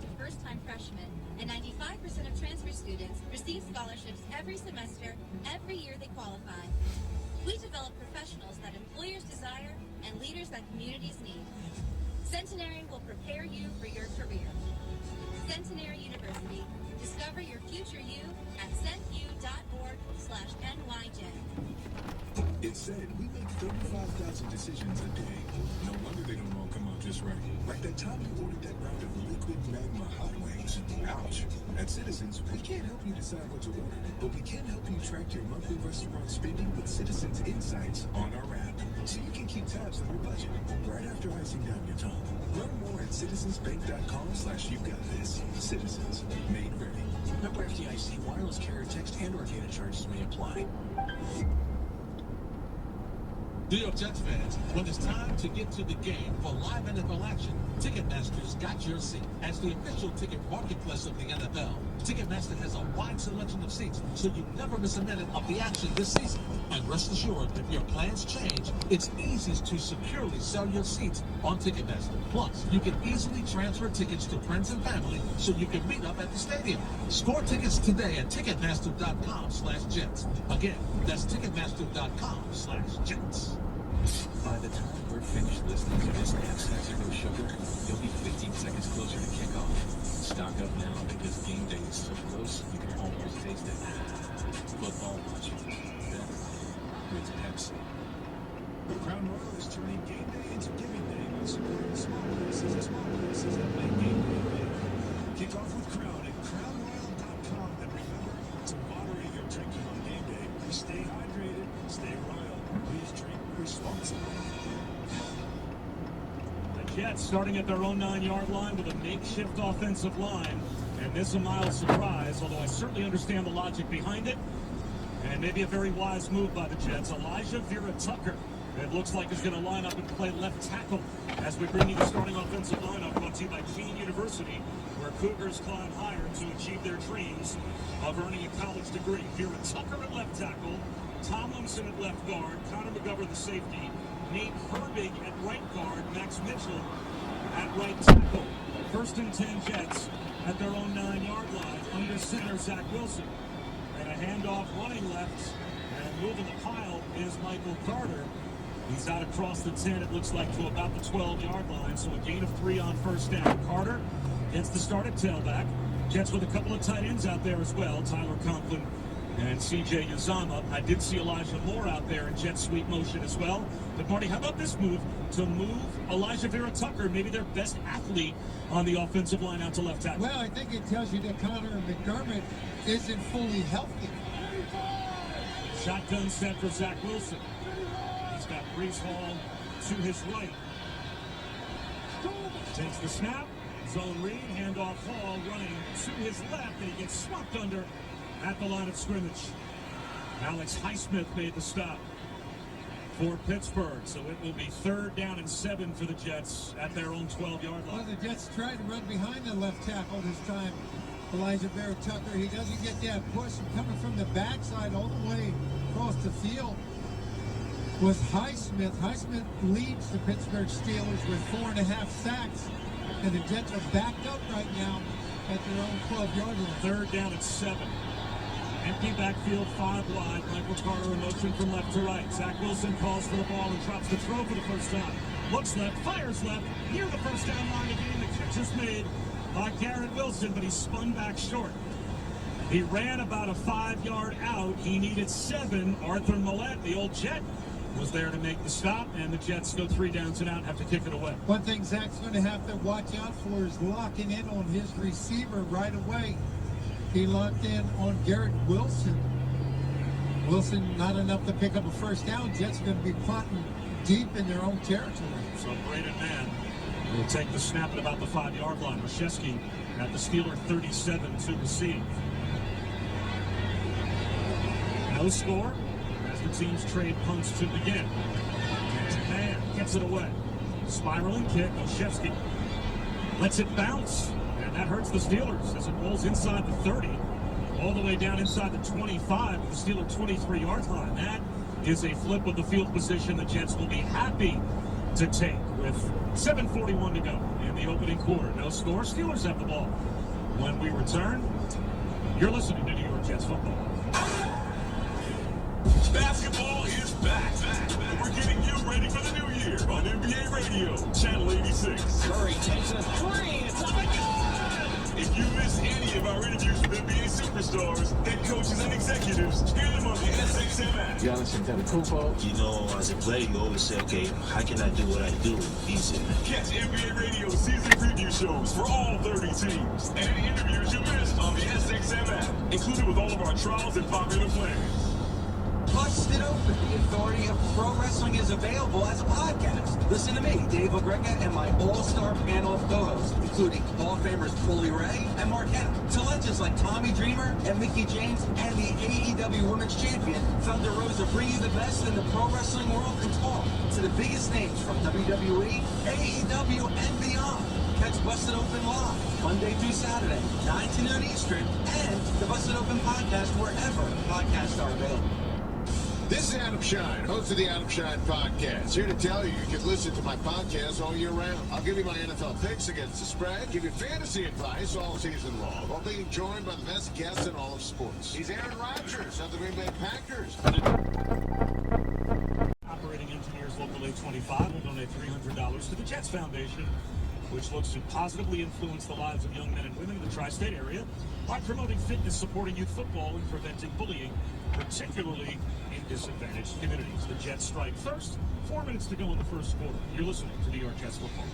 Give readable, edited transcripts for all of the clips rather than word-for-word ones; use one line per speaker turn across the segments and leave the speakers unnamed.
to first-time freshmen, and 95% of transfer students receive scholarships every semester, every year they qualify. We develop professionals that employers desire and leaders that communities need. Centenary will prepare you for your career. Centenary University. Discover your future you at centu.org/NYJ.
It's said we make 35,000 decisions a day. No wonder they don't all come out just right. Like that time you ordered that round of liquid magma hot wings. Ouch. At Citizens, we can't help you decide what to order, but we can help you track your monthly restaurant spending with Citizens Insights on our app, so you can keep tabs on your budget right after icing down your tongue. Learn more at citizensbank.com/YouGotThis. Citizens, made ready.
Member FDIC, wireless carrier text and/or data charges may apply.
New York Jets fans, when it's time to get to the game for live NFL action, Ticketmaster's got your seat. As the official ticket marketplace of the NFL, Ticketmaster has a wide selection of seats, so you never miss a minute of the action this season. And rest assured, if your plans change, it's easy to securely sell your seats on Ticketmaster. Plus, you can easily transfer tickets to friends and family so you can meet up at the stadium. Score tickets today at Ticketmaster.com/Jets. Again, that's Ticketmaster.com/Jets.
By the time we're finished listening to this abstinence or no sugar, you'll be 15 seconds closer to kickoff. Stock up now because game day is so close, you can almost taste it. Football watching better with Pepsi.
Crown Royal is turning game day into giving day by supporting small businesses that make game day big. Kick off with Crown at crownroyal.com. And remember to moderate your drinking on game day. Stay hydrated, stay royal. Please drink responsibly.
The Jets starting at their own 9-yard line with a makeshift offensive line. And this a mild surprise, although I certainly understand the logic behind it. And maybe a very wise move by the Jets. Elijah Vera-Tucker, it looks like, is going to line up and play left tackle as we bring you the starting offensive lineup, brought to you by Keene University, where Cougars climb higher to achieve their dreams of earning a college degree. Vera-Tucker at left tackle, Tomlinson at left guard, Connor McGovern the safety, Nate Herbig at right guard, Max Mitchell at right tackle. First and 10 Jets at their own 9-yard line, under center Zach Wilson. And a handoff running left, and moving the pile is Michael Carter. He's out across the 10, it looks like, to about the 12-yard line, so a gain of 3 on first down. Carter gets the start at tailback. Jets with a couple of tight ends out there as well, Tyler Conklin and C.J. Uzama. I did see Elijah Moore out there in jet sweep motion as well. But, Marty, how about this move to move Elijah Vera-Tucker, maybe their best athlete on the offensive line, out to left tackle?
Well, I think it tells you that Connor McDermott isn't fully healthy.
Shotgun set for Zach Wilson. He's got Brees Hall to his right. Takes the snap. Zone read. Handoff Hall running to his left. And he gets swapped under at the line of scrimmage. Alex Highsmith made the stop for Pittsburgh. So it will be 3rd down and 7 for the Jets at their own 12-yard line.
Well, the Jets tried to run behind the left tackle this time. Elijah Vera-Tucker, he doesn't get that push. Coming from the backside all the way across the field was Highsmith. Highsmith leads the Pittsburgh Steelers with 4.5 sacks. And the Jets are backed up right now at their own 12-yard line.
3rd down and 7. Empty backfield, 5 wide. Michael Carter in motion from left to right. Zach Wilson calls for the ball and drops the throw for the first time. Looks left, fires left, near the first down line again. The catch is made by Garrett Wilson, but he spun back short. He ran about a 5-yard out. He needed 7. Arthur Millette, the old Jet, was there to make the stop, and the Jets go 3 downs and out and have to kick it away.
One thing Zach's going to have to watch out for is locking in on his receiver right away. He locked in on Garrett Wilson. Wilson not enough to pick up a first down. Jets are going to be punting deep in their own territory.
So Braden Mann will take the snap at about the 5-yard line. Rashevsky at the Steeler 37 to receive. No score as the teams trade punts to begin. And Mann gets it away. Spiraling kick. Rashevsky lets it bounce. And that hurts the Steelers as it rolls inside the 30, all the way down inside the 25, the Steeler 23-yard line. That is a flip of the field position the Jets will be happy to take. with 7:41 to go in the opening quarter. No score. Steelers have the ball. When we return, you're listening to New York Jets football.
Basketball is back. And we're getting you ready for the new year on NBA Radio, Channel 86.
Curry takes a three. It's up and good!
If you miss any of our interviews with NBA superstars, head coaches, and executives, hear them on the SXM app.
Y'all listen to the Kupo.
You know, as a player, you always say, okay, how can I do what I do? Easy.
Catch NBA Radio season preview shows for all 30 teams. And any interviews you missed on the SXM app, included with all of our trials and popular plans.
Busted Open, the authority of pro wrestling, is available as a podcast. Listen to me, Dave LaGreca, and my all-star panel of co-hosts, including Hall of Famers Bully Ray and Mark Henry, to legends like Tommy Dreamer and Mickey James, and the AEW Women's Champion, Thunder Rosa, bring you the best in the pro wrestling world and talk to the biggest names from WWE, AEW, and beyond. Catch Busted Open live, Monday through Saturday, 9 to noon Eastern, and the Busted Open podcast wherever podcasts are available.
This is Adam Shine, host of the Adam Shine Podcast. Here to tell you can listen to my podcast all year round. I'll give you my NFL picks against the spread, give you fantasy advice all season long, while being joined by the best guests in all of sports. He's Aaron Rodgers of the Green Bay Packers.
Operating Engineers Local 825 will donate $300 to the Jets Foundation, which looks to positively influence the lives of young men and women in the tri-state area by promoting fitness, supporting youth football, and preventing bullying, particularly in disadvantaged communities. The Jets strike first. 4 minutes to go in the first quarter. You're listening to New York Jets football.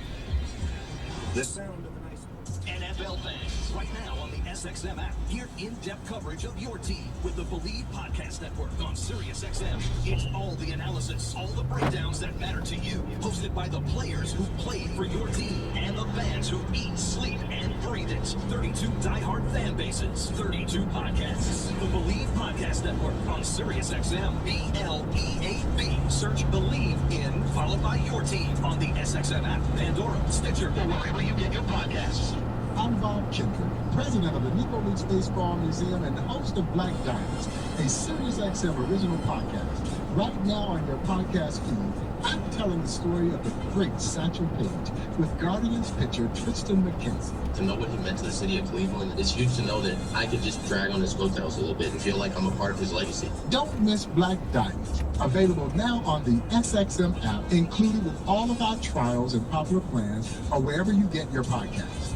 The sound of a nice
NFL fans, right now on the SXM app, hear in-depth coverage of your team with the Believe Podcast Network on SiriusXM. It's all the analysis, all the breakdowns that matter to you, hosted by the players who played for your team and the fans who eat, sleep, and breathe it. 32 diehard fan bases, 32 podcasts. The Believe Podcast Network on SiriusXM, BLEAV. Search Believe in, followed by your team on the SXM app, Pandora, Stitcher, or wherever you get your podcasts.
I'm Bob Kinder, president of the Negro League Baseball Museum and host of Black Diamonds, a SiriusXM original podcast. Right now on your podcast feed, I'm telling the story of the great Satchel Paige with Guardians pitcher Tristan McKenzie.
To know what he meant to the city of Cleveland, it's huge to know that I could just drag on his coattails a little bit and feel like I'm a part of his legacy.
Don't miss Black Diamonds, available now on the SXM app, included with all of our trials and popular plans, or wherever you get your podcasts.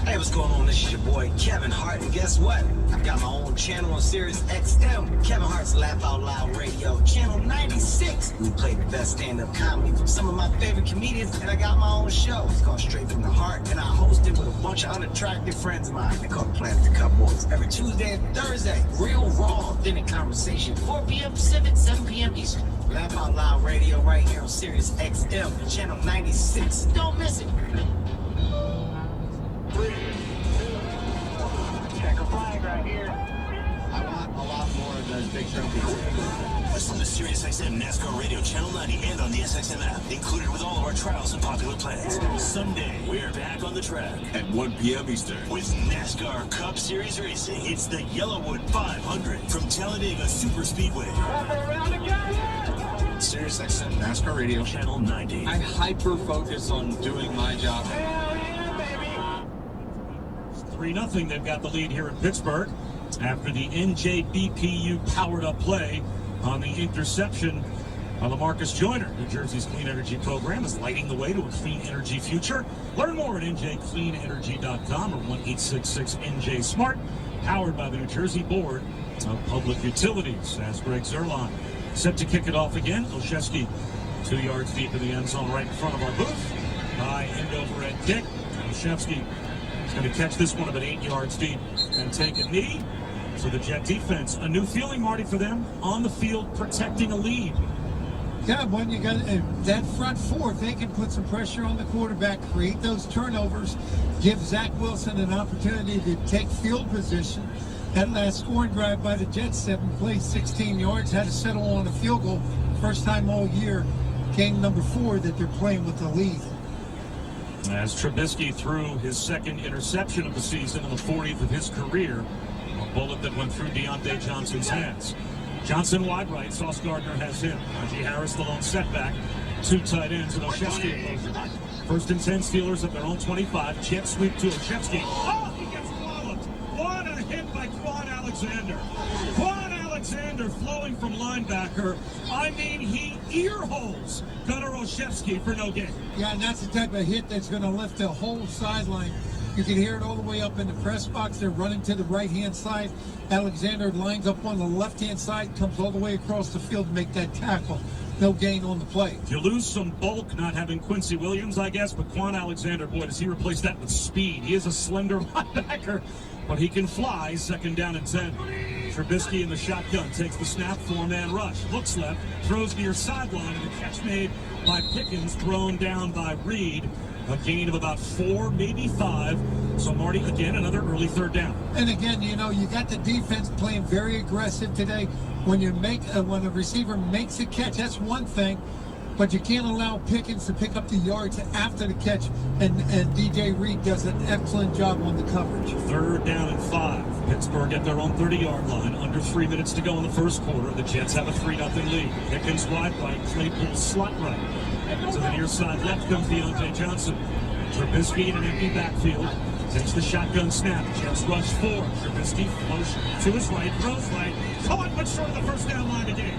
Hey, what's going on? This is your boy Kevin Hart, and guess what? I've got my own channel on Sirius XM, Kevin Hart's Laugh Out Loud Radio, Channel 96. We play the best stand-up comedy from some of my favorite comedians, and I got my own show. It's called Straight From the Heart, and I host it with a bunch of unattractive friends of mine. They call it Planet the Cup Boys. Every Tuesday and Thursday, real, raw, authentic conversation, 4 p.m. Pacific, 7 p.m. Eastern. Laugh Out Loud Radio right here on Sirius XM, Channel 96. Don't miss it.
Check a flag right here.
I want a lot more of those big trophies.
Listen to SiriusXM NASCAR Radio Channel 90 and on the SXM app, included with all of our trials and popular plans. Sunday, we're back on the track
At 1 p.m. Eastern.
with NASCAR Cup Series Racing. It's the Yellowwood 500 from Talladega Super Speedway.
SiriusXM NASCAR Radio.
Channel 90.
I hyper-focus on doing my job.
3-0. They've got the lead here in Pittsburgh after the NJBPU powered-up play on the interception of LaMarcus Joyner. New Jersey's clean energy program is lighting the way to a clean energy future. Learn more at njcleanenergy.com or 1-866-NJ-SMART, powered by the New Jersey Board of Public Utilities. As Greg Zerline set to kick it off again. Olszewski 2 yards deep in the end zone right in front of our booth. High end over at kick. Olszewski is going to catch this one about 8 yards deep and take a knee. So the Jet defense, a new feeling, Marty, for them on the field, protecting a lead.
Yeah, when you got that front four, if they can put some pressure on the quarterback, create those turnovers, give Zach Wilson an opportunity to take field position. That last scoring drive by the Jets, 7 plays, 16 yards, had to settle on a field goal. First time all year, game number 4 that they're playing with the lead.
As Trubisky threw his second interception of the season and the 40th of his career, a bullet that went through Deontay Johnson's hands. Johnson wide right, Sauce Gardner has him. Najee Harris the lone setback. two tight ends, and Olszewski. First and 10, Steelers at their own 25. Jet sweep to Olszewski. Oh, he gets walloped. What a hit by Quan Alexander. Quan Alexander flowing from linebacker. I mean, he ear-holes Gunnar Olszewski for no gain.
Yeah, and that's the type of hit that's going to lift the whole sideline. You can hear it all the way up in the press box. They're running to the right-hand side. Alexander lines up on the left-hand side, comes all the way across the field to make that tackle. No gain on the play.
You lose some bulk not having Quincy Williams, I guess, but Quan Alexander, boy, does he replace that with speed. He is a slender linebacker, but he can fly. Second down and 10. Trubisky in the shotgun takes the snap, four-man rush. Looks left, throws near sideline, and the catch made by Pickens, thrown down by Reed. A gain of about 4, maybe 5. So, Marty, again, another early third down.
And again, you know, you got the defense playing very aggressive today. When you make when a receiver makes a catch, that's one thing, but you can't allow Pickens to pick up the yards after the catch. And DJ Reed does an excellent job on the coverage.
Third down and 5. Pittsburgh at their own 30-yard line. Under 3 minutes to go in the first quarter. The Jets have a 3-0 lead. Pickens wide right, Claypool slot right. To the near side left comes Deontay Johnson. Trubisky in an empty backfield. Takes the shotgun snap. Jets rush 4. Trubisky flows to his right, throws right. Caught but short of the first down line again.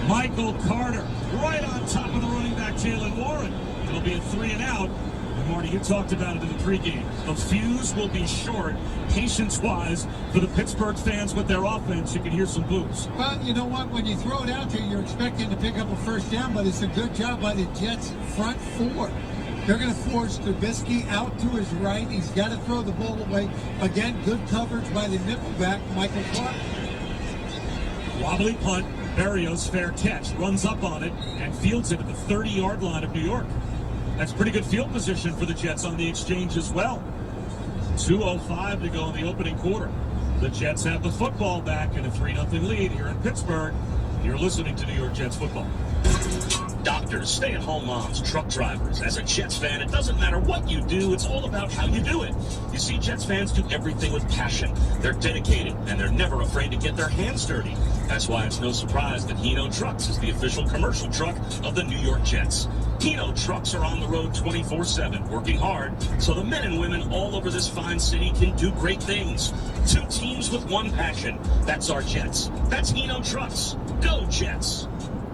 Michael Carter right on top of the running back Jalen Warren. It'll be a 3 and out. And Marty, you talked about it in the pregame. The fuse will be short, patience-wise, for the Pittsburgh fans with their offense. You can hear some boos.
Well, you know what? When you throw it out there, you're expecting to pick up a first down, but it's a good job by the Jets front 4. They're going to force Trubisky out to his right. He's got to throw the ball away. Again, good coverage by the nickelback, Michael Clark.
Wobbly punt. Berrios fair catch. Runs up on it and fields it at the 30-yard line of New York. That's pretty good field position for the Jets on the exchange as well. 2:05 to go in the opening quarter. The Jets have the football back in a 3-0 lead here in Pittsburgh. You're listening to New York Jets football.
Doctors, stay-at-home moms, truck drivers. As a Jets fan, it doesn't matter what you do. It's all about how you do it. You see, Jets fans do everything with passion. They're dedicated, and they're never afraid to get their hands dirty. That's why it's no surprise that Hino Trucks is the official commercial truck of the New York Jets. Hino Trucks are on the road 24/7, working hard so the men and women all over this fine city can do great things. 2 teams with one passion. That's our Jets. That's Hino Trucks. Go Jets!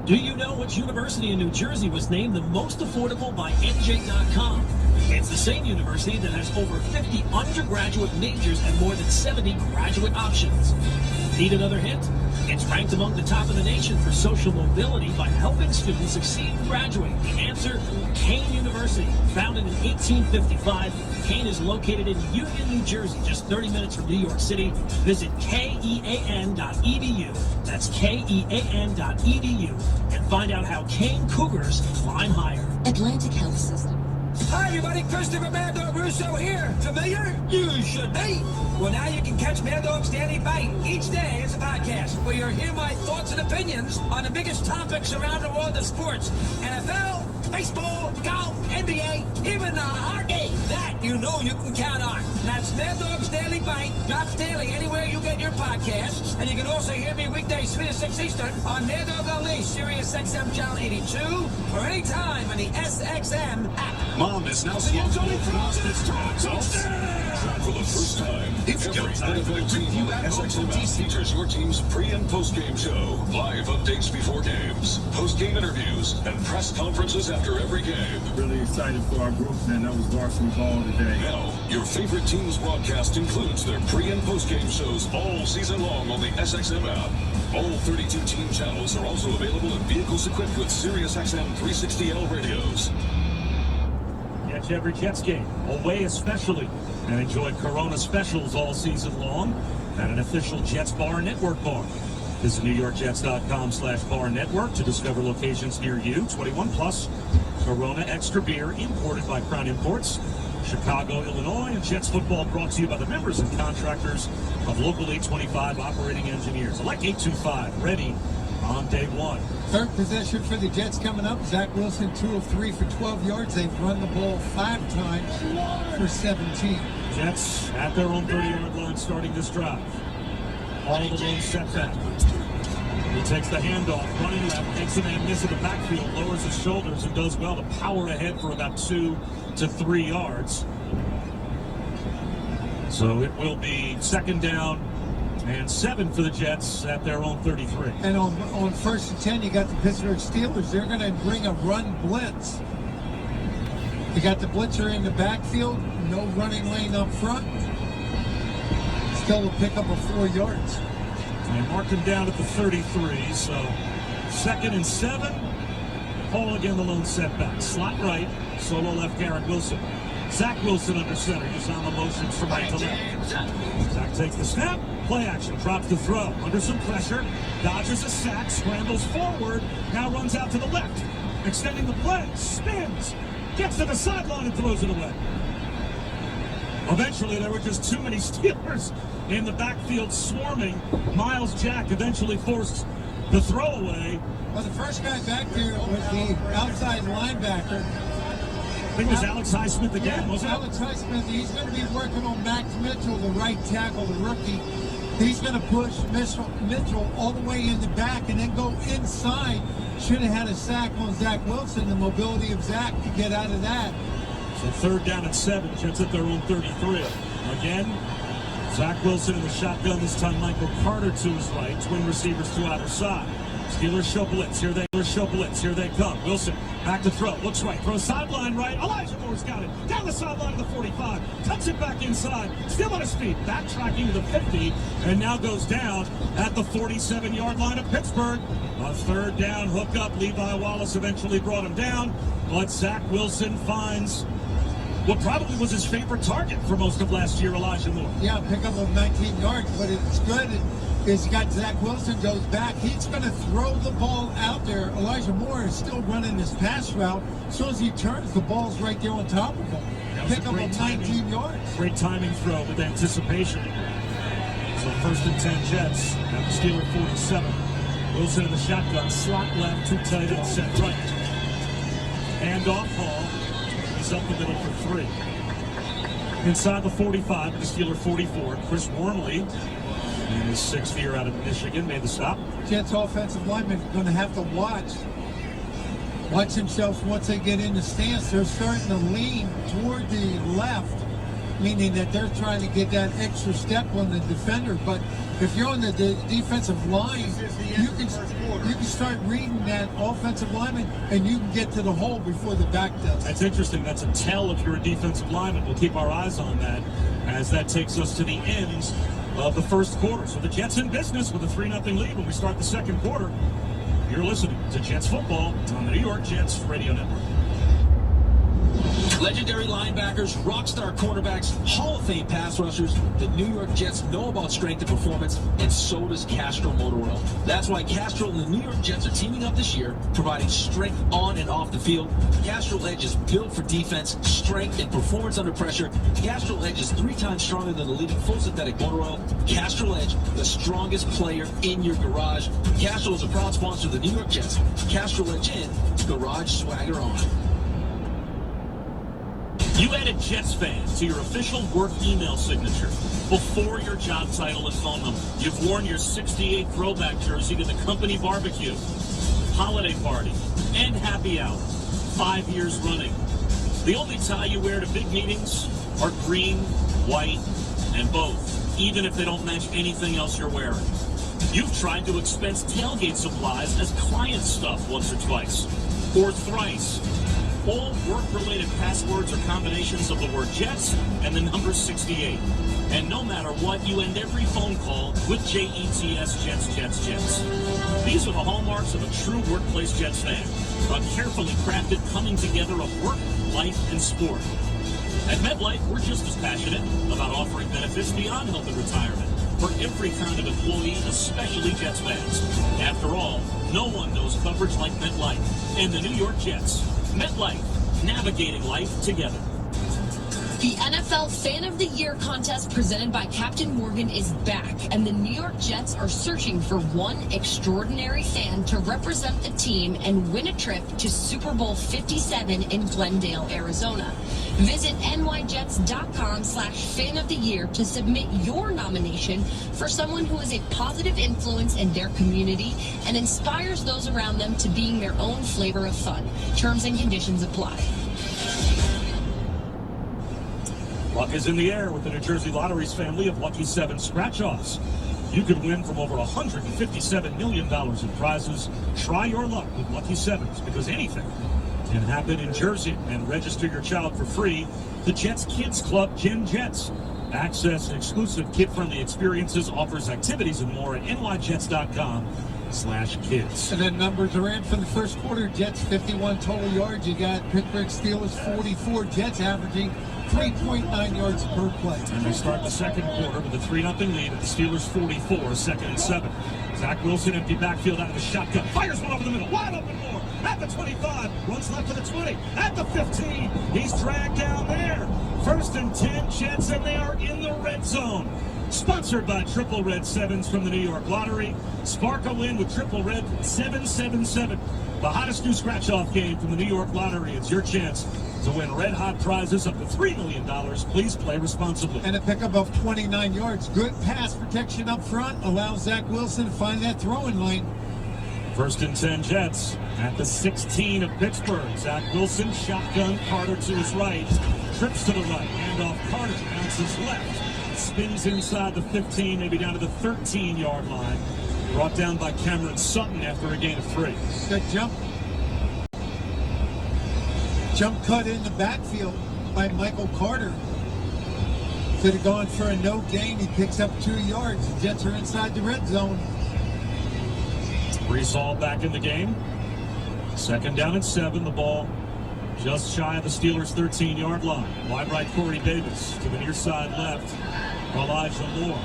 Do you know which university in New Jersey was named the most affordable by NJ.com? It's the same university that has over 50 undergraduate majors and more than 70 graduate options. Need another hint? It's ranked among the top of the nation for social mobility by helping students succeed and graduate. The answer, Kane University. Founded in 1855, Kane is located in Union, New Jersey, just 30 minutes from New York City. Visit KEAN.edu. That's KEAN.edu. And find out how Kane Cougars climb higher.
Atlantic Health System.
Hi everybody, Christopher Mad Dog Russo here. Familiar? You should be. Well, now you can catch Mad Dog's Daily Bite each day as a podcast, where you'll hear my thoughts and opinions on the biggest topics around the world of sports. NFL, baseball, golf, NBA, even hockey. That you know you can count on. That's Mad Dog's Daily Bite. Drops daily anywhere you get your podcasts. And you can also hear me weekdays 3 to 6 Eastern on Mad Dog Unleashed, Sirius XM Channel 82, or anytime on the SXM app.
Mom is now sponsored for results. For the first time, every NFL team on SXM features your team's pre- and post-game show, live updates before games, post-game interviews, and press conferences after every game.
Really excited for our group, man. That was varsity ball today.
Now, your favorite team's broadcast includes their pre- and post-game shows all season long on the SXM app. All 32 team channels are also available in vehicles equipped with Sirius XM 360L radios.
Catch every Jets game, away especially, and enjoy Corona specials all season long at an official Jets Bar Network bar. Visit NewYorkJets.com/bar network to discover locations near you. 21 plus. Corona Extra Beer, imported by Crown Imports. Chicago, Illinois, and Jets football brought to you by the members and contractors of Local 825 operating engineers. Elect 825, ready on day one.
Third possession for the Jets coming up. Zach Wilson, 2 of 3 for 12 yards. They've run the ball 5 times for 17.
Jets at their own 30-yard line starting this drive. All the way set back. He takes the handoff, running left, makes a man miss at the backfield, lowers his shoulders, and does well to power ahead for about 2 to 3 yards. So it will be 2nd down and 7 for the Jets at their own 33.
And on 1st and 10, you got the Pittsburgh Steelers. They're going to bring a run blitz. You got the blitzer in the backfield, no running lane up front. Still a pickup of 4 yards.
And mark him down at the 33, so 2nd and 7. Hall again, the lone setback. Slot right, solo left, Garrett Wilson. Zach Wilson under center, uses on the motions from right to left. Zach takes the snap, play action, drops the throw. Under some pressure, dodges a sack, scrambles forward, now runs out to the left. Extending the play, spins, gets to the sideline and throws it away. Eventually, there were just too many Steelers in the backfield swarming. Miles Jack eventually forced the throwaway.
Well, the first guy back there was the outside linebacker.
I think it was Alex Highsmith again, wasn't it?
Alex Highsmith. He's going to be working on Max Mitchell, the right tackle, the rookie. He's going to push Mitchell all the way in the back and then go inside. Should have had a sack on Zach Wilson. The mobility of Zach to get out of that.
So 3rd down and 7. Jets at their own 33. Again, Zach Wilson in the shotgun. This time Michael Carter to his right. Twin receivers to either side. Steelers show blitz. Here they come. Wilson back to throw. Looks right. Throws sideline right. Elijah Moore's got it. Down the sideline of the 45. Tucks it back inside. Still on his feet. Backtracking to the 50. And now goes down at the 47-yard line of Pittsburgh. A 3rd down hookup. Levi Wallace eventually brought him down. But Zach Wilson finds what probably was his favorite target for most of last year, Elijah Moore.
Yeah, pickup of 19 yards. But it's good. Is you got Zach Wilson goes back. He's going to throw the ball out there. Elijah Moore is still running his pass route. As soon as he turns, the ball's right there on top of him. Pick up of 19 yards.
Great timing throw with anticipation. So 1st and 10 Jets at the Steeler 47. Wilson in the shotgun, slot left, 2 tight end, set right. Hand off Hall. He's up the middle for 3. Inside the 45, the Steeler 44. Chris Wormley, in his 6th year out of Michigan, made the stop.
Jets offensive linemen are going to have to watch themselves once they get in the stance. They're starting to lean toward the left, meaning that they're trying to get that extra step on the defender. But if you're on the defensive line, you can start reading that offensive lineman, and you can get to the hole before the back does.
That's interesting. That's a tell if you're a defensive lineman. We'll keep our eyes on that as that takes us to the ends of the 1st quarter. So the Jets in business with a 3-0 lead when we start the 2nd quarter. You're listening to Jets Football on the New York Jets Radio Network.
Legendary linebackers, rockstar cornerbacks, Hall of Fame pass rushers, the New York Jets know about strength and performance, and so does Castrol Motor Oil. That's why Castrol and the New York Jets are teaming up this year, providing strength on and off the field. Castrol Edge is built for defense, strength, and performance under pressure. Castrol Edge is 3 times stronger than the leading full synthetic motor oil. Castrol Edge, the strongest player in your garage. Castrol is a proud sponsor of the New York Jets. Castrol Edge in, garage swagger on.
You added Jets fan to your official work email signature before your job title and phone number. You've worn your 68 throwback jersey to the company barbecue, holiday party, and happy hour, 5 years running. The only tie you wear to big meetings are green, white, and both, even if they don't match anything else you're wearing. You've tried to expense tailgate supplies as client stuff once or twice, or thrice. All work-related passwords are combinations of the word Jets and the number 68. And no matter what, you end every phone call with J-E-T-S, Jets, Jets, Jets. These are the hallmarks of a true workplace Jets fan. A carefully crafted coming together of work, life, and sport. At MetLife, we're just as passionate about offering benefits beyond health and retirement for every kind of employee, especially Jets fans. After all, no one knows coverage like MetLife and the New York Jets. MetLife, navigating life together.
The NFL Fan of the Year contest presented by Captain Morgan is back, and the New York Jets are searching for one extraordinary fan to represent the team and win a trip to Super Bowl 57 in Glendale, Arizona. Visit nyjets.com/fan of the year to submit your nomination for someone who is a positive influence in their community and inspires those around them to being their own flavor of fun. Terms and conditions apply.
Luck is in the air with the New Jersey Lottery's family of Lucky 7 scratch-offs. You could win from over $157 million in prizes. Try your luck with Lucky 7s, because anything can happen in Jersey. And register your child for free. The Jets Kids Club, Gen Jets. Access exclusive kid-friendly experiences, offers activities and more at nyjets.com/kids.
And then numbers are in for the first quarter. Jets 51 total yards. You got Pittsburgh Steelers 44. Jets averaging 3.9 yards per play.
And they start the second quarter with a 3-0 lead at the Steelers 44, 2nd and 7. Zach Wilson, empty backfield out of the shotgun. Fires one over the middle. Wide open more. At the 25. Runs left to the 20. At the 15. He's dragged down there. 1st and 10 Jets, and they are in the red zone. Sponsored by Triple Red 7s from the New York Lottery. Sparkle in with Triple Red 777. The hottest new scratch-off game from the New York Lottery. It's your chance to win red-hot prizes up to $3 million. Please play responsibly.
And a pickup of 29 yards. Good pass protection up front allows Zach Wilson to find that throwing lane.
1st and 10 Jets at the 16 of Pittsburgh. Zach Wilson, shotgun, Carter to his right. Trips to the right. Handoff Carter, bounces left. Spins inside the 15, maybe down to the 13-yard line. Brought down by Cameron Sutton after a gain of 3.
Good jump cut in the backfield by Michael Carter. Could have gone for a no gain. He picks up 2 yards. The Jets are inside the red zone.
Brees Hall back in the game. 2nd down and 7. The ball just shy of the Steelers' 13-yard line. Wide right, Corey Davis. To the near side left, Elijah Moore.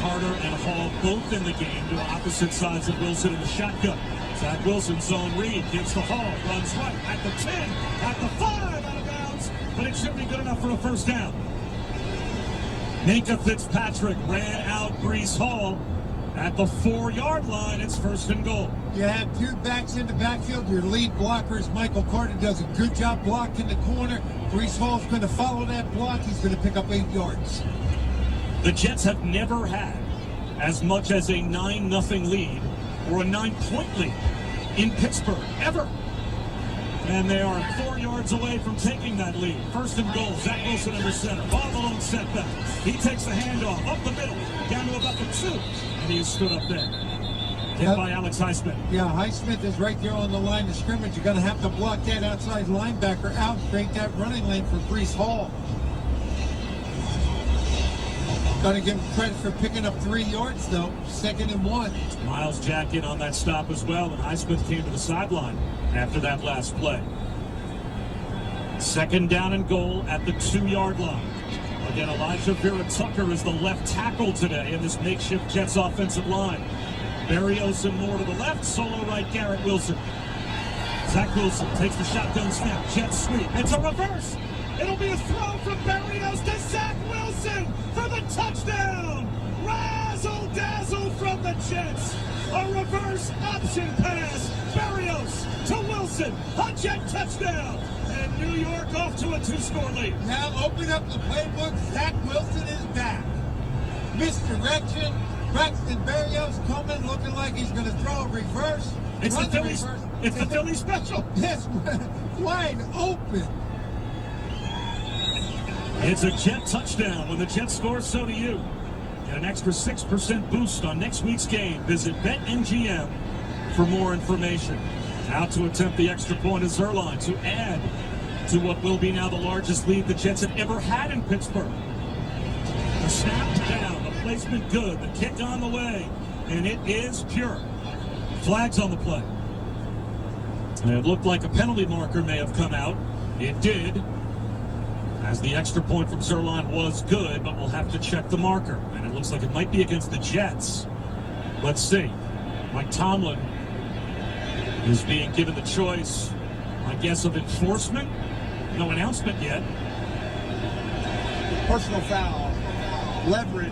Carter and Hall both in the game to opposite sides of Wilson in the shotgun. Zach Wilson, zone read, gives to Hall, runs right at the 10, at the 5, out of bounds, but it should be good enough for a 1st down. Minka Fitzpatrick ran out Brees Hall at the 4-yard line. It's 1st and goal.
You have 2 backs in the backfield. Your lead blockers, Michael Carter, does a good job blocking the corner. Brees Hall's going to follow that block. He's going to pick up 8 yards.
The Jets have never had as much as a 9-0 lead or a 9-point lead in Pittsburgh, ever. And they are 4 yards away from taking that lead. 1st and goal, Zach Wilson under center. Ball alone setback. He takes the handoff up the middle, down to about the 2. And he is stood up there. Hit by Alex Highsmith.
Yeah, Highsmith is right there on the line of scrimmage. You're going to have to block that outside linebacker out, create that running lane for Brees Hall. Got to give him credit for picking up 3 yards, though. 2nd and 1.
Miles Jack in on that stop as well, and Highsmith came to the sideline after that last play. 2nd down and goal at the 2-yard line. Again, Elijah Vera-Tucker is the left tackle today in this makeshift Jets offensive line. Berrios and Moore to the left, solo right, Garrett Wilson. Zach Wilson takes the shotgun snap, Jets sweep. It's a reverse. It'll be a throw from Berrios to Zach Wilson for the touchdown. Razzle-dazzle from the Jets. A reverse option pass. Berrios to Wilson. A Jet touchdown. And New York off to a 2-score lead.
Now open up the playbook. Zach Wilson is back. Misdirection. Braxton Berrios coming, looking like he's going to throw a reverse.
It's the Philly special.
Yes, wide open.
It's a Jet touchdown. When the Jets score, so do you. Get an extra 6% boost on next week's game. Visit BetMGM for more information. Out to attempt the extra point is Zerline to add to what will be now the largest lead the Jets have ever had in Pittsburgh. The snap down, the placement good, the kick on the way, and it is pure. Flags on the play. And it looked like a penalty marker may have come out. It did, as the extra point from Zerline was good, but we'll have to check the marker. And it looks like it might be against the Jets. Let's see. Mike Tomlin is being given the choice, I guess, of enforcement. No announcement yet.
personal foul, leverage.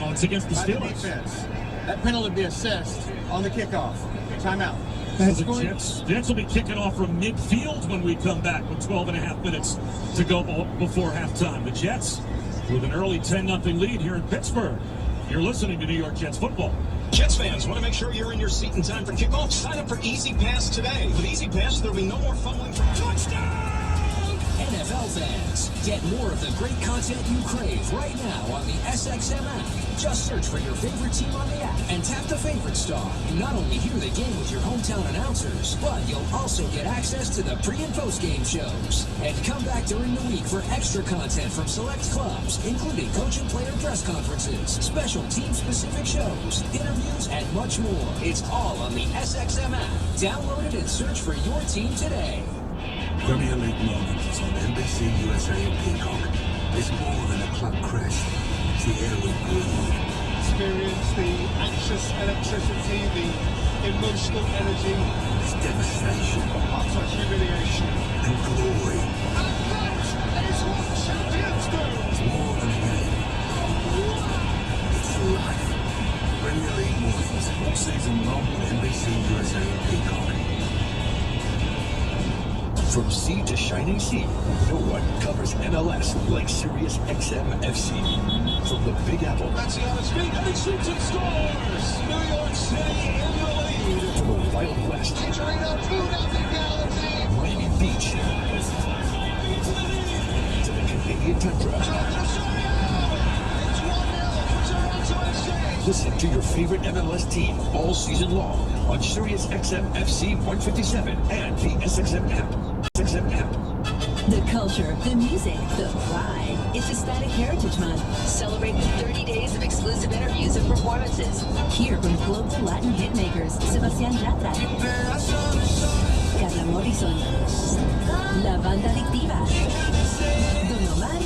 Oh, it's against the Steelers.
Defense. That penalty will be assessed on the kickoff. Timeout.
So the Jets will be kicking off from midfield when we come back with 12.5 minutes to go before halftime. The Jets with an early 10-0 lead here in Pittsburgh. You're listening to New York Jets football.
Jets fans, want to make sure you're in your seat in time for kickoff? Sign up for Easy Pass today. With Easy Pass, there'll be no more fumbling for touchdown!
NFL fans, get more of the great content you crave right now on the SXM app. Just search for your favorite team on the app and tap the favorite star. You not only hear the game with your hometown announcers, but you'll also get access to the pre- and post-game shows. And come back during the week for extra content from select clubs, including coach and player press conferences, special team-specific shows, interviews, and much more. It's all on the SXM app. Download it and search for your team today.
Premier League moments on NBC, USA and Peacock. It's more than a club crash. It's the air we breathe.
Experience the anxious electricity, the emotional energy.
It's devastation.
Utter humiliation.
And glory.
And that is what champions do.
It's more than a game. It's life. Premier League mornings all season long on NBC, USA and Peacock.
From sea to shining sea, no one covers MLS like Sirius XM FC. From the Big Apple.
That's the other speed, and he shoots and scores! New York City in the lead.
To the Wild West.
Chicharito, 2-0 Galaxy.
Miami Beach. To the Canadian Tundra. Listen to your favorite MLS team all season long on Sirius XM FC 157 and the SXM app.
The culture, the music, the pride. It's Hispanic Heritage Month. Celebrate with 30 days of exclusive interviews and performances. Hear from global Latin hitmakers Sebastián Yatra, Carla Morrison, La Banda Adictiva, Don Omar,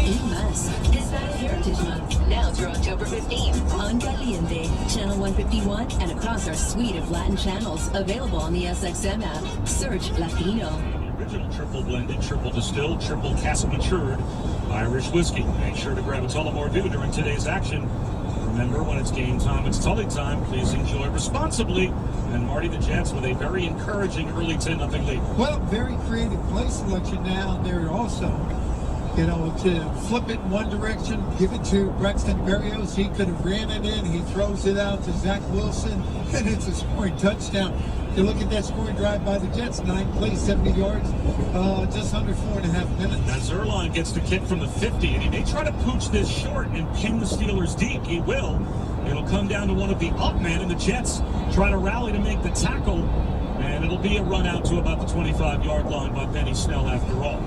y más. Hispanic Heritage Month, now through October 15th on Caliente, Channel 151, and across our suite of Latin channels available on the SXM app. Search Latino.
Original triple blended, triple distilled, triple cask matured Irish whiskey. Make sure to grab a Tullamore Dew during today's action. Remember, when it's game time, it's Tully time. Please enjoy responsibly. And Marty the Jets with a very encouraging early 10-0 lead.
Well, very creative play selection now there also. You know, to flip it in one direction, give it to Braxton Berrios. He could have ran it in. He throws it out to Zach Wilson, and it's a scoring touchdown. You look at that scoring drive by the Jets, 9 plays, 70 yards, just under 4.5 minutes.
Now Zerline gets the kick from the 50, and he may try to pooch this short and pin the Steelers deep. He will. It'll come down to one of the up men, and the Jets try to rally to make the tackle, and it'll be a run out to about the 25-yard line by Benny Snell after all.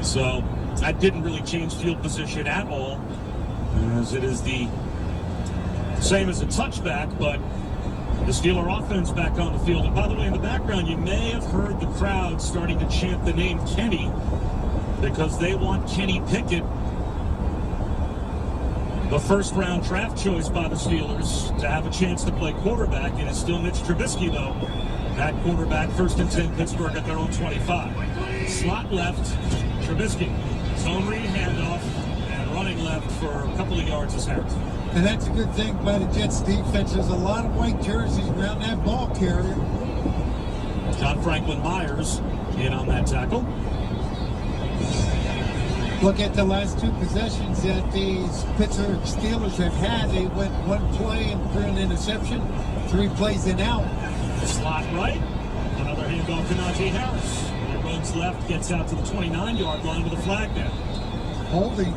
So that didn't really change field position at all, as it is the same as a touchback, but the Steeler offense back on the field. And by the way, in the background, you may have heard the crowd starting to chant the name Kenny because they want Kenny Pickett, the first-round draft choice by the Steelers, to have a chance to play quarterback. It is still Mitch Trubisky, though. That quarterback, 1st and 10, Pittsburgh at their own 25. Slot left, Trubisky. Zone read handoff, and running left for a couple of yards is Harris.
And that's a good thing by the Jets defense. There's a lot of white jerseys around that ball carrier.
John Franklin Myers in on that tackle.
Look at the last 2 possessions that these Pittsburgh Steelers have had. They went 1 play and threw an interception, 3 plays and out.
Slot right, another handoff to Najee Harris. He runs left, gets out to the 29-yard line with a flag there.
Holding.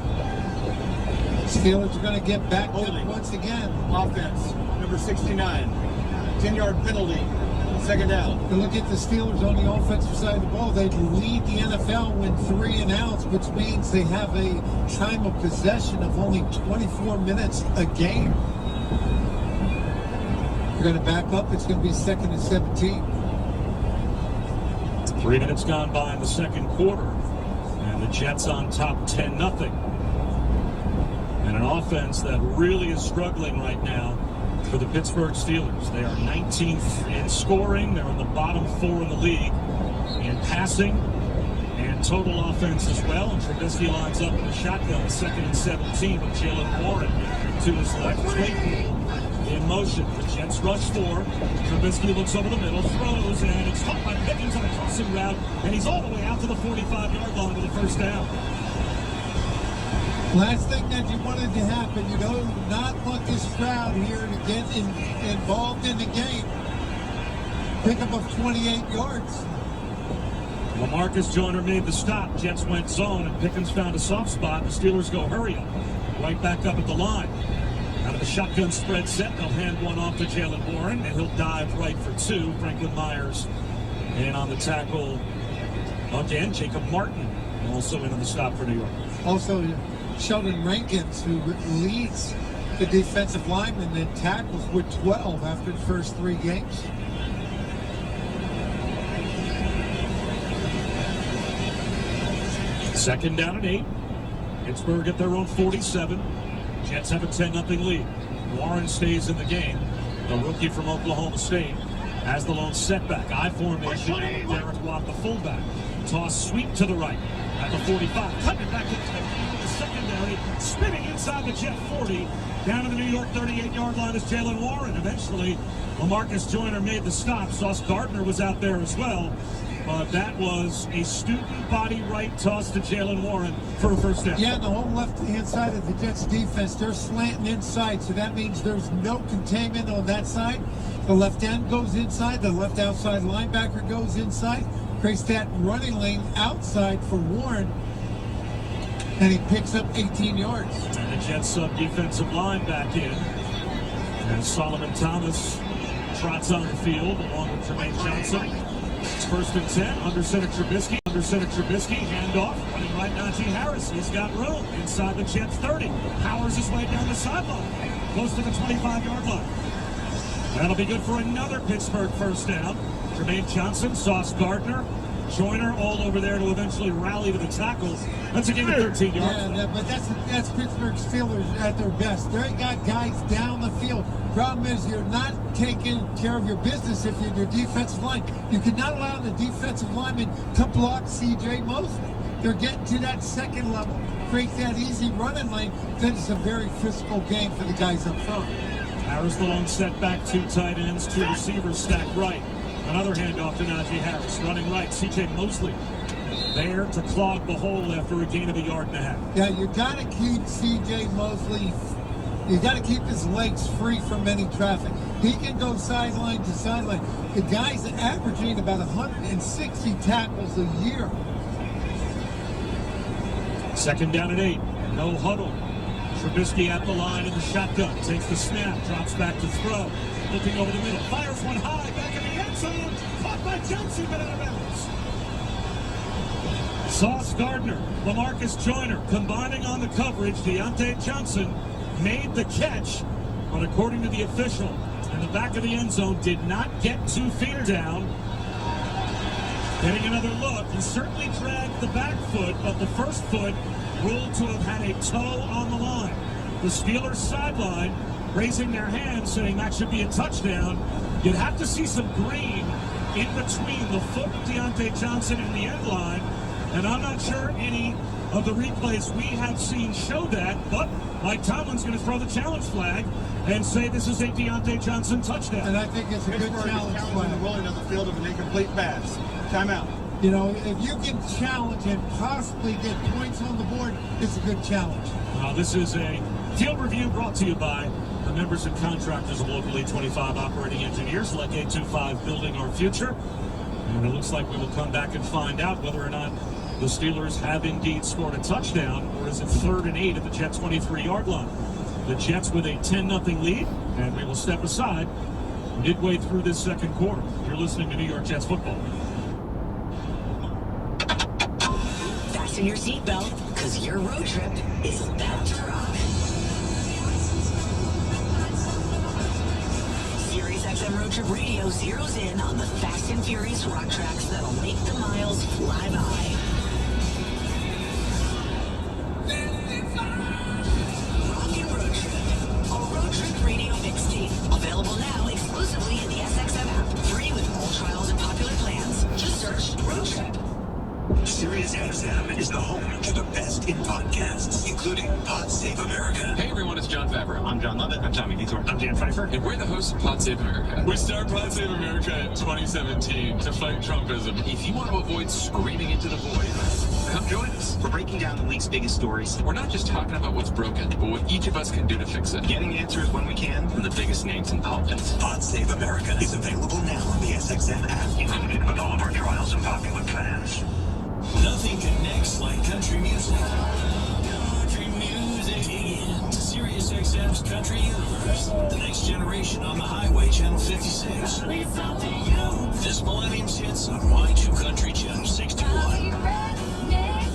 Steelers are going to get back once again.
Offense, number 69. 10-yard penalty. 2nd down.
You look at the Steelers on the offensive side of the ball. They lead the NFL with 3 and outs, which means they have a time of possession of only 24 minutes a game. They're going to back up. It's going to be 2nd and 17.
3 minutes gone by in the second quarter, and the Jets on top 10-0. And an offense that really is struggling right now for the Pittsburgh Steelers. They are 19th in scoring. They're in the bottom 4 in the league in passing and total offense as well, and Trubisky lines up in the shotgun, 2nd and 17 with Jalen Warren to his left. Claypool in motion. The Jets rush 4. Trubisky looks over the middle, throws, and it's caught by Pickens on a crossing route, and he's all the way out to the 45-yard line with a first down.
Last thing that you wanted to happen, you know, not want this crowd here to get involved in the game. Pickup of 28 yards.
LaMarcus Joyner made the stop. Jets went zone, and Pickens found a soft spot. The Steelers go hurry up. Right back up at the line. Out of the shotgun spread set, they'll hand one off to Jalen Warren, and he'll dive right for 2. Franklin Myers in on the tackle again. Jacob Martin also in on the stop for New York.
Also, Sheldon Rankins, who leads the defensive linemen in tackles with 12 after the first 3 games.
Second down and 8. Pittsburgh at their own 47. Jets have a 10-0 lead. Warren stays in the game. The rookie from Oklahoma State has the lone setback. I formation. Derek Watt, the fullback. Toss sweep to the right at the 45. Cutting it back to the secondary. Spinning inside the Jet 40. Down to the New York 38-yard line is Jalen Warren. Eventually, LaMarcus Joyner made the stop. Sauce Gardner was out there as well. But that was a student body right toss to Jalen Warren for a first down.
Yeah, the whole left-hand side of the Jets defense, they're slanting inside, so that means there's no containment on that side. The left end goes inside, the left outside linebacker goes inside, creates that running lane outside for Warren, and he picks up 18 yards.
And the Jets defensive line back in. And Solomon Thomas trots on the field along with Jermaine Johnson. It's 1st and 10, under center Trubisky, handoff, running right Najee Harris. He's got room inside the Jets 30. Powers his way down the sideline, close to the 25-yard line. That'll be good for another Pittsburgh first down. Jermaine Johnson, Sauce Gardner, Joyner all over there to eventually rally to the tackle. That's a game of 13 yards.
Yeah, but that's Pittsburgh Steelers at their best. They got guys down the field. Problem is, you're not taking care of your business if you're your defensive line. You cannot allow the defensive lineman to block C.J. Mosley. They're getting to that second level, create that easy running lane. Then it's a very physical game for the guys up front.
Harris the long setback, 2 tight ends, 2 receivers stacked right. Another handoff to Najee Harris, running right. C.J. Mosley there to clog the hole after a gain of 1.5 yards.
Yeah, you got to keep C.J. Mosley. You got to keep his legs free from any traffic. He can go sideline to sideline. The guy's averaging about 160 tackles a year.
Second down and 8. No huddle. Trubisky at the line in the shotgun. Takes the snap. Drops back to throw. Looking over the middle. Fires one high. Back in the end zone. Caught by Johnson, but out of bounds. Sauce Gardner. LaMarcus Joyner combining on the coverage. Deontay Johnson made the catch, but according to the official, in the back of the end zone, did not get 2 feet down. Getting another look, he certainly dragged the back foot, but the first foot ruled to have had a toe on the line. The Steelers sideline raising their hands, saying that should be a touchdown. You'd have to see some green in between the foot of Deontay Johnson and the end line, and I'm not sure any of the replays we have seen show that, but Mike Tomlin's going to throw the challenge flag and say this is a Deontay Johnson touchdown.
And I think it's a good challenge flag.
The rolling of the field of an incomplete pass. Timeout.
You know, if you can challenge and possibly get points on the board, it's a good challenge.
This is a field review brought to you by the members and contractors of Local 825 Operating Engineers, like 825 Building Our Future. And it looks like we will come back and find out whether or not the Steelers have indeed scored a touchdown, or is it 3rd and 8 at the Jets 23-yard line? The Jets with a 10-0 lead, and we will step aside midway through this second quarter. You're listening to New York Jets football.
Fasten your seatbelt, because your road trip is about to rock. Sirius XM Road Trip Radio zeroes in on the fast and furious rock tracks that'll make the miles fly by. Available now exclusively in the SXM app. Free with all trials and popular plans. Just search Road Trip.
Sirius XM
including Pod Save America.
Hey everyone, it's John Favreau.
I'm John Lovett. I'm Tommy Detour. I'm Dan Pfeiffer.
And we're the hosts of Pod Save America.
We started Pod Save America in 2017 to fight Trumpism.
If you want to avoid screaming into the void, come join us.
We're breaking down the week's biggest stories.
We're not just talking about what's broken, but what each of us can do to fix it.
Getting answers when we can from the biggest names in politics.
Pod Save America is available now on the SXM app, included with all of our trials and popular plans.
Nothing connects like country music. Country music. Dig in to Sirius XM's Country Universe. The next generation on the highway, Channel 56. This millennium's hits on Y2 Country, Channel 61.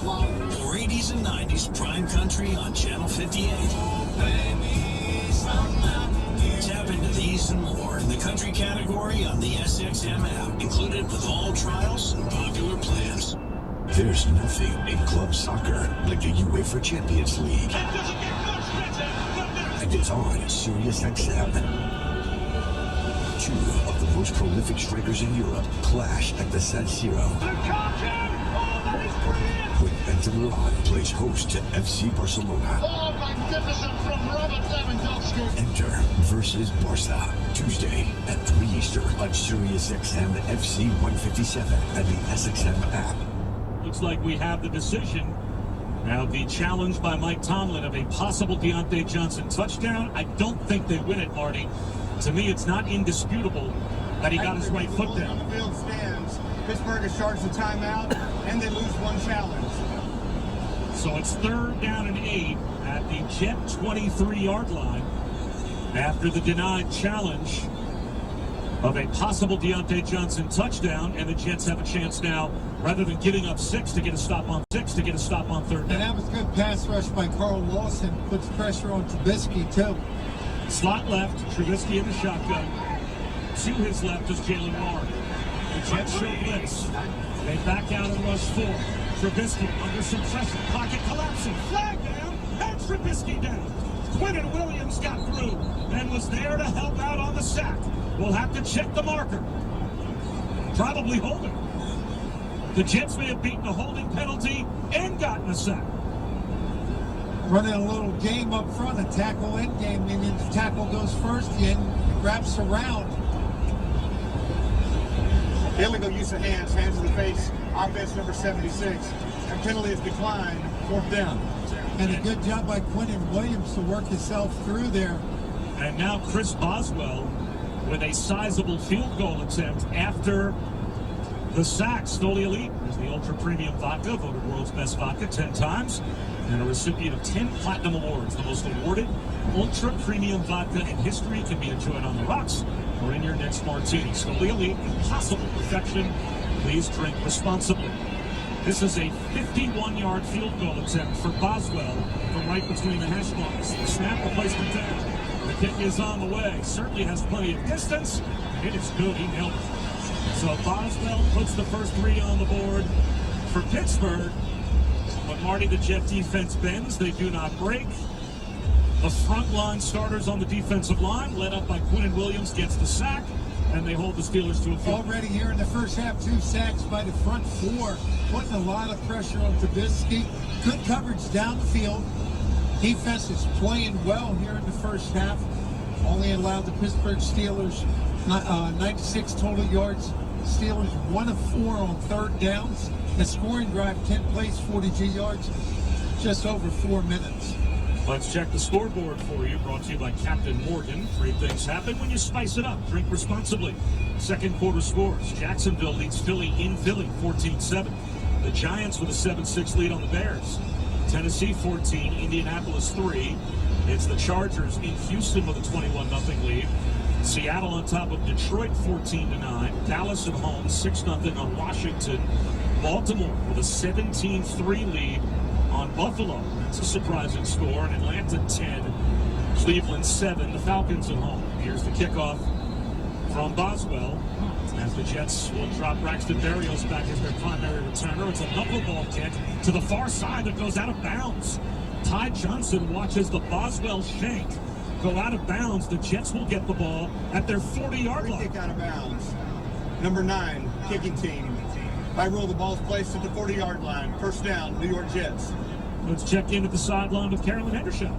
Or 80s and 90s prime country on Channel 58. Tap into these and more in the country category on the SXM app, included with all trials and popular plans.
There's nothing in club soccer like the UEFA Champions League. And it's on Sirius XM. Two of the most prolific strikers in Europe clash at the San Siro. When Inter Milan plays host to FC Barcelona.
Oh, magnificent from Robert Lewandowski.
Inter versus Barca. Tuesday at 3 Eastern on Sirius XM FC 157 and the SXM app.
Looks like we have the decision. Now the challenge by Mike Tomlin of a possible Deontay Johnson touchdown. I don't think they win it, Marty. To me, it's not indisputable that he got his right foot down.
The field stands. Pittsburgh has charged the timeout, and they lose one challenge.
So it's 3rd down and 8 at the Jet 23-yard line after the denied challenge of a possible Deontay Johnson touchdown, and the Jets have a chance now, rather than giving up 6, to get a stop on 3rd down.
And that was good pass rush by Carl Lawson. Puts pressure on Trubisky, too.
Slot left, Trubisky in the shotgun. To his left is Jalen Warren. The Jets show blitz. They back out and rush 4. Trubisky under some pressure. Pocket collapsing. Flag down. And Trubisky down. Quinnen Williams got through and was there to help out on the sack. We'll have to check the marker. Probably holding. The Jets may have beaten a holding penalty and gotten a sack.
Running a little game up front, a tackle in game, meaning the tackle goes first in, wraps around.
Illegal use of hands to the face, offense number 76. And penalty is declined, 4th down.
And a good job by Quinnen Williams to work himself through there.
And now Chris Boswell with a sizable field goal attempt after the sack. Stoli Elite is the ultra premium vodka, voted world's best vodka 10 times, and a recipient of 10 platinum awards. The most awarded ultra premium vodka in history can be enjoyed on the rocks or in your next martini. Stoli Elite, impossible perfection. Please drink responsibly. This is a 51-yard field goal attempt for Boswell from right between the hash marks. The snap, the placement down. The kick is on the way. Certainly has plenty of distance, and it is good. He nailed it. So Boswell puts the first 3 on the board for Pittsburgh. But Marty, the Jet defense bends. They do not break. The front line starters on the defensive line, led up by Quinnen Williams, gets the sack, and they hold the Steelers to a field.
Already here in the first half, 2 sacks by the front 4, putting a lot of pressure on Trubisky. Good coverage down the field. Defense is playing well here in the first half. Only allowed the Pittsburgh Steelers 96 total yards. Steelers 1 of 4 on 3rd downs. The scoring drive, 10 plays, 42 yards, just over 4 minutes.
Let's check the scoreboard for you, brought to you by Captain Morgan. 3 things happen when you spice it up. Drink responsibly. Second quarter scores. Jacksonville leads Philly in Philly, 14-7. The Giants with a 7-6 lead on the Bears. Tennessee 14, Indianapolis 3. It's the Chargers in Houston with a 21-0 lead. Seattle on top of Detroit 14-9. Dallas at home 6-0 on Washington. Baltimore with a 17-3 lead on Buffalo. That's a surprising score. And Atlanta 10, Cleveland 7. The Falcons at home. Here's the kickoff from Boswell as the Jets will drop Braxton Berrios back as their primary returner. It's a knuckleball kick to the far side that goes out of bounds. Ty Johnson watches the Boswell shank go out of bounds. The Jets will get the ball at their 40-yard line.
Kick out of bounds. Number 9, kicking team. By rule, the ball's placed at the 40-yard line. First down, New York Jets.
Let's check in at the sideline with Carolyn Hendershot.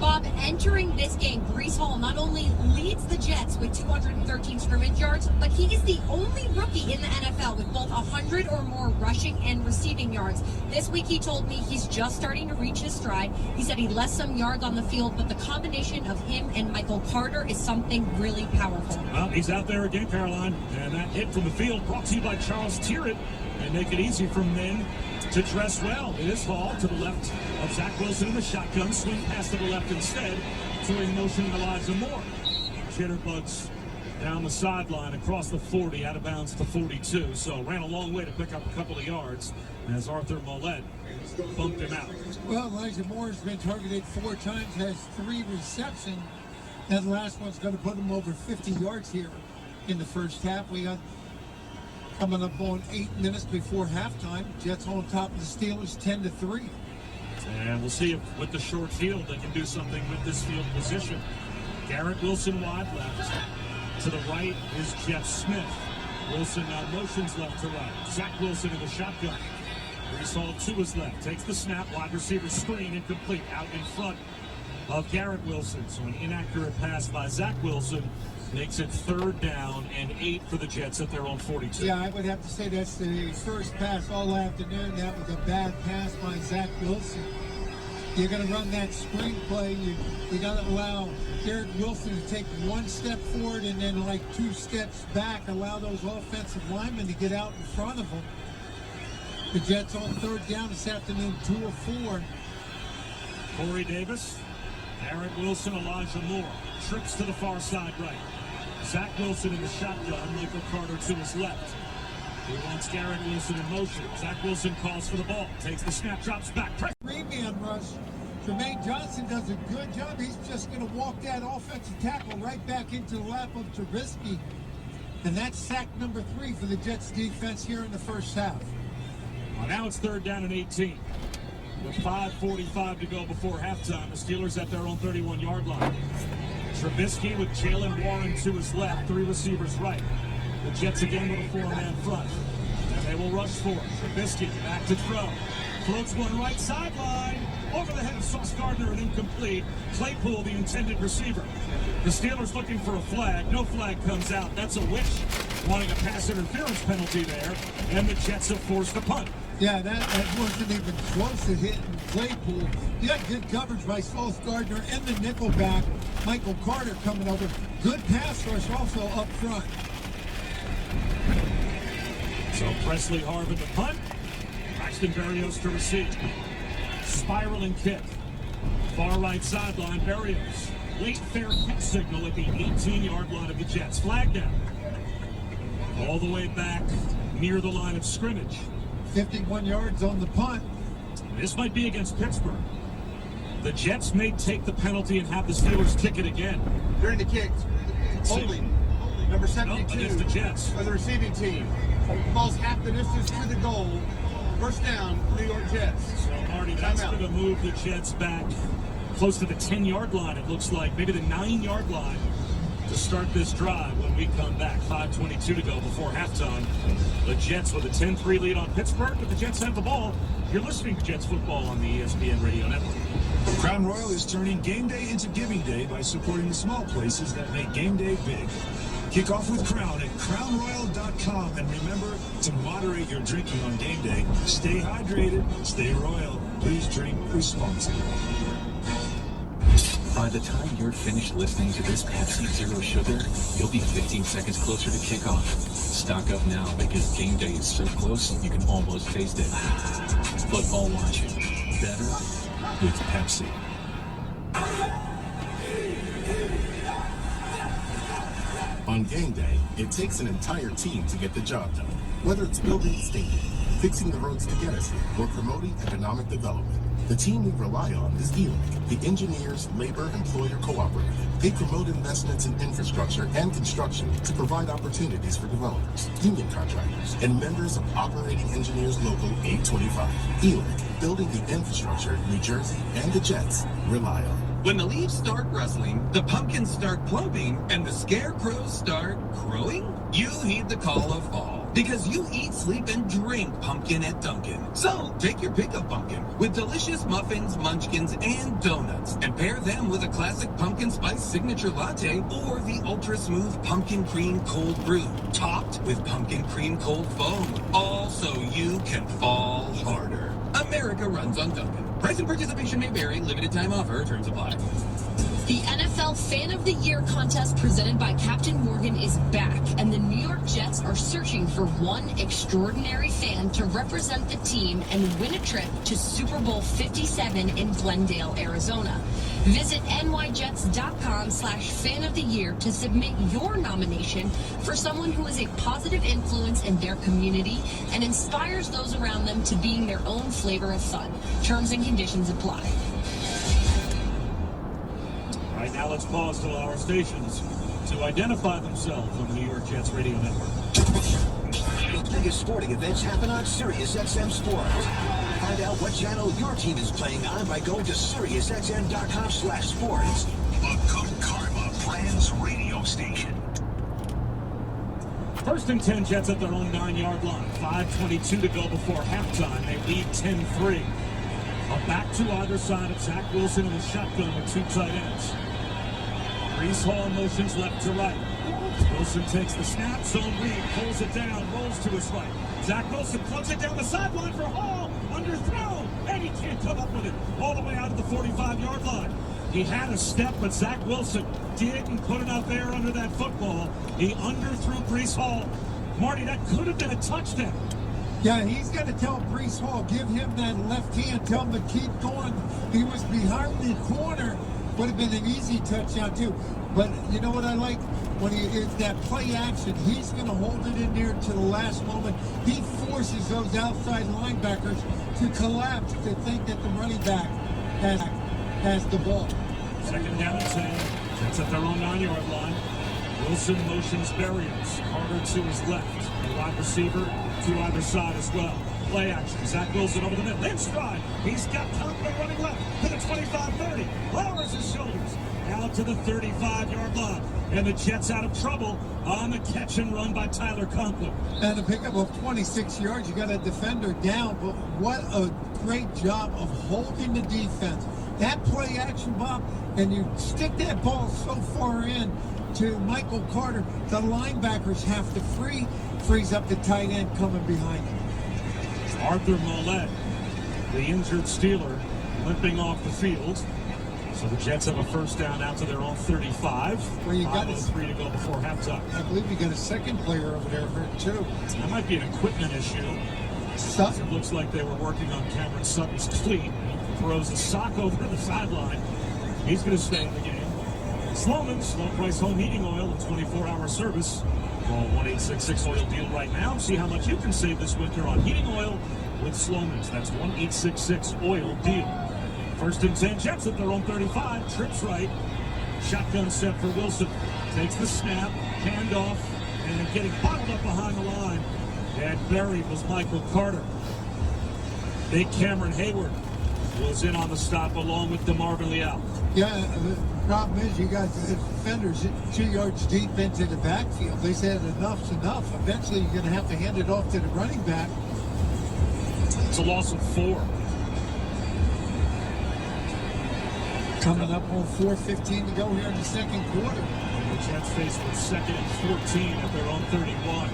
Bob, entering this game, Breece Hall not only leads the Jets with 213 scrimmage yards, but he is the only rookie in the NFL with both 100 or more rushing and receiving yards. This week he told me he's just starting to reach his stride. He said he left some yards on the field, but the combination of him and Michael Carter is something really powerful.
Well, he's out there again, Caroline, and that hit from the field brought to you by Charles Tyrrett. They make it easy for men to dress well. It is Hall to the left of Zach Wilson in the shotgun. Swing pass to the left instead. Throwing motion in Elijah Moore. Jitterbugs down the sideline across the 40, out of bounds to 42. So ran a long way to pick up a couple of yards as Arthur Mollett bumped him out.
Well, Elijah Moore's been targeted 4 times, has 3 receptions. That last one's going to put him over 50 yards here in the first half. We got coming up on 8 minutes before halftime. Jets on top of the Steelers 10-3.
And we'll see if with the short field they can do something with this field position. Garrett Wilson wide left. To the right is Jeff Smith. Wilson now motions left to right. Zach Wilson in the shotgun. Breece Hall to his left. Takes the snap. Wide receiver screen incomplete. Out in front of Garrett Wilson. So an inaccurate pass by Zach Wilson makes it 3rd down and 8 for the Jets at their own 42.
Yeah, I would have to say that's the first pass all afternoon. That was a bad pass by Zach Wilson. You're going to run that screen play. You got to allow Garrett Wilson to take 1 step forward and then like 2 steps back. Allow those offensive linemen to get out in front of him. The Jets on 3rd down this afternoon, 2 of 4.
Corey Davis, Garrett Wilson, Elijah Moore. Trips to the far side right. Zach Wilson in the shotgun. Michael Carter to his left. He wants Garrett Wilson in motion. Zach Wilson calls for the ball. Takes the snap, drops back.
Three-man rush. Jermaine Johnson does a good job. He's just going to walk that offensive tackle right back into the lap of Trubisky. And that's sack number 3 for the Jets defense here in the first half.
Well, now it's 3rd down and 18. With 5:45 to go before halftime, the Steelers at their own 31-yard line. Trubisky with Jalen Warren to his left, 3 receivers right. The Jets again with a 4-man front. And they will rush for it. Trubisky back to throw. Floats one right sideline. Over the head of Sauce Gardner and incomplete. Claypool, the intended receiver. The Steelers looking for a flag. No flag comes out. That's a wish. Wanting a pass interference penalty there. And the Jets have forced a punt.
Yeah, that wasn't even close to hitting Claypool. You got good coverage by Sauce Gardner and the nickelback, Michael Carter, coming over. Good pass rush also up front.
So Presley Harvin to punt. Braxton Berrios to receive. Spiraling kick. Far right sideline, Berrios. Late fair kick signal at the 18-yard line of the Jets. Flag down. All the way back near the line of scrimmage.
51 yards on the punt.
This might be against Pittsburgh. The Jets may take the penalty and have the Steelers kick it again.
During the kick, holding number 72
against the Jets
for the receiving team. Falls half the distance to the goal. First down, New York Jets.
So, Marty, that's going to move the Jets back close to the 10-yard line, it looks like. Maybe the 9-yard line to start this drive when we come back. 5:22 to go before halftime. The Jets with a 10-3 lead on Pittsburgh, but the Jets have the ball. You're listening to Jets football on the ESPN Radio Network.
Crown Royal is turning game day into giving day by supporting the small places that make game day big. Kick off with Crown at crownroyal.com, and remember to moderate your drinking on game day. Stay hydrated, stay royal. Please drink responsibly.
By the time you're finished listening to this Pepsi Zero Sugar, you'll be 15 seconds closer to kickoff. Stock up now because game day is so close you can almost taste it. Football watching better with Pepsi.
On game day, it takes an entire team to get the job done. Whether it's building the stadium, fixing the roads to get us here, or promoting economic development, the team we rely on is ELIC, the Engineers Labor Employer Cooperative. They promote investments in infrastructure and construction to provide opportunities for developers, union contractors, and members of Operating Engineers Local 825. ELIC, building the infrastructure New Jersey and the Jets rely on.
When the leaves start rustling, the pumpkins start plumping, and the scarecrows start crowing, you heed the call of fall.
Because you eat, sleep, and drink pumpkin at Dunkin'. So take your pick of pumpkin with delicious muffins, munchkins, and donuts. And pair them with a classic pumpkin spice signature latte or the ultra smooth pumpkin cream cold brew, topped with pumpkin cream cold foam. All so you can fall harder. America runs on Dunkin'. Price and participation may vary. Limited time offer. Terms apply.
The NFL Fan of the Year contest presented by Captain Morgan is back, and the New York Jets are searching for one extraordinary fan to represent the team and win a trip to Super Bowl 57 in Glendale, Arizona. Visit nyjets.com/fan of the year to submit your nomination for someone who is a positive influence in their community and inspires those around them to being their own flavor of fun. Terms and conditions apply.
Right now, let's pause to our stations to identify themselves on the New York Jets radio network.
The biggest sporting events happen on Sirius XM Sports. Find out what channel your team is playing on by going to SiriusXM.com/sports.
A Good Karma Plans radio station.
1st and 10, Jets at their own 9-yard line. 5:22 to go before halftime. They lead 10-3. A back to either side of Zach Wilson in the shotgun with 2 tight ends. Brees Hall motions left to right. Wilson takes the snap, zone read, pulls it down, rolls to his right. Zach Wilson plugs it down the sideline for Hall, underthrown, and he can't come up with it all the way out of the 45-yard line. He had a step, but Zach Wilson didn't put enough air under that football. He underthrew Brees Hall. Marty, that could have been a touchdown.
Yeah, he's got to tell Brees Hall, give him that left hand, tell him to keep going. He was behind the corner. Would have been an easy touchdown too. But you know what I like? When he is that play action, he's going to hold it in there to the last moment. He forces those outside linebackers to collapse, to think that the running back has the ball.
2nd down and 10. Jets at their own 9-yard line. Wilson motions Berrios. Carter to his left. The wide receiver to either side as well. Play action. Zach Wilson over the middle. In stride. He's got Conway running left to the 25-30. Lowers his shoulders. Out to the 35-yard line. And the Jets out of trouble on the catch and run by Tyler Conklin.
And a pickup of 26 yards. You got a defender down. But what a great job of holding the defense. That play action, Bob, and you stick that ball so far in to Michael Carter, the linebackers have to freeze up the tight end coming behind him.
Arthur Mollett, the injured Steeler, limping off the field. So the Jets have a 1st down out to their own 35.
Well, you got
5:03 to go before halftime.
I believe you got a second player over there hurt too.
That might be an equipment issue.
Sutton.
It looks like they were working on Cameron Sutton's cleat. Throws a sock over the sideline. He's going to stay in the game. Sloman's low price home heating oil and 24-hour service. Call 1-866-OIL-DEAL right now. See how much you can save this winter on heating oil with Sloman's. That's 1-866-OIL-DEAL. 1st and 10, Jets at their own 35. Trips right. Shotgun set for Wilson. Takes the snap, handoff, and getting bottled up behind the line. And buried was Michael Carter. Big Cameron Hayward was in on the stop along with DeMarvin Leal.
Yeah, the problem is you got the defenders 2 yards deep into the backfield. They said enough's enough. Eventually you're going to have to hand it off to the running back.
It's a loss of 4.
Coming up on 4:15 to go here in the 2nd quarter.
The Jets faced with 2nd and 14 at their own 31.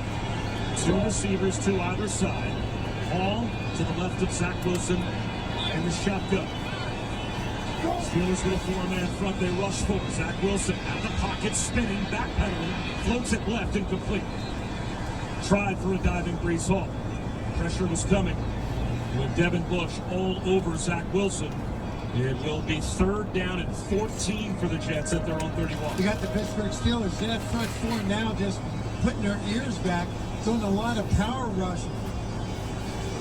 2 receivers to either side. Hall to the left of Zach Wilson and the shotgun. Steelers with a 4-man front. They rush for Zach Wilson out the pocket, spinning, backpedaling, floats it left, incomplete. Tried for a diving Brees Hall. Pressure was coming with Devin Bush all over Zach Wilson. It will be 3rd down and 14 for the Jets at their own 31.
You got the Pittsburgh Steelers. That front 4 now just putting their ears back, doing a lot of power rush,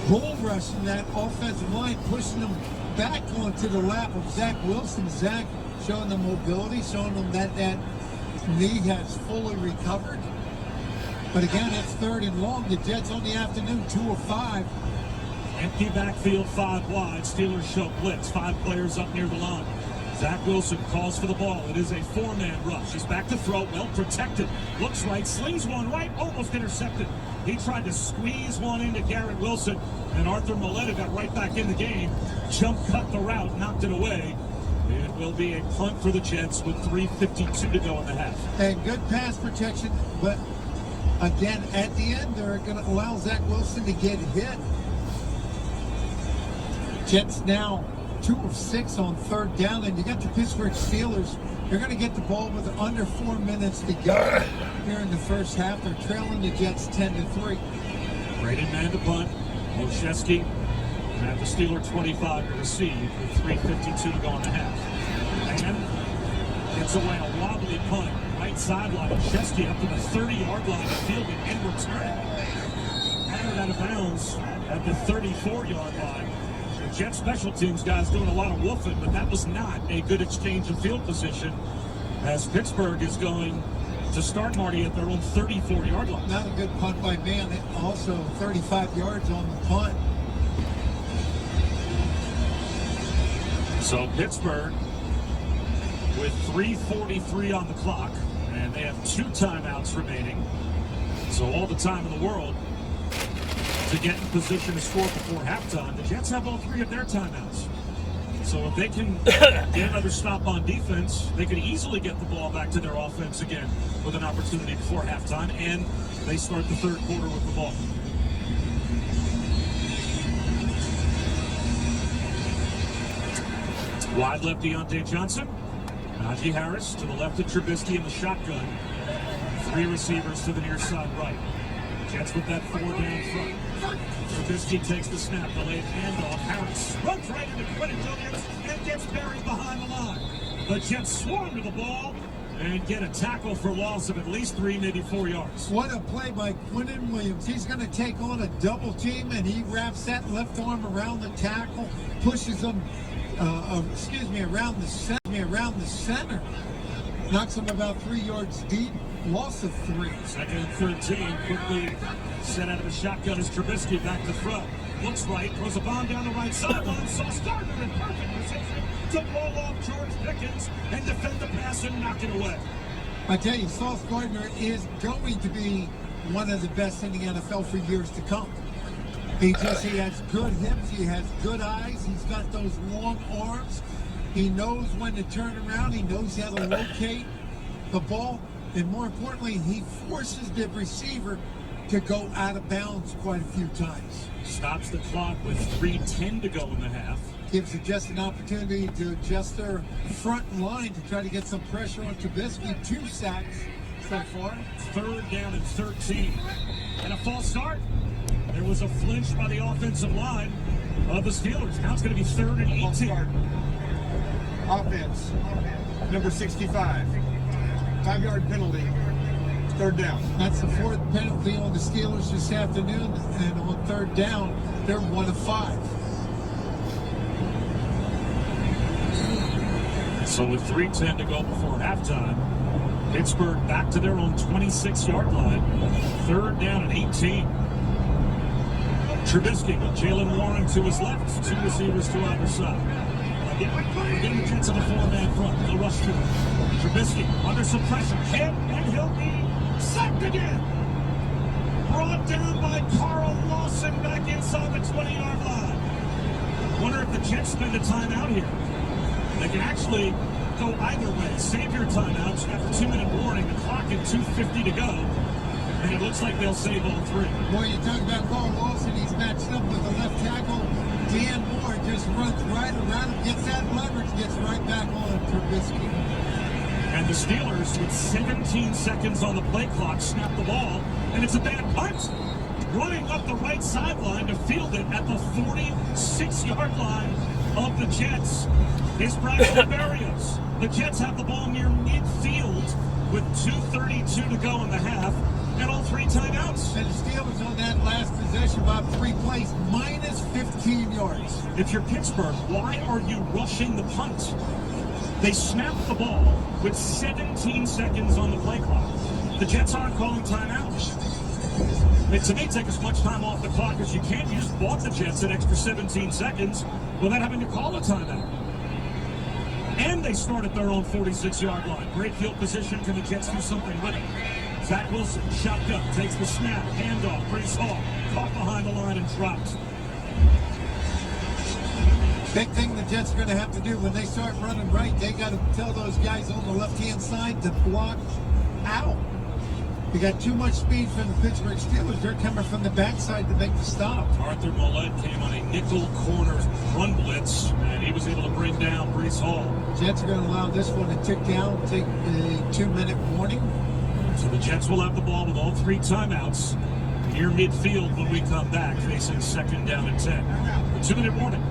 bull rushing that offensive line, pushing them back onto the lap of Zach Wilson. Zach showing them mobility, showing them that knee has fully recovered. But again, it's 3rd and long. The Jets on the afternoon, 2 of 5.
Empty backfield, 5 wide. Steelers show blitz. 5 players up near the line. Zach Wilson calls for the ball. It is a 4-man rush. He's back to throw, well protected. Looks right, slings one right, almost intercepted He tried to squeeze one into Garrett Wilson, and Arthur Moletta got right back in the game. Jump cut the route, knocked it away. It will be a punt for the Jets with 3:52 to go in the half.
And good pass protection, but again, at the end, they're going to allow Zach Wilson to get hit. Jets now 2 of 6 on 3rd down, and you got the Pittsburgh Steelers. They're going to get the ball with under 4 minutes to go here in the first half. They're trailing the Jets 10-3.
Braden man to punt. Olszewski at the Steeler 25 to receive with 3:52 to go in the half. And gets away a wobbly punt. Right sideline. Olszewski up to the 30-yard line to field it and return. Battered out of bounds at the 34-yard line. The Jet special teams guys doing a lot of woofing, but that was not a good exchange of field position as Pittsburgh is going to start, Marty, at their own 34-yard line.
Not a good punt by man. Also 35 yards on the punt.
So Pittsburgh with 3:43 on the clock, and they have 2 timeouts remaining. So all the time in the world to get in position to score before halftime. The Jets have all 3 of their timeouts. So if they can get another stop on defense, they could easily get the ball back to their offense again with an opportunity before halftime, and they start the 3rd quarter with the ball. Wide left Deontay Johnson. Najee Harris to the left of Trubisky in the shotgun. 3 receivers to the near side right. Jets with that 4 down front. Trubisky takes the snap, delayed handoff. Harris runs right into Quentin Williams and gets buried behind the line. The Jets swarm to the ball and get a tackle for loss of at least 3, maybe 4 yards.
What a play by Quentin Williams. He's going to take on a double team, and he wraps that left arm around the tackle, pushes him, around the center. Knocks him about 3 yards deep. Loss of 3.
2nd and 13. Quickly set out of the shotgun as Trubisky back to front. Looks right. Throws a bomb down the right sideline. Sauce Gardner in perfect position to blow off George Pickens and defend the pass and knock it away.
I tell you, Sauce Gardner is going to be one of the best in the NFL for years to come. He has good hips. He has good eyes. He's got those long arms. He knows when to turn around. He knows how to locate the ball. And more importantly, he forces the receiver to go out of bounds quite a few times.
Stops the clock with 3:10 to go in the half.
Gives the Jets an opportunity to adjust their front line to try to get some pressure on Trubisky. 2 sacks so far.
3rd down and 13. And a false start. There was a flinch by the offensive line of the Steelers. Now it's going to be 3rd and 18.
Offense, number 65. 5-yard penalty, 3rd down.
That's the 4th penalty on the Steelers this afternoon, and on 3rd down, they're 1 of 5.
So with 3:10 to go before halftime, Pittsburgh back to their own 26-yard line. 3rd down and 18. Trubisky with Jalen Warren to his left, 2 receivers to either side. Again, the Jets on a 4-man front. They'll rush to him. Trubisky under some pressure. Hit, and he'll be sacked again. Brought down by Carl Lawson back inside the 20-yard line. Wonder if the Jets spend a timeout here. They can actually go either way. Save your timeouts after 2-minute warning. The clock at 2:50 to go. And it looks like they'll save all 3.
Boy, you talk about Carl Lawson. He's matched up with the left tackle. Dan Moore just runs right around him, gets that leverage, gets right back on Trubisky.
And the Steelers, with 17 seconds on the play clock, snap the ball, and it's a bad punt. Running up the right sideline to field it at the 46-yard line of the Jets is Bryson Berrios. The Jets have the ball near midfield with 2:32 to go in the half, and all 3 timeouts.
And the Steelers on that last possession, about 3 plays, minus 15 yards.
If you're Pittsburgh, why are you rushing the punt? They snapped the ball with 17 seconds on the play clock. The Jets aren't calling timeouts. To me, take as much time off the clock as you can. You just bought the Jets an extra 17 seconds without having to call a timeout. And they start at their own 46-yard line. Great field position. Can the Jets do something with it? Zach Wilson, shotgun, takes the snap, handoff, Brees Hall, caught behind the line and dropped.
Big thing the Jets are going to have to do when they start running right, they got to tell those guys on the left-hand side to block out. You got too much speed from the Pittsburgh Steelers. They're coming from the backside to make the stop.
Arthur Millette came on a nickel corner run blitz, and he was able to bring down Brees Hall.
Jets are going to allow this one to tick down, take a 2-minute warning.
So the Jets will have the ball with all 3 timeouts near midfield when we come back, facing 2nd down and 10. The 2-minute warning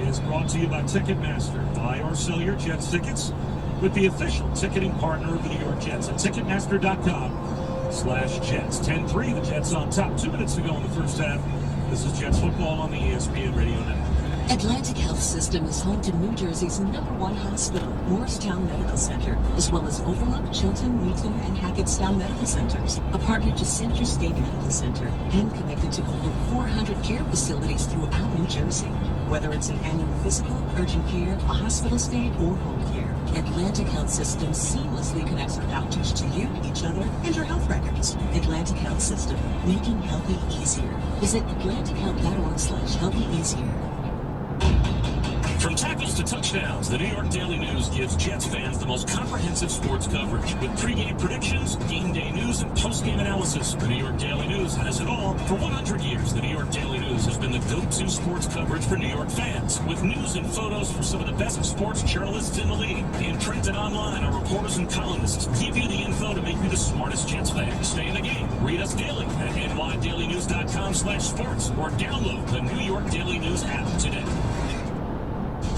is brought to you by Ticketmaster. Buy or sell your Jets tickets with the official ticketing partner of the New York Jets at Ticketmaster.com/Jets. 10-3, the Jets on top. 2 minutes to go in the first half. This is Jets football on the ESPN Radio Network.
Atlantic Health System is home to New Jersey's #1 hospital, Morristown Medical Center, as well as Overlook, Chilton, Newton, and Hackettstown Medical Centers, a partner to Central State Medical Center, and connected to over 400 care facilities throughout New Jersey. Whether it's an annual physical, urgent care, a hospital stay, or home care, Atlantic Health System seamlessly connects our doctors to you, each other, and your health records. Atlantic Health System, making healthy easier. Visit atlantichealth.org/healthyeasier.
From tackles to touchdowns, the New York Daily News gives Jets fans the most comprehensive sports coverage with pregame predictions, game day news, and postgame analysis. The New York Daily News has it all. For 100 years, the New York Daily News has been the go-to sports coverage for New York fans, with news and photos from some of the best sports journalists in the league. In print and online, our reporters and columnists give you the info to make you the smartest Jets fan. Stay in the game. Read us daily at nydailynews.com/sports or download the New York Daily News app today.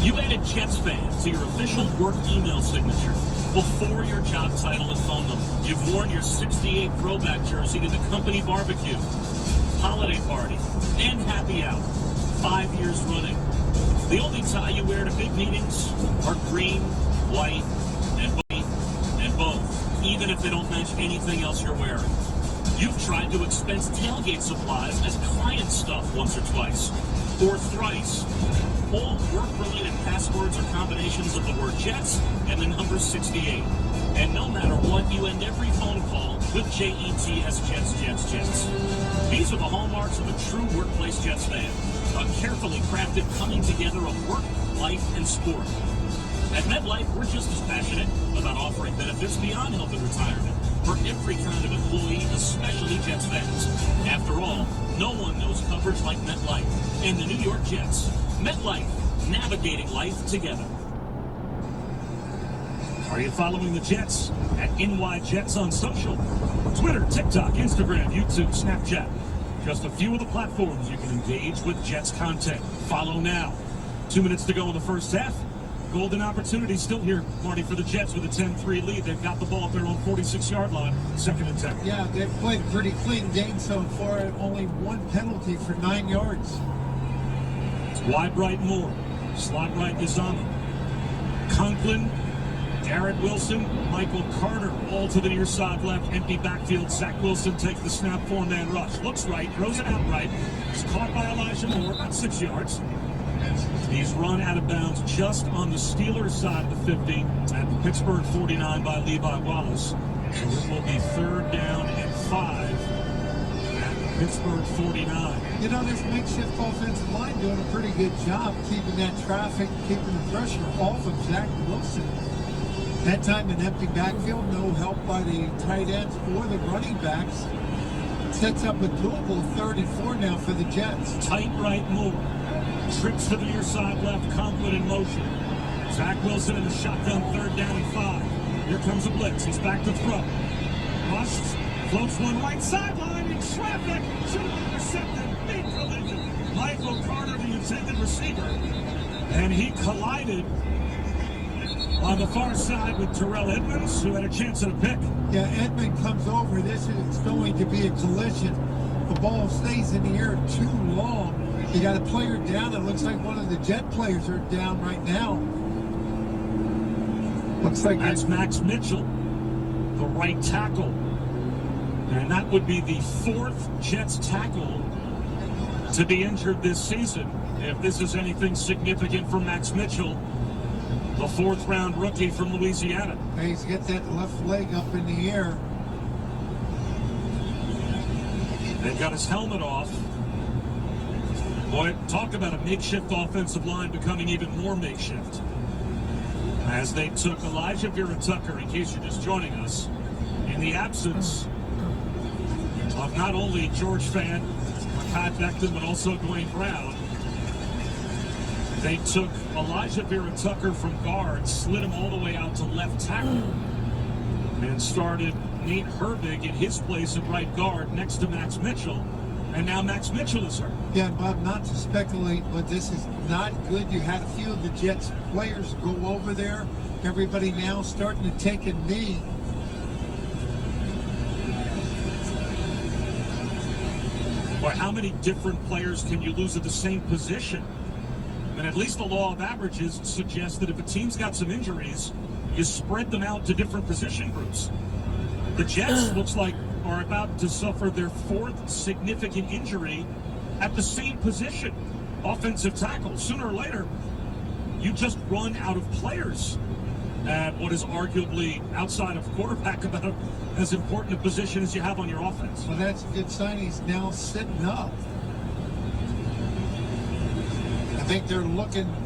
You added Jets fans to your official work email signature before your job title and phone number. You've worn your '68 throwback jersey to the company barbecue, holiday party, and happy hour 5 years running. The only tie you wear to big meetings are green, white, and both, even if they don't match anything else you're wearing. You've tried to expense tailgate supplies as client stuff once or twice, or thrice. All work-related passwords or combinations of the word Jets and the number 68. And no matter what, you end every phone call with JETS, Jets, Jets, Jets. These are the hallmarks of a true workplace Jets fan. A carefully crafted coming together of work, life, and sport. At MetLife, we're just as passionate about offering benefits beyond health and retirement for every kind of employee, especially Jets fans. After all, no one knows coverage like MetLife and the New York Jets. MetLife, navigating life together.
Are you following the Jets at NYJets on social? Twitter, TikTok, Instagram, YouTube, Snapchat. Just a few of the platforms you can engage with Jets content. Follow now. 2 minutes to go in the first half. Golden opportunity still here, Marty, for the Jets with a 10-3 lead. They've got the ball at their own 46-yard line, 2nd and 10.
Yeah, they've played a pretty clean game so far. Only 1 penalty for 9 yards.
It's wide right Moore. Slot right Izama. Conklin, Garrett Wilson, Michael Carter, all to the near side left. Empty backfield. Zach Wilson takes the snap, 4-man rush. Looks right, throws it out right. It's caught by Elijah Moore, about 6 yards. He's run out of bounds just on the Steelers side of the 50 at the Pittsburgh 49 by Levi Wallace. So it will be 3rd down and 5 at the Pittsburgh 49.
You know, this makeshift offensive line doing a pretty good job keeping that traffic, keeping the pressure off of Zach Wilson. That time an empty backfield, no help by the tight ends or the running backs. Sets up a doable 3rd and 4 now for the Jets.
Tight right Moore. Trips to the near side left, Conway in motion. Zach Wilson in the shotgun, 3rd down and 5. Here comes a blitz. He's back to throw. Rushed, floats one right sideline in traffic. Should have intercepted. Big collision. Michael Carter, the intended receiver. And he collided on the far side with Terrell Edmonds, who had a chance at a pick.
Yeah, Edmonds comes over. This is going to be a collision. The ball stays in the air too long. You got a player down. It looks like one of the Jet players are down right now. Looks like
that's Max Mitchell, the right tackle. And that would be the 4th Jets tackle to be injured this season. If this is anything significant for Max Mitchell, the 4th-round rookie from Louisiana.
He's got that left leg up in the air.
They've got his helmet off. Boy, talk about a makeshift offensive line becoming even more makeshift. As they took Elijah Vera-Tucker, in case you're just joining us, in the absence of not only George Fant, Makai Becton, but also Dwayne Brown. They took Elijah Vera-Tucker from guard, slid him all the way out to left tackle, and started Nate Herbig in his place at right guard next to Max Mitchell. And now Max Mitchell is hurt.
Yeah, Bob, not to speculate, but this is not good. You had a few of the Jets players go over there. Everybody now starting to take a knee.
Boy, how many different players can you lose at the same position? And at least the law of averages suggests that if a team's got some injuries, you spread them out to different position groups. The Jets looks like are about to suffer their fourth significant injury at the same position, offensive tackle. Sooner or later, you just run out of players at what is arguably, outside of quarterback, about as important a position as you have on your offense.
Well, that's a good sign. He's now sitting up. I think they're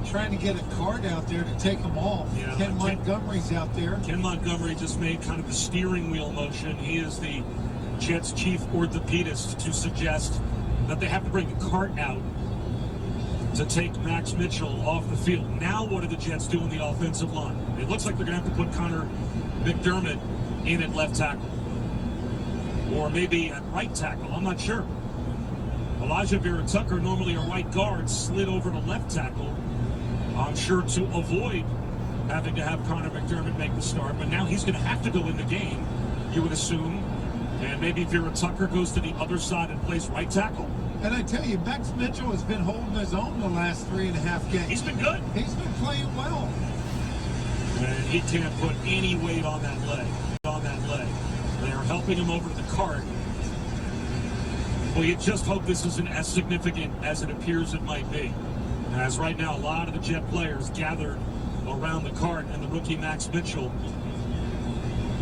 trying to get a card out there to take them off.
Yeah,
Ken Montgomery's out there.
Ken Montgomery just made kind of the steering wheel motion. He is the Jets' chief orthopedist to suggest that they have to bring a cart out to take Max Mitchell off the field. Now what do the Jets do in the offensive line? It looks like they're going to have to put Connor McDermott in at left tackle. Or maybe at right tackle. I'm not sure. Elijah Vera-Tucker, normally a right guard, slid over to left tackle. I'm sure to avoid having to have Connor McDermott make the start. But now he's going to have to go in the game, you would assume. And maybe Vera-Tucker goes to the other side and plays right tackle.
And I tell you, Max Mitchell has been holding his own the last 3.5 games.
He's been good.
He's been playing well.
And he can't put any weight on that leg. They are helping him over to the cart. Well, you just hope this isn't as significant as it appears it might be. As right now, a lot of the Jet players gathered around the cart, and the rookie Max Mitchell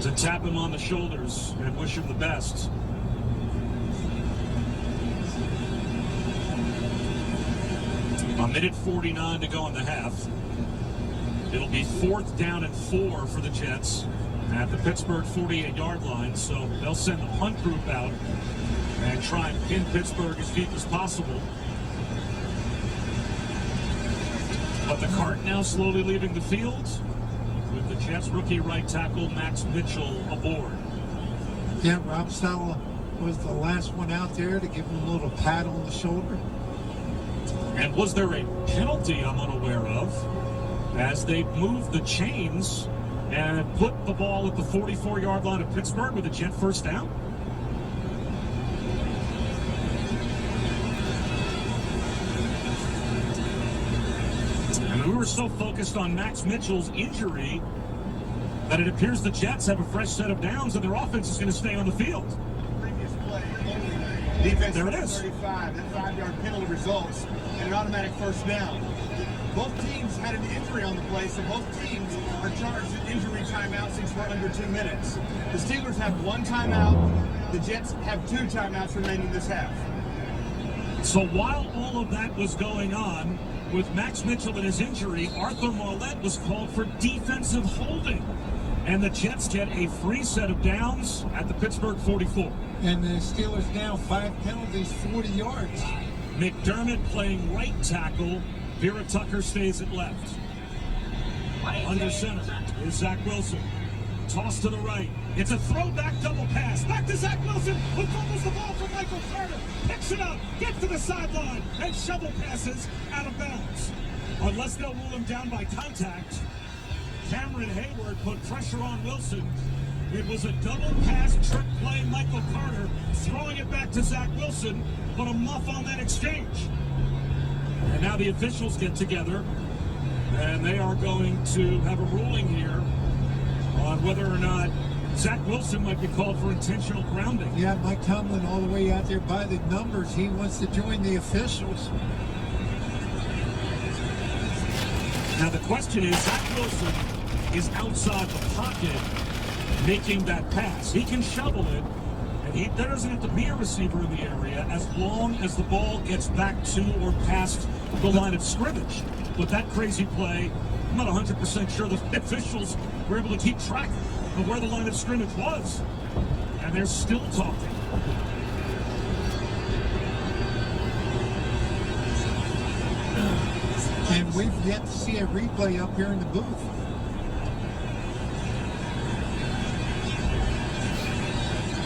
to tap him on the shoulders and wish him the best. A minute 49 to go in the half. It'll be 4th down and 4 for the Jets at the Pittsburgh 48-yard line. So they'll send the punt group out and try and pin Pittsburgh as deep as possible. But the cart now slowly leaving the field with the Jets rookie right tackle Max Mitchell aboard.
Yeah, Rob Saleh was the last one out there to give him a little pat on the shoulder.
And was there a penalty I'm unaware of as they moved the chains and put the ball at the 44-yard line of Pittsburgh with a Jet first down? And we were so focused on Max Mitchell's injury that it appears the Jets have a fresh set of downs and their offense is going to stay on the field.
Previous play, defense
there it is.
35, that 5-yard penalty results in an automatic first down. Both teams had an injury on the play, so both teams are charged with injury timeouts since we're under 2 minutes. The Steelers have 1 timeout. The Jets have 2 timeouts remaining this half.
So while all of that was going on, with Max Mitchell and his injury, Arthur Marlette was called for defensive holding. And the Jets get a free set of downs at the Pittsburgh 44.
And the Steelers now 5 penalties, 40 yards.
McDermott playing right tackle. Vera-Tucker stays at left. Under center is Zach Wilson. Toss to the right. It's a throwback double pass. Back to Zach Wilson, who fumbles the ball from Michael Carter. Picks it up, gets to the sideline, and shovel passes out of bounds. Unless they'll rule him down by contact, Cameron Hayward put pressure on Wilson. It was a double pass trick play. Michael Carter throwing it back to Zach Wilson, but a muff on that exchange. And now the officials get together, and they are going to have a ruling here on whether or not Zach Wilson might be called for intentional grounding.
Yeah, Mike Tomlin all the way out there by the numbers. He wants to join the officials.
Now the question is, Zach Wilson is outside the pocket making that pass. He can shovel it, And there doesn't have to be a receiver in the area as long as the ball gets back to or past the line of scrimmage. But that crazy play, I'm not 100% sure the officials were able to keep track of where the line of scrimmage was. And they're still talking.
And we've yet to see a replay up here in the booth.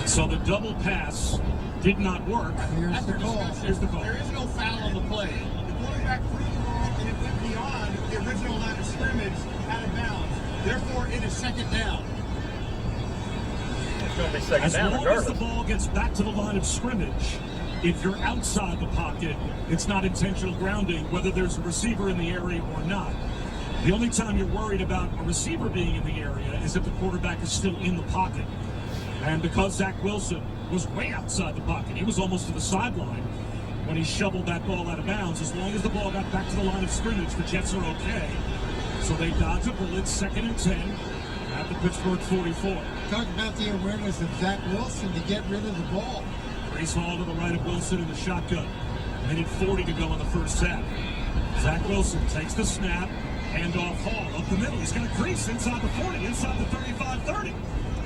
So the double pass did not work.
Here's the call.
Here's the call.
There is no foul on the play. The quarterback threw the ball and it went beyond the original line of scrimmage out of bounds. Therefore, it is second down.
It's going to be second
as
down
long
regardless.
as the ball gets back to the line of scrimmage, if you're outside the pocket, it's not intentional grounding, whether there's a receiver in the area or not. The only time you're worried about a receiver being in the area is if the quarterback is still in the pocket. And because Zach Wilson was way outside the pocket, he was almost to the sideline when he shoveled that ball out of bounds. As long as the ball got back to the line of scrimmage, the Jets are okay. So they dodge a bullet, 2nd and 10 at the Pittsburgh 44.
Talk about the awareness of Zach Wilson to get rid of the ball.
Brees Hall to the right of Wilson in the shotgun. 1:40 to go in the first half. Zach Wilson takes the snap, handoff Hall up the middle. He's going to crease inside the 40, inside the 35-30.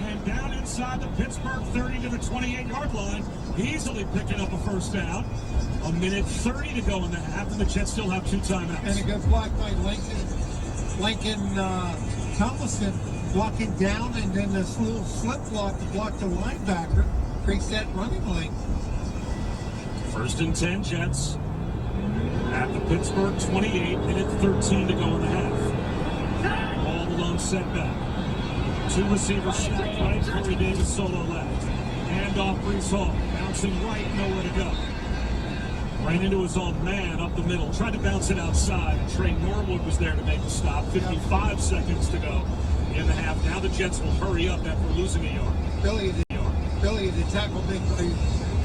And down inside the Pittsburgh 30 to the 28-yard line, easily picking up a first down. 1:30 to go in the half, and the Jets still have 2 timeouts.
And it goes blocked by Lincoln Tomlinson blocking down, and then this little slip block to block the linebacker creates that running lane.
1st and 10 Jets at the Pittsburgh 28, 1:13 to go in the half. Ball alone setback. 2 receivers stacked right, Corey Davis solo left. Handoff Brees Hall, bouncing right, nowhere to go. Ran into his own man up the middle, tried to bounce it outside. Trey Norwood was there to make the stop. 55 seconds to go in the half. Now the Jets will hurry up after losing a yard.
Billy, the tackle made by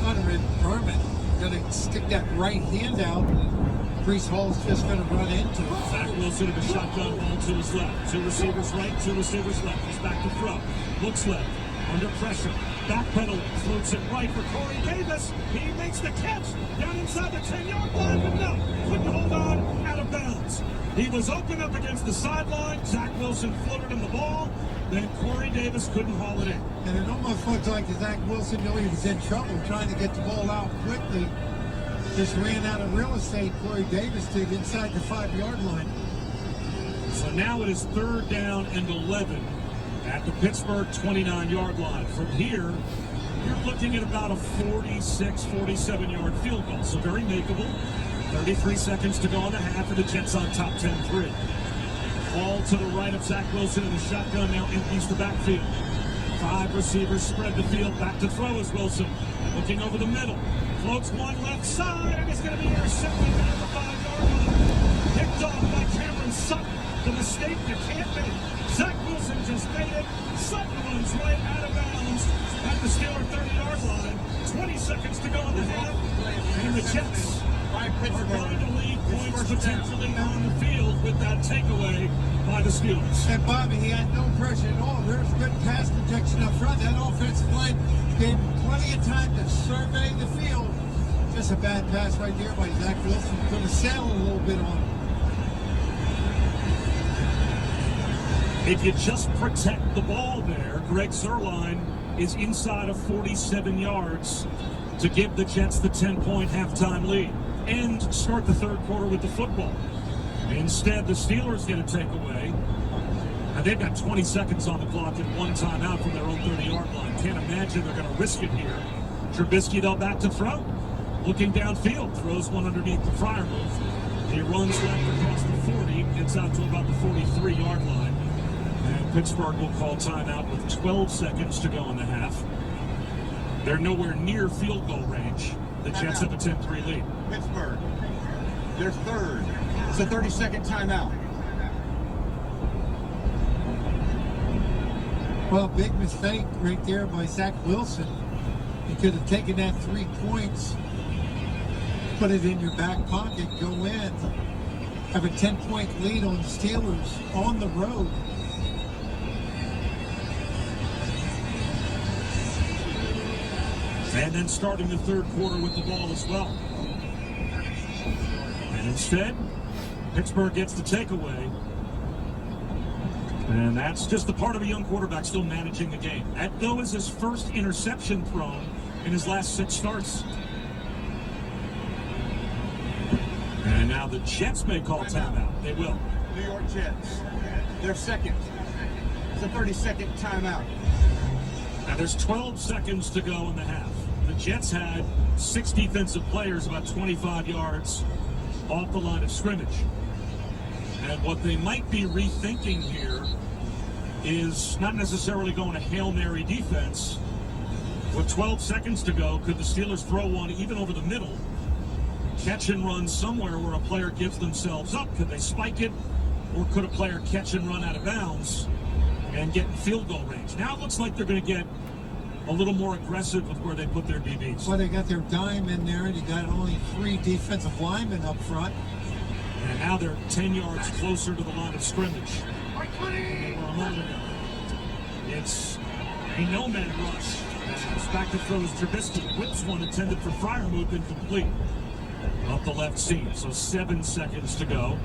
Conway Berman, going to stick that right hand out. Brees Hall's just going to run into it.
Zach Wilson in the shotgun, ball to his left. 2 receivers right, 2 receivers left. He's back to throw. Looks left. Under pressure. Backpedaling. Floats it right for Corey Davis. He makes the catch. Down inside the 10-yard line, but no. Couldn't hold on. Out of bounds. He was open up against the sideline. Zach Wilson floated him the ball. Then Corey Davis couldn't haul it in.
And it almost looked like Zach Wilson knew he was in trouble trying to get the ball out quickly. Just ran out of real estate. Corey Davis did inside the 5-yard line.
So now it is 3rd down and 11 at the Pittsburgh 29-yard line. From here, you're looking at about a 46, 47-yard field goal. So very makeable. 33 seconds to go in the half, and the Jets on top 10-3. Ball to the right of Zach Wilson in the shotgun, now empties the backfield. 5 receivers spread the field. Back to throw is Wilson. Looking over the middle. Floats one left side, and it's going to be intercepted down the 5-yard line. Picked off by Cameron Sutton. The mistake you can't make. Zach Wilson just made it. Sutton runs right out of bounds at the Steeler 30-yard line. 20 seconds to go in the half. And the Jets are going to lead points potentially on the field with that takeaway by the Steelers.
And Bobby, he had no pressure at all. There's good pass protection up front. That offensive line gave him plenty of time to survey the field. Just a bad pass right there by Zach Wilson. Could have sailed a little bit on him.
If you just protect the ball there, Greg Zuerlein is inside of 47 yards to give the Jets the 10-point halftime lead and start the 3rd quarter with the football. Instead, the Steelers get a takeaway, and they've got 20 seconds on the clock and 1 timeout from their own 30-yard line. Can't imagine they're going to risk it here. Trubisky, though, back to throw. Looking downfield, throws one underneath the Fryer move. He runs left across the 40, gets out to about the 43-yard line. And Pittsburgh will call timeout with 12 seconds to go in the half. They're nowhere near field goal range. The Jets have a 10-3 lead.
Pittsburgh, their 3rd. It's a 30-second timeout.
Well, big mistake right there by Zach Wilson. You could have taken that 3 points, put it in your back pocket, go in, have a 10-point lead on the Steelers on the road.
And then starting the third quarter with the ball as well. And instead, Pittsburgh gets the takeaway. And that's just the part of a young quarterback still managing the game. That, though, is his first interception thrown in his last 6 starts. And now the Jets may call timeout. They will.
New York Jets. They're second. It's a 30-second timeout.
Now there's 12 seconds to go in the half. The Jets had 6 defensive players about 25 yards off the line of scrimmage. And what they might be rethinking here is not necessarily going to Hail Mary defense. With 12 seconds to go, could the Steelers throw one even over the middle? Catch and run somewhere where a player gives themselves up? Could they spike it? Or could a player catch and run out of bounds and get in field goal range? Now it looks like they're going to get a little more aggressive with where they put their DBs.
Well, they got their dime in there, and you got only 3 defensive linemen up front.
And now they're 10 yards closer to the line of scrimmage. They were a moment ago. It's a no-man rush. As back to throws Trubisky. Whips one intended for Freiermuth, incomplete. Up the left seam. So 7 seconds to go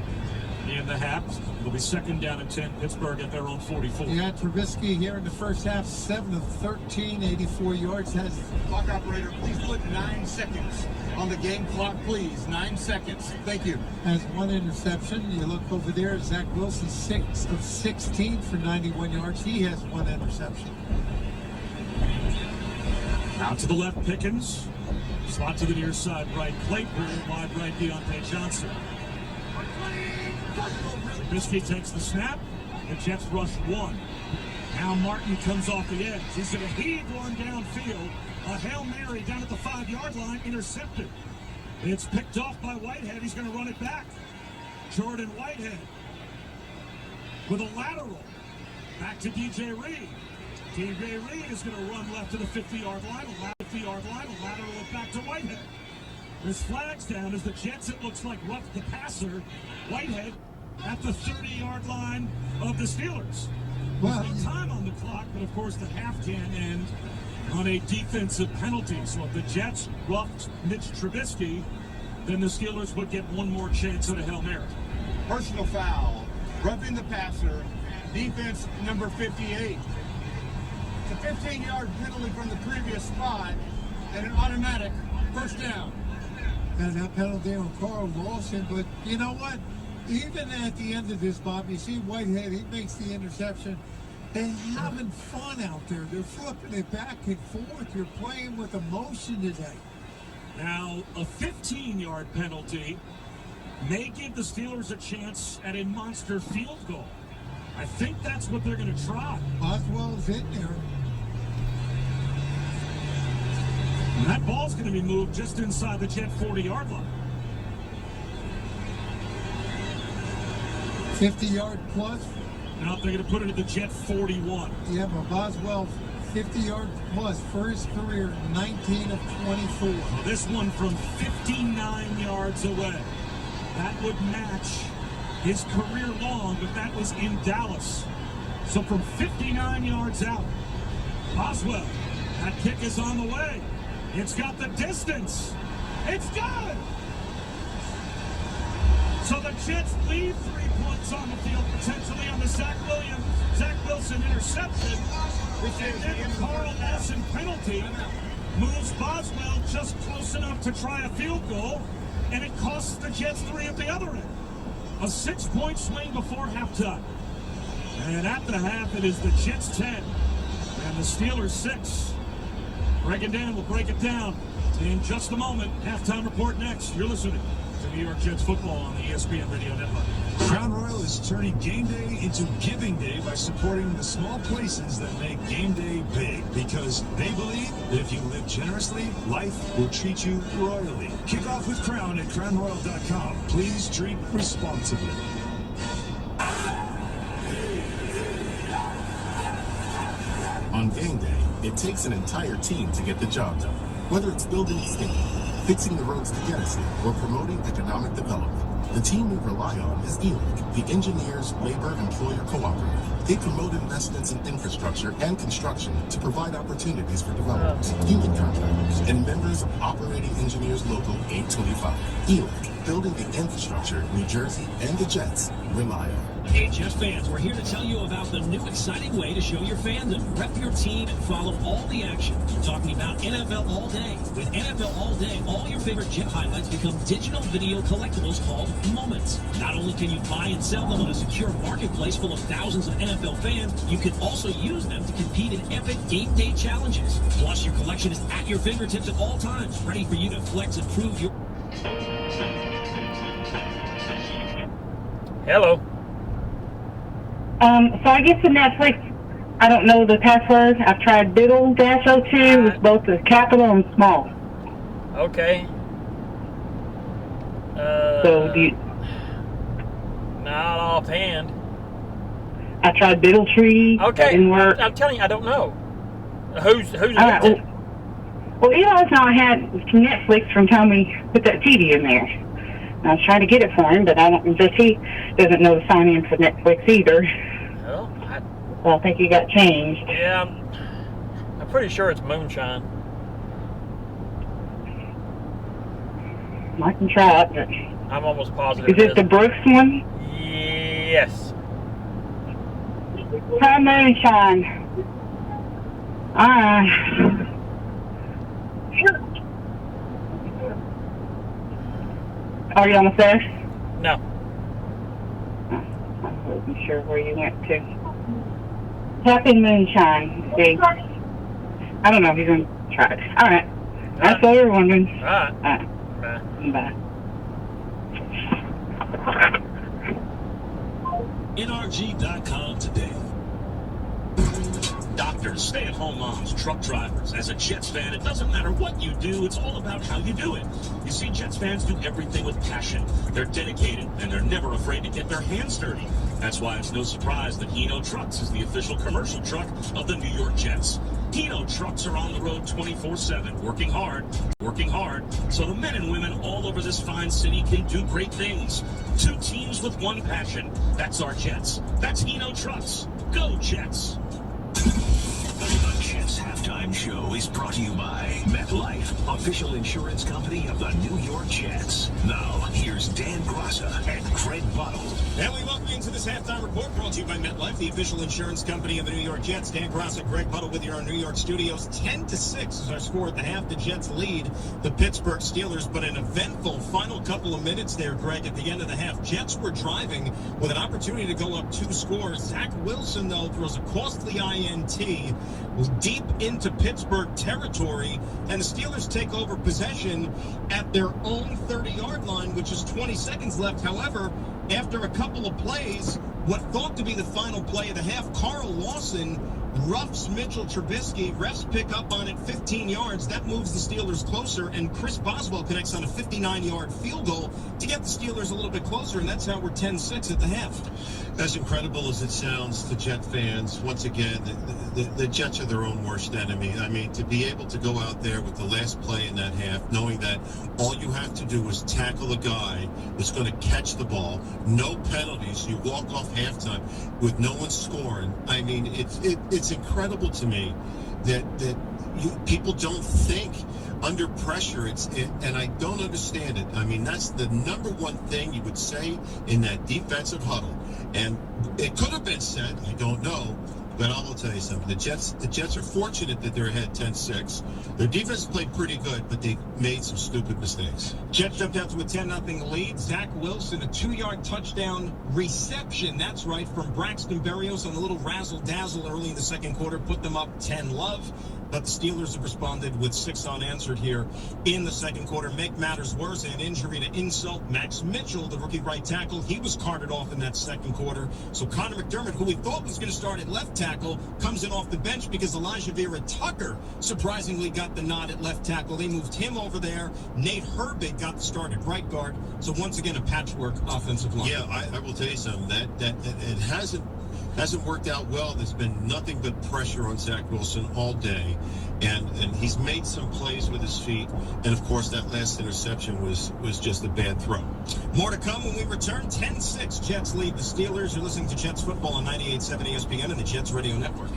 in the half. It'll be second down and 10. Pittsburgh at their own 44.
Yeah, Trubisky here in the first half, 7 of 13, 84 yards. Has
Clock operator, please put 9 seconds on the game clock, please. 9 seconds. Thank you.
Has 1 interception. You look over there, Zach Wilson, 6 of 16 for 91 yards. He has 1 interception.
Out to the left, Pickens. Slot to the near side right. Claypool, wide right, Deontay Johnson. Trubisky takes the snap. The Jets rush 1. Now Martin comes off the edge. He's going to heave one downfield. A Hail Mary down at the 5-yard line, intercepted. It's picked off by Whitehead. He's going to run it back. Jordan Whitehead with a lateral. Back to DJ Reed. DJ Reed is going to run left to the 50-yard line. A lateral it back to Whitehead. This flag's down as the Jets, it looks like, roughed the passer. Whitehead at the 30-yard line of the Steelers.
Well,
there's no time on the clock, but of course the half can end on a defensive penalty. So if the Jets roughed Mitch Trubisky, then the Steelers would get one more chance at a Hail Mary.
Personal foul. Roughing the passer. Defense number 58. It's a 15-yard penalty from the previous spot and an automatic first down.
And that penalty on Carl Lawson, but you know what? Even at the end of this, Bob, you see Whitehead, he makes the interception. They're having fun out there. They're flipping it back and forth. You're playing with emotion today.
Now, a 15-yard penalty may give the Steelers a chance at a monster field goal. I think that's what they're going to try.
Oswald's in there.
And that ball's going to be moved just inside the Jet 40-yard line.
50-yard plus.
Now they're going to put it at the Jet 41.
Yeah, but Boswell, 50-yard plus for his career, 19 of 24.
Well, this one from 59 yards away. That would match his career long, but that was in Dallas. So from 59 yards out, Boswell, that kick is on the way. It's got the distance. It's good. So the Jets leave 3 points on the field, potentially on the Zach Wilson interception. And then the Carl Lawson penalty moves Boswell just close enough to try a field goal, and it costs the Jets 3 at the other end. A 6-point swing before halftime. And at the half, it is the Jets 10 and the Steelers 6. Greg and Dan will break it down in just a moment. Halftime report next. You're listening to New York Jets football on the ESPN Radio Network.
Crown Royal is turning game day into giving day by supporting the small places that make game day big, because they believe that if you live generously, life will treat you royally. Kick off with Crown at crownroyal.com. Please drink responsibly.
On game day, it takes an entire team to get the job done. Whether it's building a stadium, fixing the roads to get us here, or promoting economic development, the team we rely on is ELIC, the Engineers Labor Employer Cooperative. They promote investments in infrastructure and construction to provide opportunities for developers, union contractors, and members of Operating Engineers Local 825. ELIC, building the infrastructure New Jersey and the Jets rely on.
Hey, Jets fans, we're here to tell you about the new exciting way to show your fandom. Rep your team and follow all the action. We're talking about NFL All Day. With NFL All Day, all your favorite Jet highlights become digital video collectibles called Moments. Not only can you buy and sell them on a secure marketplace full of thousands of NFL fans, you can also use them to compete in epic game day challenges. Plus, your collection is at your fingertips at all times, ready for you to flex and prove your...
Hello.
So I get to Netflix. I don't know the password. I've tried Biddle-02 with both the capital and small.
Okay.
So do you...
Not offhand.
I tried Biddletree.
Okay.
Didn't work.
I'm telling you, I don't know. Who's
All right,
it?
well, Eli's not had Netflix from telling me put that TV in there. I was trying to get it for him, but he doesn't know to sign in for Netflix either.
Well,
So I think he got changed.
yeah, I'm pretty sure it's moonshine.
I can try it, but...
I'm almost positive.
Is it the Brooks one?
Yes.
Try moonshine. Are you almost there?
No.
I wasn't sure where you went to. Tap in moonshine. See? I don't know if he's going to try it. All right. That's all you're wondering.
All right.
All right. Bye.
NRG.com today. Doctors, stay-at-home moms, truck drivers. As a Jets fan, it doesn't matter what you do. It's all about how you do it. You see, Jets fans do everything with passion. They're dedicated, and they're never afraid to get their hands dirty. That's why it's no surprise that Hino Trucks is the official commercial truck of the New York Jets. Hino Trucks are on the road 24/7, working hard, so the men and women all over this fine city can do great things. Two teams with one passion. That's our Jets. That's Hino Trucks. Go Jets!
The Jets halftime show is brought to you by MetLife, official insurance company of the New York Jets. Now, here's Dan Grassa and Craig Bottle.
And we welcome you into this halftime report brought to you by MetLife, the official insurance company of the New York Jets. Dan Grassa, Greg Buttle with you in our New York studios. 10-6 is our score at the half. The Jets lead the Pittsburgh Steelers, but an eventful final couple of minutes there, Greg, at the end of the half. Jets were driving with an opportunity to go up 2 scores. Zach Wilson, though, throws a costly INT deep into Pittsburgh territory, and the Steelers take over possession at their own 30-yard line, which is 20 seconds left. However, after a couple of plays, what thought to be the final play of the half, Carl Lawson roughs Mitchell Trubisky. Refs pick up on it 15 yards. That moves the Steelers closer, and Chris Boswell connects on a 59-yard field goal to get the Steelers a little bit closer, and that's how we're 10-6 at the half.
As incredible as it sounds to Jet fans, once again, the Jets are their own worst enemy. I mean, to be able to go out there with the last play in that half, knowing that all you have to do is tackle a guy that's going to catch the ball, no penalties, you walk off halftime with no one scoring. I mean, it's incredible to me that people don't think under pressure. And I don't understand it. I mean, that's the number one thing you would say in that defensive huddle. And it could have been said, I don't know, but I will tell you something. The Jets are fortunate that they're ahead 10-6. Their defense played pretty good, but they made some stupid mistakes.
Jets jumped out to a 10-0 lead. Zach Wilson, a 2-yard touchdown reception. That's right, from Braxton Berrios on a little razzle-dazzle early in the second quarter. Put them up 10-0. But the Steelers have responded with 6 unanswered here in the second quarter. Make matters worse, an injury to insult Max Mitchell, the rookie right tackle. He was carted off in that second quarter. So Connor McDermott, who we thought was going to start at left tackle, comes in off the bench because Elijah Vera Tucker surprisingly got the nod at left tackle. They moved him over there. Nate Herbig got the start at right guard. So once again, a patchwork offensive line.
Yeah, I will tell you something. That it hasn't hasn't worked out well. There's been nothing but pressure on Zach Wilson all day, and he's made some plays with his feet, and of course that last interception was just a bad throw.
More to come when we return. 10-6, Jets lead the Steelers. You're listening to Jets football on 98.7 ESPN and the Jets Radio Network.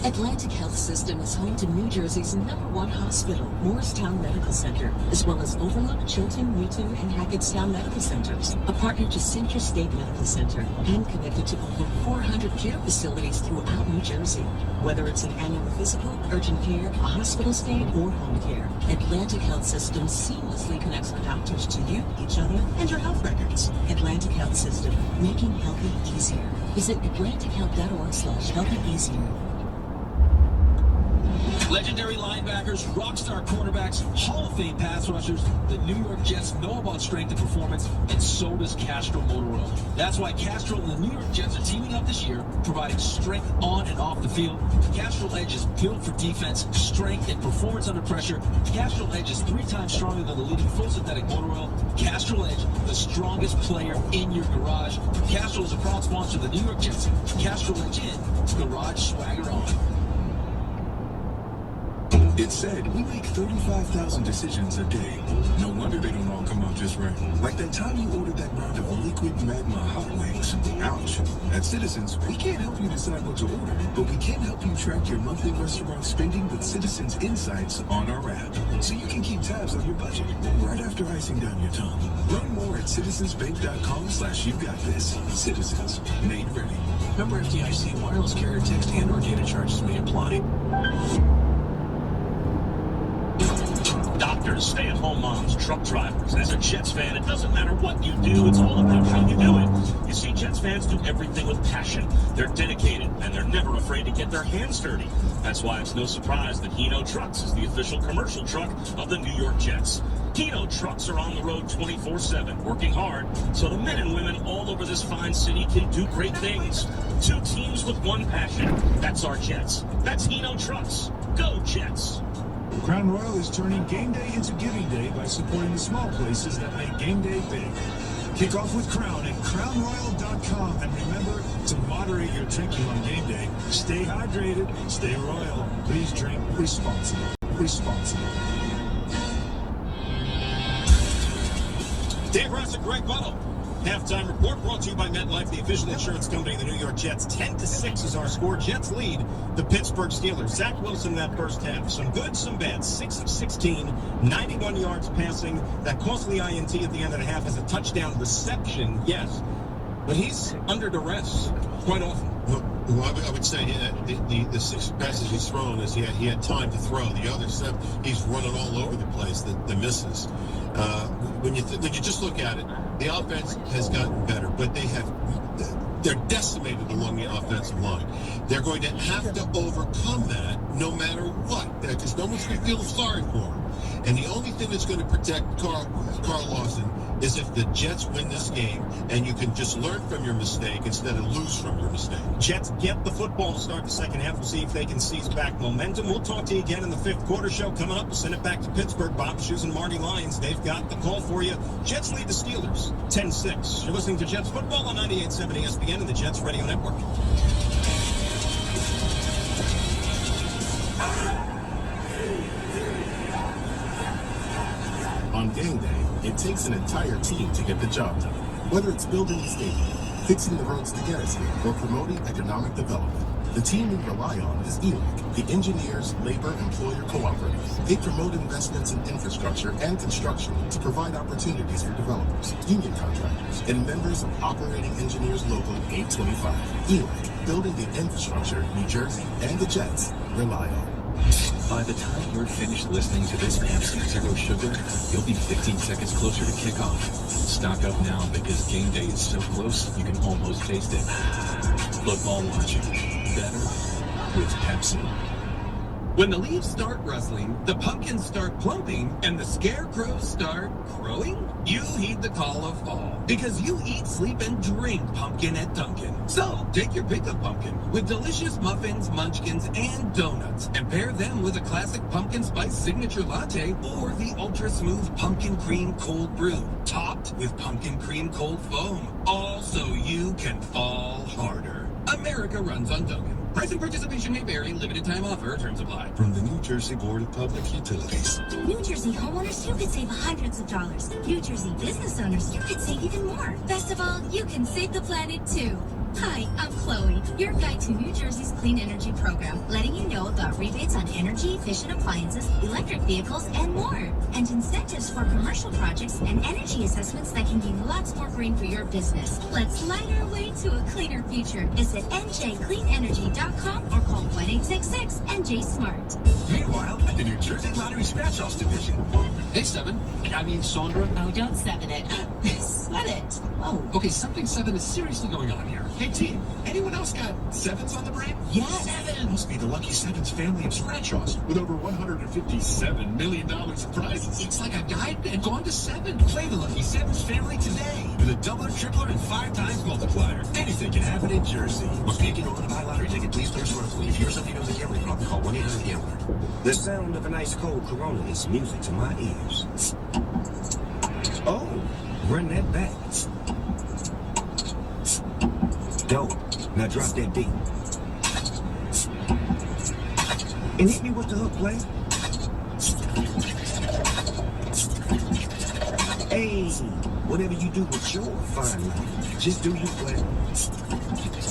Atlantic Health System is home to New Jersey's #1 hospital, Morristown Medical Center, as well as Overlook, Chilton, Newton, and Hackettstown Medical Centers, a partner to Central State Medical Center, and connected to over 400 care facilities throughout New Jersey. Whether it's an annual physical, urgent care, a hospital stay, or home care, Atlantic Health System seamlessly connects our doctors to you, each other, and your health records. Atlantic Health System, making healthy easier. Visit atlantichealth.org/healthyeasier.
Legendary linebackers, rockstar cornerbacks, Hall of Fame pass rushers, the New York Jets know about strength and performance, and so does Castrol Motor Oil. That's why Castrol and the New York Jets are teaming up this year, providing strength on and off the field. Castrol Edge is built for defense, strength, and performance under pressure. Castrol Edge is 3 times stronger than the leading full synthetic motor oil. Castrol Edge, the strongest player in your garage. Castrol is a proud sponsor of the New York Jets. Castrol Edge in, garage swagger on.
It's said we make 35,000 decisions a day. No wonder they don't all come out just right. Like that time you ordered that round of liquid magma hot wings. Ouch. At Citizens, we can't help you decide what to order, but we can help you track your monthly restaurant spending with Citizens Insights on our app, so you can keep tabs on your budget right after icing down your tongue. Learn more at citizensbank.com/YouGotThis. Citizens, made ready.
Member FDIC, wireless carrier text and/or data charges may apply.
Doctors, stay-at-home moms, truck drivers. As a Jets fan, it doesn't matter what you do, it's all about how you do it. You see, Jets fans do everything with passion. They're dedicated, and they're never afraid to get their hands dirty. That's why it's no surprise that Hino Trucks is the official commercial truck of the New York Jets. Hino Trucks are on the road 24/7, working hard so the men and women all over this fine city can do great things. 2 teams with 1 passion. That's our Jets. That's Hino Trucks. Go Jets!
Crown Royal is turning game day into giving day by supporting the small places that make game day big. Kick off with Crown at crownroyal.com, and remember to moderate your drinking on game day. Stay hydrated, stay royal. Please drink responsibly.
Dan Grassick, Greg Buttle. Halftime report brought to you by MetLife, the official insurance company of the New York Jets. 10-6 is our score. Jets lead the Pittsburgh Steelers. Zach Wilson that first half. Some good, some bad. 6 of 16, 91 yards passing. That costly INT at the end of the half is a touchdown reception, yes. But he's under duress quite often.
Well, I would say the 6 passes he's thrown is he had time to throw. The other 7, he's running all over the place. The misses. When you just look at it, the offense has gotten better, but they're decimated along the offensive line. They're going to have to overcome that no matter what, because no one's going to feel sorry for him. And the only thing that's going to protect Carl Lawson is if the Jets win this game, and you can just learn from your mistake instead of lose from your mistake.
Jets get the football to start the second half. We'll see if they can seize back momentum. We'll talk to you again in the 5th quarter show. Coming up, we'll send it back to Pittsburgh. Bob Shoes and Marty Lyons, they've got the call for you. Jets lead the Steelers 10-6. You're listening to Jets football on 98.7 ESPN and the Jets Radio Network.
On game day, it takes an entire team to get the job done. Whether it's building the stadium, fixing the roads to get us here, or promoting economic development, the team we rely on is ELEC, the Engineers Labor-Employer Cooperative. They promote investments in infrastructure and construction to provide opportunities for developers, union contractors, and members of Operating Engineers Local 825. ELEC, building the infrastructure New Jersey and the Jets rely on.
By the time you're finished listening to this Pepsi Zero Sugar, you'll be 15 seconds closer to kickoff. Stock up now because game day is so close you can almost taste it. Football watching better with Pepsi.
When the leaves start rustling, the pumpkins start plumping, and the scarecrows start crowing, you heed the call of fall. Because you eat, sleep, and drink pumpkin at Dunkin'. So, take your pick of pumpkin with delicious muffins, munchkins, and donuts. And pair them with a classic pumpkin spice signature latte or the ultra-smooth pumpkin cream cold brew, topped with pumpkin cream cold foam. All so you can fall harder. America runs on Dunkin'. Price and participation may vary. Limited time offer. Terms apply.
From the New Jersey Board of Public Utilities.
New Jersey homeowners, you could save hundreds of dollars. New Jersey business owners, you could save even more. Best of all, you can save the planet too. Hi, I'm Chloe, your guide to New Jersey's Clean Energy Program, letting you know about rebates on energy-efficient appliances, electric vehicles, and more. And incentives for commercial projects and energy assessments that can mean lots more green for your business. Let's light our way to a cleaner future. Visit njcleanenergy.com or call 1-866-NJ-SMART.
Meanwhile, at the New Jersey Lottery Scratch-Offs Division. Hey, Sandra.
Oh, don't 7 it. Sweat it.
Oh, okay, something 7 is seriously going on here. Hey, team, anyone else got 7s on the brain?
Yes.
7! Must be the Lucky 7's family of scratch-offs with over $157 million in prizes. It's like a guide and gone to 7. Play the Lucky 7's family today with a doubler, tripler, and 5 times multiplier. Anything can happen in Jersey. Must be a order to buy lottery ticket. Please play responsibly. If you or somebody knows a gambling problem, call 1-800-GAMBLER.
The sound of an ice cold Corona is music to my ears. Oh, run that back. Dope. Now drop that beat. And hit me with the hook, play. Hey, whatever you do with your fine line, just do you, play.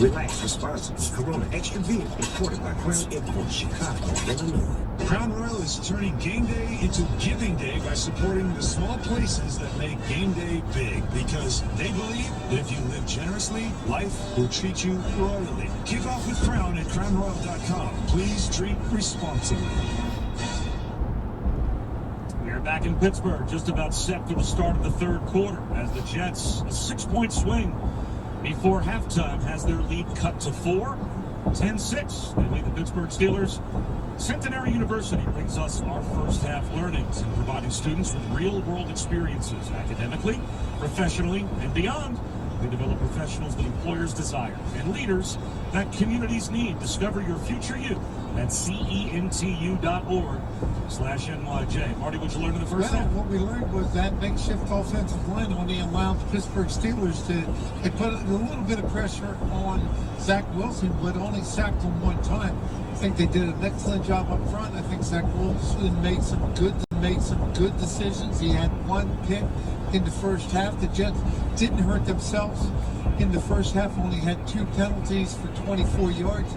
Relax, responsibly. Corona Extra Beer, imported by Crown Imports, Chicago, Illinois.
Crown Royal is turning game day into giving day by supporting the small places that make game day big, because they believe that if you live generously, life will treat you royally. Kick off with Crown at crownroyal.com. Please drink responsibly.
We're back in Pittsburgh, just about set for the start of the third quarter, as the Jets, a 6-point swing before halftime, has their lead cut to 4. 10-6. They lead the Pittsburgh Steelers. Centenary University brings us our first half learnings in providing students with real-world experiences academically, professionally, and beyond. They develop professionals that employers desire and leaders that communities need. Discover your future you at centu.org/NYJ. Marty, what'd you learn in the first half?
What we learned was that makeshift offensive line only allowed the Pittsburgh Steelers to put a little bit of pressure on Zach Wilson, but only sacked him one time. I think they did an excellent job up front. I think Zach Wilson made some good decisions. He had one pick in the first half. The Jets didn't hurt themselves in the first half, only had 2 penalties for 24 yards.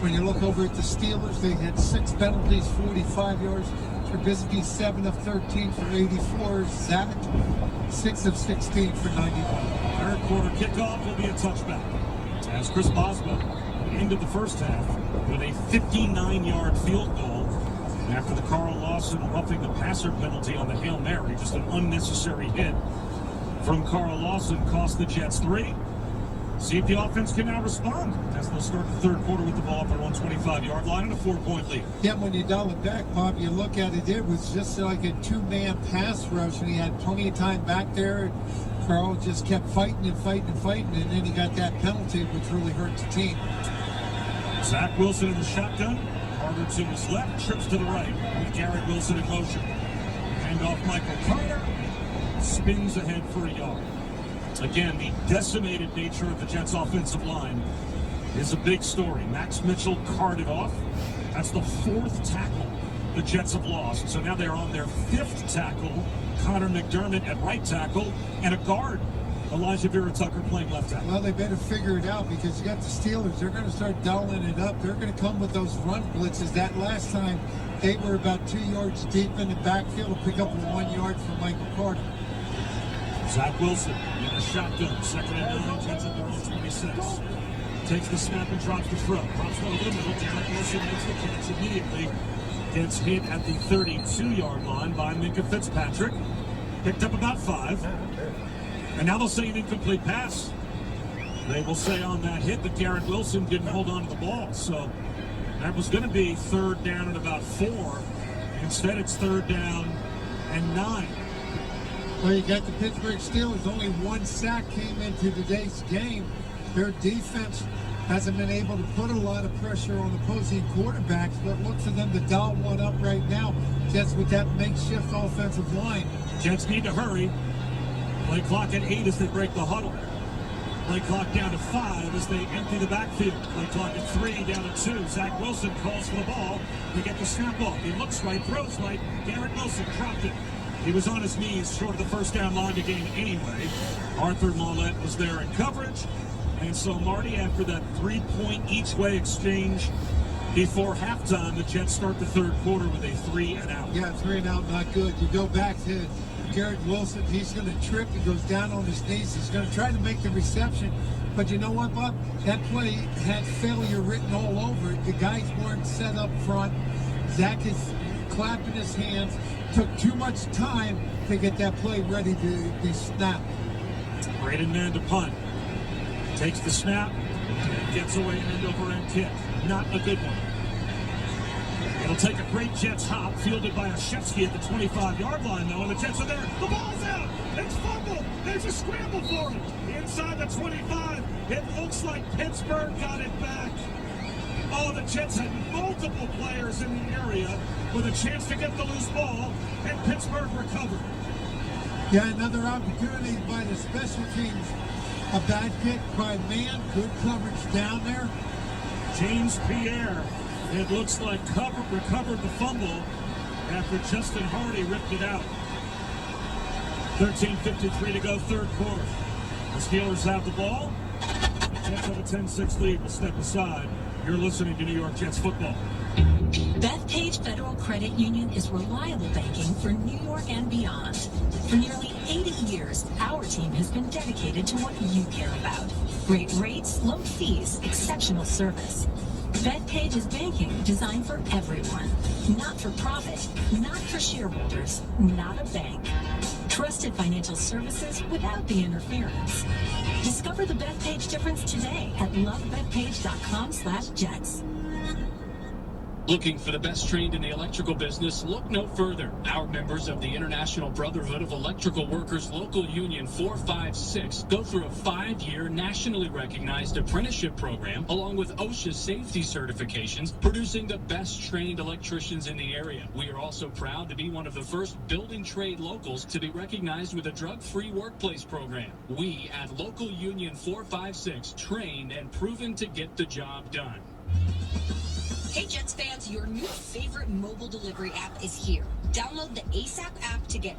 When you look over at the Steelers, they had 6 penalties, 45 yards. Trubisky, 7 of 13 for 84. Zach, 6 of 16 for 91.
Third quarter kickoff will be a touchback, as Chris Boswell ended the first half with a 59-yard field goal after the Carl Lawson roughing the passer penalty on the Hail Mary. Just an unnecessary hit from Carl Lawson cost the Jets 3. See if the offense can now respond as they'll start the third quarter with the ball at their own 25-yard line and a 4-point lead.
Yeah, when you dial it back, Bob, you look at it, it was just like a 2-man pass rush, and he had plenty of time back there. Carl just kept fighting, and then he got that penalty, which really hurt the team.
Zach Wilson in the shotgun. Carter to his left, trips to the right with Garrett Wilson in motion. Hand off Michael Carter, spins ahead for a yard. Again, the decimated nature of the Jets' offensive line is a big story. Max Mitchell carted off. That's the 4th tackle the Jets have lost. So now they're on their 5th tackle. Connor McDermott at right tackle, and a guard, Elijah Vera Tucker, playing left tackle.
Well, they better figure it out, because you got the Steelers. They're going to start dialing it up. They're going to come with those run blitzes. That last time, they were about 2 yards deep in the backfield to pick up 1 yard from Michael Carter.
Zach Wilson in a shotgun, 2nd and 9, Jets at their own 26. Takes the snap and drops the throw. Drops over the middle. Garrett Wilson makes the catch immediately. Gets hit at the 32-yard line by Minka Fitzpatrick. Picked up about 5. And now they'll say an incomplete pass. They will say on that hit that Garrett Wilson didn't hold on to the ball. So That was going to be 3rd down and about 4. Instead, it's 3rd down and 9.
Well, you got the Pittsburgh Steelers. Only 1 sack came into today's game. Their defense hasn't been able to put a lot of pressure on opposing quarterbacks, but look for them to dial one up right now, just with that makeshift offensive line.
Jets need to hurry. Play clock at 8 as they break the huddle. Play clock down to 5 as they empty the backfield. Play clock at 3, down to 2. Zach Wilson calls for the ball. They get the snap off. He looks right, throws right. Garrett Wilson dropped it. He was on his knees short of the first down line to gain anyway. Arthur Mollett was there in coverage. And so, Marty, after that 3-point each-way exchange before halftime, the Jets start the 3rd quarter with a 3-and-out.
Yeah, 3-and-out, not good. You go back to Garrett Wilson, he's going to trip. He goes down on his knees. He's going to try to make the reception. But you know what, Bob? That play had failure written all over it. The guys weren't set up front. Zach is clapping his hands. Took too much time to get that play ready to be snapped.
Braden man to punt. Takes the snap and gets away an end-over-end kick. Not a good one. It'll take a great Jets hop, fielded by Ashevsky at the 25-yard line, though, and the Jets are there. The ball's out. It's fumbled. There's a scramble for it. Inside the 25. It looks like Pittsburgh got it back. Oh, the Jets had multiple players in the area with a chance to get the loose ball, and Pittsburgh recovered.
Yeah, another opportunity by the special teams. A bad kick by man. Good coverage down there.
James Pierre, it looks like recovered the fumble after Justin Hardy ripped it out. 13:53 to go, 3rd quarter. The Steelers have the ball. The Jets have a 10-6 lead. We'll step aside. You're listening to New York Jets football.
Bethpage Federal Credit Union is reliable banking for New York and beyond. For nearly 80 years, our team has been dedicated to what you care about. Great rates, low fees, exceptional service. Bethpage is banking designed for everyone. Not for profit, not for shareholders, not a bank. Trusted financial services without the interference. Discover the Bethpage difference today at lovebethpage.com/Jets.
Looking for the best trained in the electrical business? Look no further. Our members of the International Brotherhood of Electrical Workers Local Union 456 go through a 5-year nationally recognized apprenticeship program along with OSHA safety certifications, producing the best trained electricians in the area. We are also proud to be one of the first building trade locals to be recognized with a drug-free workplace program. We at Local Union 456 trained and proven to get the job done.
Hey Jets fans, your new favorite mobile delivery app is here. Download the ASAP app to get...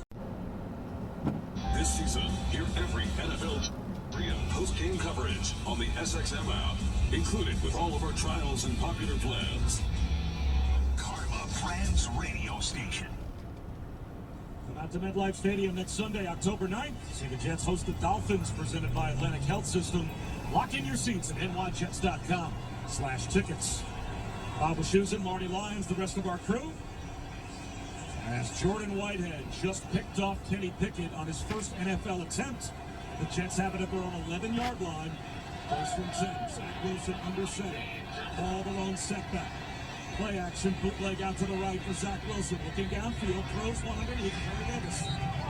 This season, hear every NFL pre- and post-game coverage on the SXM app, included with all of our trials and popular plans.
Karma Brands Radio Station.
Come out to MetLife Stadium next Sunday, October 9th. See the Jets host the Dolphins, presented by Atlantic Health System. Lock in your seats at nyjets.com/tickets. Bob Wischusen, Marty Lyons, the rest of our crew. As Jordan Whitehead just picked off Kenny Pickett on his first NFL attempt. The Jets have it at their own 11-yard line. First from 10. Zach Wilson under center. Ball the lone setback. Play action, bootleg out to the right for Zach Wilson. Looking downfield, throws one underneath. Terry Davis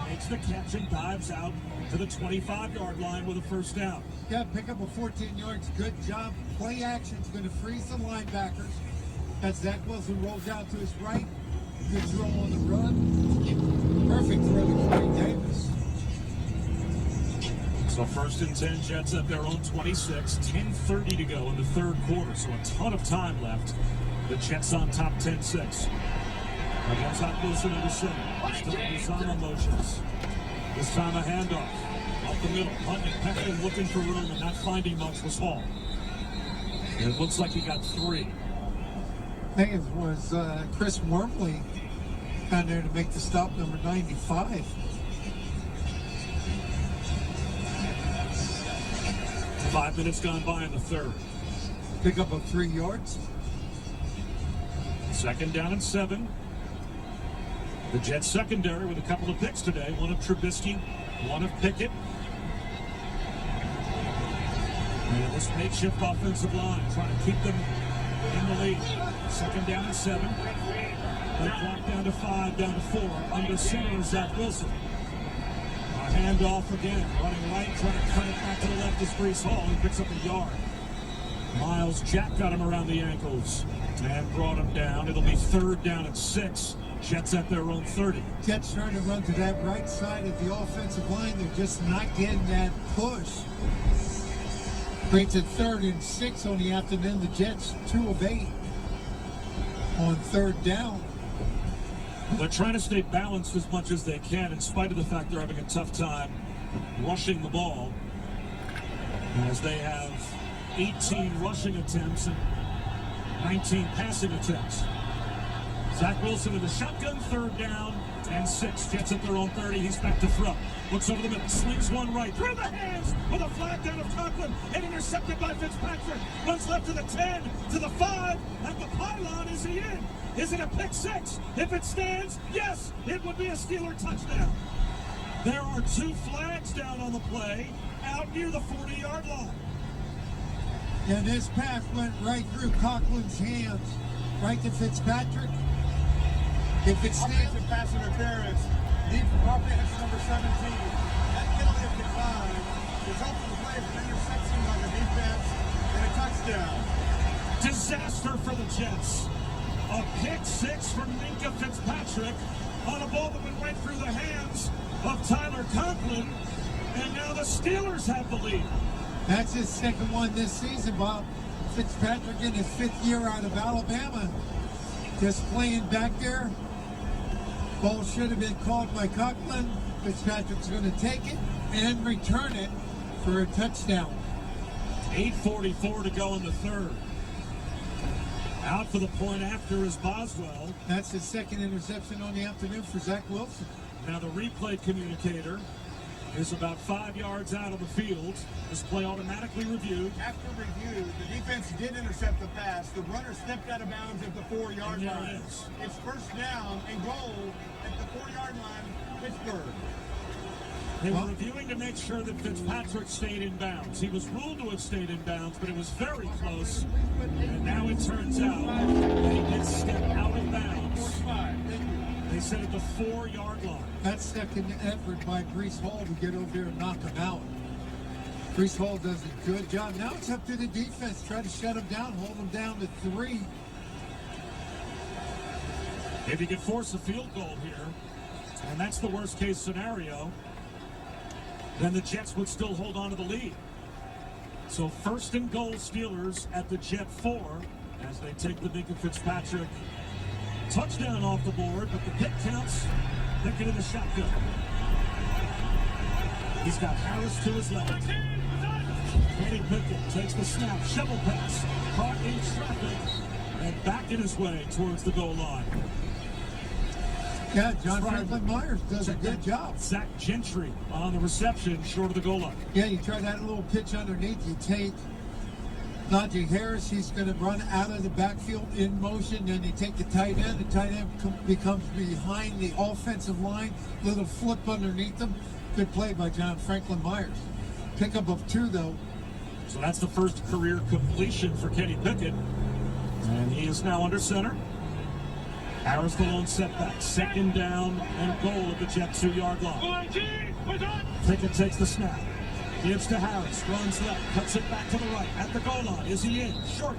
makes the catch and dives out to the 25-yard line with a first down.
Yeah, pick up a 14 yards. Good job. Play action's going to freeze the linebackers. As Zach Wilson rolls out to his right. Good throw on the run. Perfect throw to Terry Davis.
So 1st and 10, Jets at their own 26. 10:30 to go in the 3rd quarter, so a ton of time left. The Jets on top 10-6. Again, Zach Wilson under center. Still Uzama motions. This time a handoff. Up the middle. Hunt and Peckman looking for room and not finding much was Hall. It looks like he got 3.
I think it was Chris Wormley down there to make the stop, number 95.
Five minutes gone by in the 3rd.
Pick up of 3 yards.
2nd down and 7. The Jets secondary with a couple of picks today. One of Trubisky, one of Pickett. And this makeshift offensive line trying to keep them in the lead. Second down and 7. The clock down to 5, down to 4. Under center is Zach Wilson. A handoff again. Running right, trying to cut it back to the left is Brees Hall. He picks up a yard. Miles Jack got him around the ankles and brought him down. It'll be 3rd down and 6. Jets at their own 30.
Jets trying to run to that right side of the offensive line. They're just not getting that push. Brings it 3rd and 6 on the afternoon. The Jets 2 of 8 on 3rd down.
They're trying to stay balanced as much as they can in spite of the fact they're having a tough time rushing the ball, as they have 18 rushing attempts and 19 passing attempts. Zach Wilson in the shotgun, 3rd down and 6. Jets at their own 30. He's back to throw. Looks over the middle, slings one right through the hands with a flag down of Conklin and intercepted by Fitzpatrick. Runs left to the 10, to the 5, at the pylon. Is he in? Is it a pick 6? If it stands, yes, it would be a Steeler touchdown. There are 2 flags down on the play out near the 40-yard line.
And this pass went right through Conklin's hands, right to Fitzpatrick. If it stands,
offensive pass interference, offense number 17. That penalty of decline results in the play of an interception by the defense and a touchdown.
Disaster for the Jets. A pick 6 from Minka Fitzpatrick on a ball that went right through the hands of Tyler Conklin, and now the Steelers have the lead.
That's his 2nd one this season, Bob. Fitzpatrick in his 5th year out of Alabama. Just playing back there. Ball should have been called by Conklin. Fitzpatrick's going to take it and return it for a touchdown.
8:44 to go in the 3rd. Out for the point after is Boswell.
That's his 2nd interception on the afternoon for Zach Wilson.
Now the replay communicator is about 5 yards out of the field. This play automatically reviewed.
After review, the defense did intercept the pass. The runner stepped out of bounds at the 4-yard line. It's 1st down and goal at the 4-yard line, Pittsburgh.
They were reviewing to make sure that Fitzpatrick stayed in bounds. He was ruled to have stayed in bounds, but it was very close. And now it turns out that he did step out of bounds. They said at the 4-yard line.
That 2nd effort by Brees Hall to get over there and knock him out. Brees Hall does a good job. Now it's up to the defense. Try to shut him down, hold him down to 3.
If you could force a field goal here, and that's the worst case scenario, then the Jets would still hold on to the lead. So 1st and goal Steelers at the Jet 4 as they take the Minka Fitzpatrick touchdown off the board, but the pick counts. Picking in the shotgun. He's got Harris to his left. Kenny Pickett takes the snap, shovel pass, caught in traffic, and back in his way towards the goal line.
Yeah, John Franklin Myers does a good job.
Zach Gentry on the reception, short of the goal line.
Yeah, you try that little pitch underneath. You take Najee Harris. He's going to run out of the backfield in motion. Then you take the tight end. The tight end becomes behind the offensive line. Little flip underneath them. Good play by John Franklin Myers. Pickup of 2, though.
So that's the first career completion for Kenny Pickett. And he is now under center. Harris the lone setback. 2nd down and goal at the Jet 2-yard line. Pickett takes the snap. Gives to Harris. Runs left. Cuts it back to the right. At the goal line. Is he in? Short.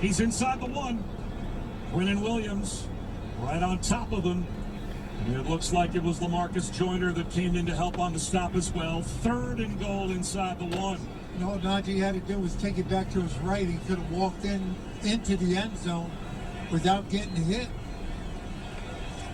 He's inside the 1. Quinnen Williams right on top of him. And it looks like it was LaMarcus Joyner that came in to help on the stop as well. 3rd and goal inside the 1.
And all Najee had to do was take it back to his right. He could have walked into the end zone without getting hit.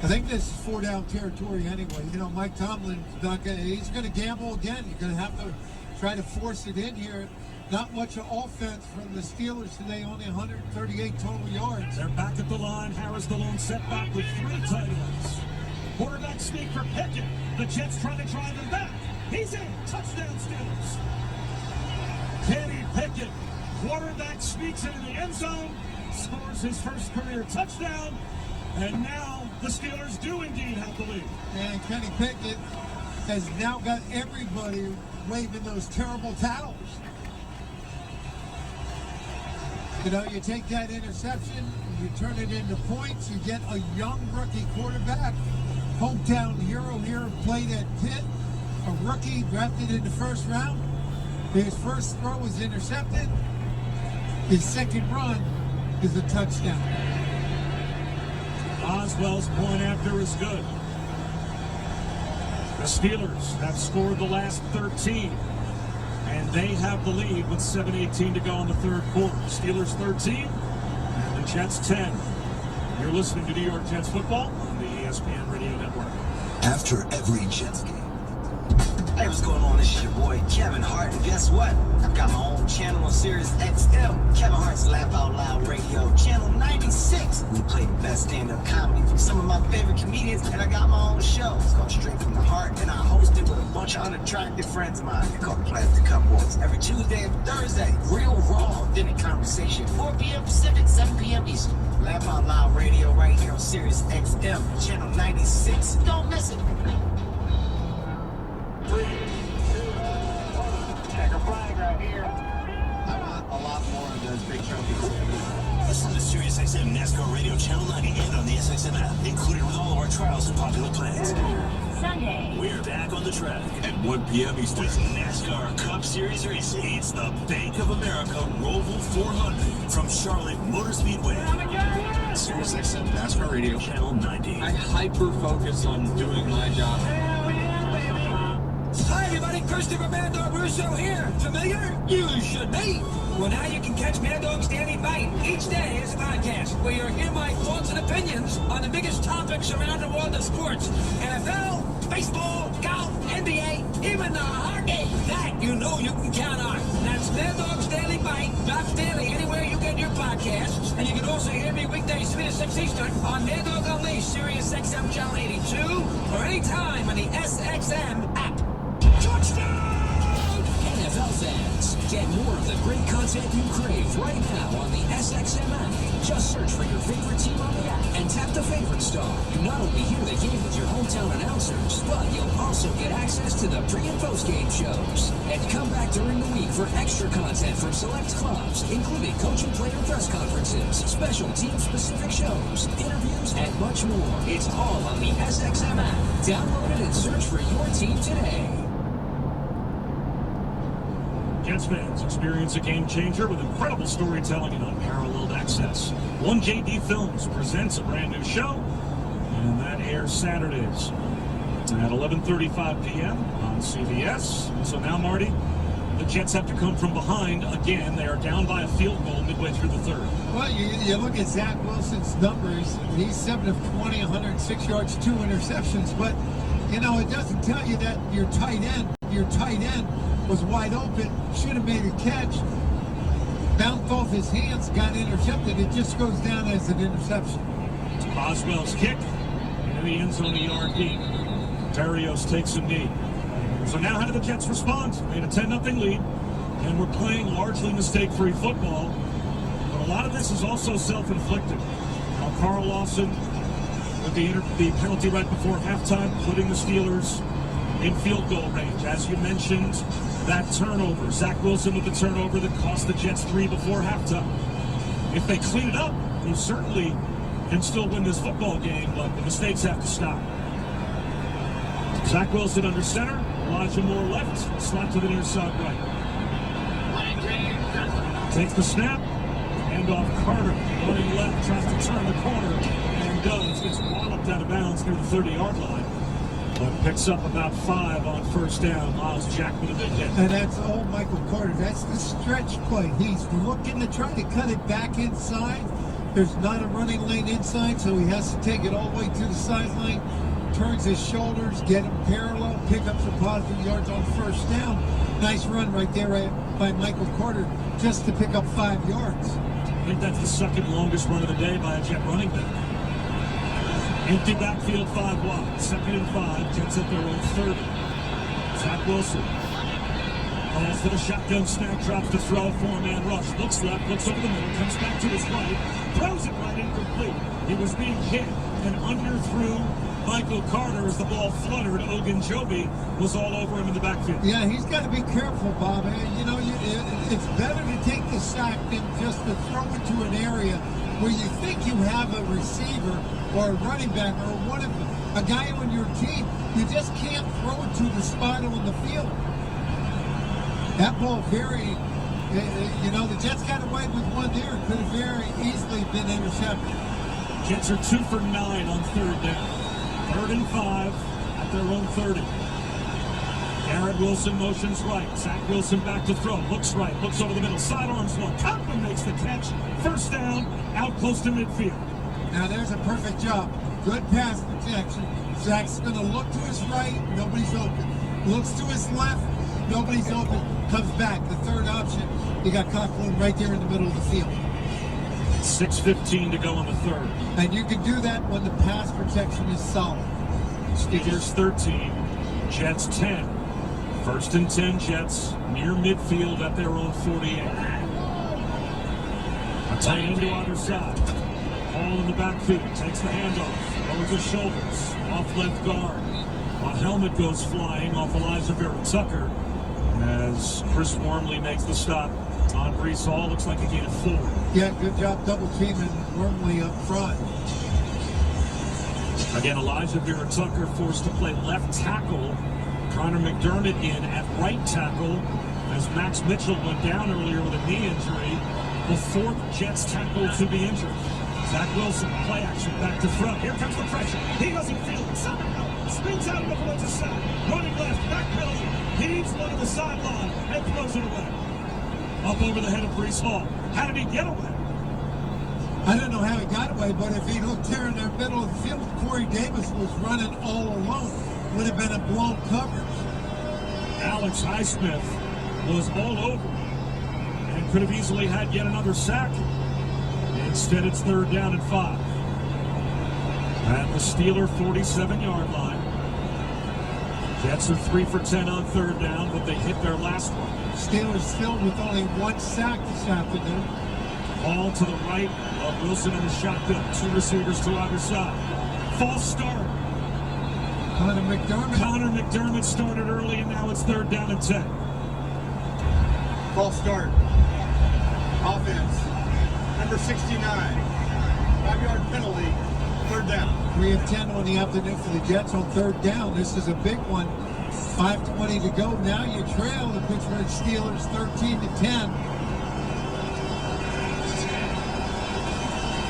I think this is 4-down territory anyway. You know, Mike Tomlin's he's going to gamble again. You're going to have to try to force it in here. Not much of offense from the Steelers today, only 138 total yards.
They're back at the line. Harris the lone setback with 3 tight ends. Quarterback sneak for Pickett. The Jets trying to drive him back. He's in. Touchdown Steelers. Kenny Pickett, quarterback sneaks into the end zone, scores his first career touchdown, and now the Steelers do indeed have the lead.
And Kenny Pickett has now got everybody waving those terrible towels. You know, you take that interception, you turn it into points, you get a young rookie quarterback, hometown hero here, played at Pitt, a rookie drafted in the first round. His first throw was intercepted. His second run is a touchdown.
Oswell's point after is good. The Steelers have scored the last 13, and they have the lead with 7:18 to go in the third quarter. Steelers 13, and the Jets 10. You're listening to New York Jets football on the ESPN Radio Network.
After every Jets game. Hey, what's going on? This is your boy Kevin Hart, and guess what? I've got my own channel on Sirius XM, Kevin Hart's Laugh Out Loud Radio, channel 96. We play the best stand-up comedy from some of my favorite comedians, and I got my own show. It's called Straight From The Heart, and I host it with a bunch of unattractive friends of mine. They're called the Plastic Cup Boys. Every Tuesday and Thursday, real raw, authentic conversation, 4 p.m. Pacific, 7 p.m. Eastern. Laugh Out Loud Radio right here on Sirius XM, channel 96. Don't miss it. 3, 2, 1. Check a flag right here. I want a lot more of those big trophies.
Listen to Sirius XM NASCAR Radio Channel 90 and on the SXM app, included with all of our trials and popular plans.
Sunday.
We're back on the track at 1 p.m. Eastern with NASCAR Cup Series Racing. It's the Bank of America Roval 400 from Charlotte Motor Speedway. Sirius XM NASCAR Radio Channel 90.
I hyper-focus on doing my job.
Hi everybody, Christopher Mad Dog Russo here. Familiar? You should be. Well, now you can catch Mad Dog's Daily Bite each day as a podcast, where you'll hear my thoughts and opinions on the biggest topics around the world of sports. NFL, baseball, golf, NBA, even the hockey. That you know you can count on. That's Mad Dog's Daily Bite, drops daily anywhere you get your podcasts. And you can also hear me weekdays 3 to 6 Eastern on Mad Dog Unleashed, Sirius XM Channel 82, or anytime on the SXM app.
Touchdown! NFL fans, get more of the great content you crave right now on the SXM app. Just search for your favorite team on the app and tap the favorite star. You not only hear the game with your hometown announcers, but you'll also get access to the pre- and post-game shows. And come back during the week for extra content from select clubs, including coach and player press conferences, special team-specific shows, interviews, and much more. It's all on the SXM app. Download it and search for your team today.
Jets fans experience a game changer with incredible storytelling and unparalleled access. 1JD Films presents a brand new show, and that airs Saturdays at 11:35 p.m. on CBS. And so now, Marty, the Jets have to come from behind again. They are down by a field goal midway through the third.
Well, you look at Zach Wilson's numbers. He's 7 of 20, 106 yards, 2 interceptions. But, you know, it doesn't tell you that your tight end was wide open, should have made a catch, bounced off his hands, got intercepted. It just goes down as an interception.
Oswell's kick into the end zone, a yard deep. Barrios takes a knee. So now how do the Jets respond? They had a 10-0 lead, and we're playing largely mistake-free football. But a lot of this is also self-inflicted. Carl Lawson with the penalty right before halftime, putting the Steelers in field goal range. As you mentioned, that turnover. Zach Wilson with the turnover that cost the Jets 3 before halftime. If they clean it up, they certainly can still win this football game, but the mistakes have to stop. Zach Wilson under center, Elijah Moore left, slot to the near side right. Takes the snap, hand off Carter, running left, tries to turn the corner, and does. Gets walloped out of bounds near the 30-yard line. But picks up about 5 on first down. Miles Jack with a big hit.
And that's old Michael Carter. That's the stretch play. He's looking to try to cut it back inside. There's not a running lane inside, so he has to take it all the way to the sideline. Turns his shoulders, get him parallel, pick up some positive yards on first down. Nice run right there by Michael Carter just to pick up 5 yards.
I think that's the second longest run of the day by a Jet running back. Empty backfield, 5 wide. 2nd and 5. Jets at their own 30. Zach Wilson calls for the shotgun snap, drops to throw, 4-man rush. Looks left, looks over the middle, comes back to his right, throws it right incomplete. He was being hit and underthrew Michael Carter as the ball fluttered. Ogunjobi was all over him in the backfield.
Yeah, he's got to be careful, Bob. You know, it's better to take the sack than just to throw into an area where you think you have a receiver or a running back or a guy on your team. You just can't throw it to the spot on the field. That ball the Jets got away with one there. It could have very easily been intercepted.
Jets are 2 for 9 on third down. 3rd and 5 at their own 30. Garrett Wilson motions right. Zach Wilson back to throw. Looks right. Looks over the middle. Sidearms one. Conway makes the catch. First down. Out close to midfield.
Now there's a perfect job. Good pass protection. Zach's going to look to his right. Nobody's open. Looks to his left. Nobody's open. Comes back. The third option. You got Conklin right there in the middle of the field.
6:15 to go in the third.
And you can do that when the pass protection is solid.
Steelers 13, Jets 10. 1st and 10 Jets near midfield at their own 48. A tight end to either side. Hall in the backfield, takes the handoff, lowers his shoulders, off left guard. A helmet goes flying off Elijah Vera Tucker as Chris Wormley makes the stop on Breece Hall. Looks like a gain of 4.
Yeah, good job double teaming Wormley up front.
Again, Elijah Vera Tucker forced to play left tackle. Connor McDermott in at right tackle as Max Mitchell went down earlier with a knee injury. The 4th Jets tackle to be injured. Zach Wilson, play action, back to front. Here comes the pressure. He doesn't feel it. Somehow spins out of the floats aside. Running left, backpedaling. Heaves one to the sideline and throws it away. Up over the head of Breece Hall. How did he get away?
I don't know how he got away, but if he looked there in the middle of the field, Corey Davis was running all alone. Would have been a blown coverage.
Alex Highsmith was all over and could have easily had yet another sack. Instead, it's 3rd down and 5. At the Steeler 47-yard line. Jets are 3 for 10 on 3rd down, but they hit their last one.
Steelers still with only 1 sack this afternoon.
Ball to the right of Wilson in the shotgun. 2 receivers to either side. False start.
Connor
McDermott started early, and now it's 3rd down and 10.
False start. Offense. Number 69. 5-yard penalty. 3rd down.
3 of 10 on the afternoon for the Jets on 3rd down. This is a big one. 5:20 to go. Now you trail the Pittsburgh Steelers 13 to 10.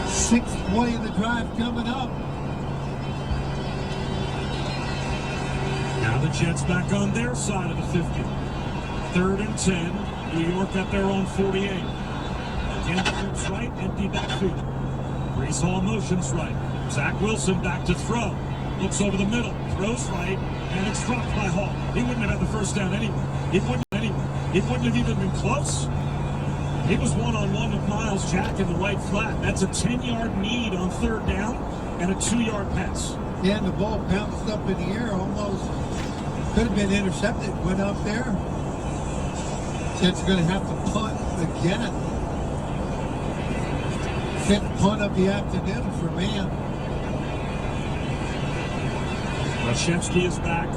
6th play of the drive coming up.
Now the Jets back on their side of the 50. 3rd and 10. New York at their own 48. Again, trips right, empty backfield. Breece Hall motions right. Zach Wilson back to throw. Looks over the middle. Throws right, and it's dropped by Hall. He wouldn't have had the first down anyway. It wouldn't have even been close. He was one-on-one with Miles Jack in the right flat. That's a 10-yard need on 3rd down and a 2-yard pass.
Yeah, and the ball bounced up in the air almost. Could have been intercepted. Went up there. Jets are going to have to punt again. 5th punt of the afternoon for man.
Lashevsky is back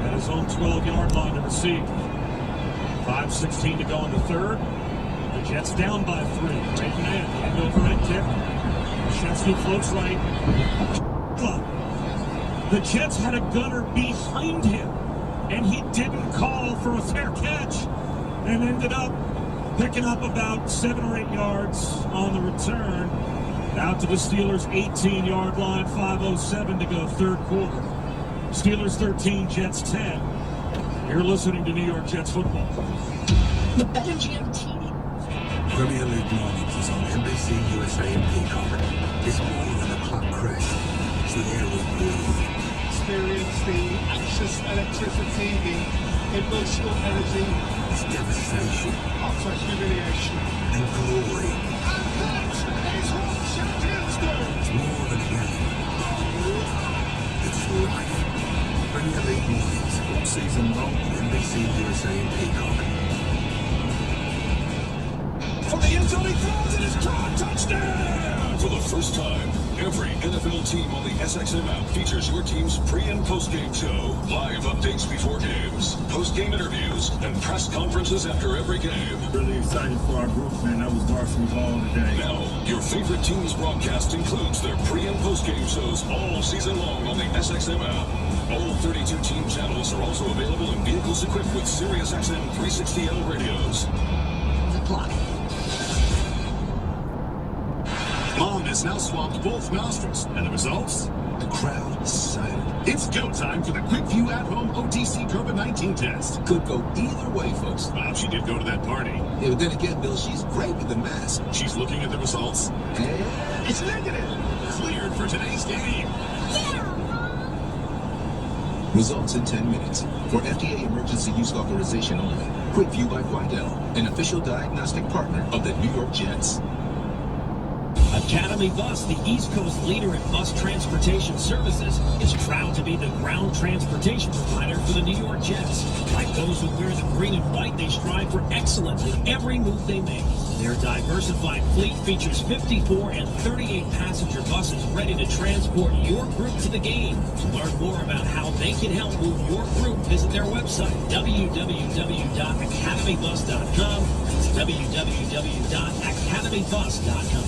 at his own 12-yard line to receive. 5:16 to go in the 3rd. The Jets down by 3. Great man. Handover and kick. Lashevsky floats right. The Jets had a gunner behind him, and he didn't call for a fair catch and ended up picking up about 7 or 8 yards on the return. Out to the Steelers' 18-yard line. 5:07 to go, 3rd quarter. Steelers 13, Jets 10. You're listening to New York Jets football.
The BetMGM team.
Premier League mornings is on NBC, USA, and Peacock. It's more than a club crash. It's the air we breathe.
Experience the anxious electricity, the emotional energy.
It's devastation.
Utter humiliation.
And glory.
It's what champions do.
It's more than a game. It's life. Premier League mornings, all season long on NBC, USA, and Peacock.
From the end zone, he throws it, it's caught, touchdown! For the first time, Every NFL team on the SXM app features your team's pre- and post-game show, live updates before games, post-game interviews, and press conferences after every game.
Really excited for our group, man. That was varsity ball today.
Now, your favorite team's broadcast includes their pre- and post-game shows all season long on the SXM app. All 32 team channels are also available in vehicles equipped with SiriusXM 360L radios.
The clock.
Mom has now swapped both nostrils, and the results? The crowd is silent. It's go time for the QuickView at-home OTC COVID-19 test.
Could go either way, folks.
Well, she did go to that party.
Yeah, but then again, Bill, she's great with the mask.
She's looking at the results.
And
it's negative. Cleared for today's game.
Results in 10 minutes. For FDA emergency use authorization only. QuickView by Quidel, an official diagnostic partner of the New York Jets.
Academy Bus, the East Coast leader in bus transportation services, is proud to be the ground transportation provider for the New York Jets. Like those who wear the green and white, they strive for excellence in every move they make. Their diversified fleet features 54 and 38 passenger buses ready to transport your group to the game. To learn more about how they can help move your group, visit their website, www.academybus.com. That's www.academybus.com.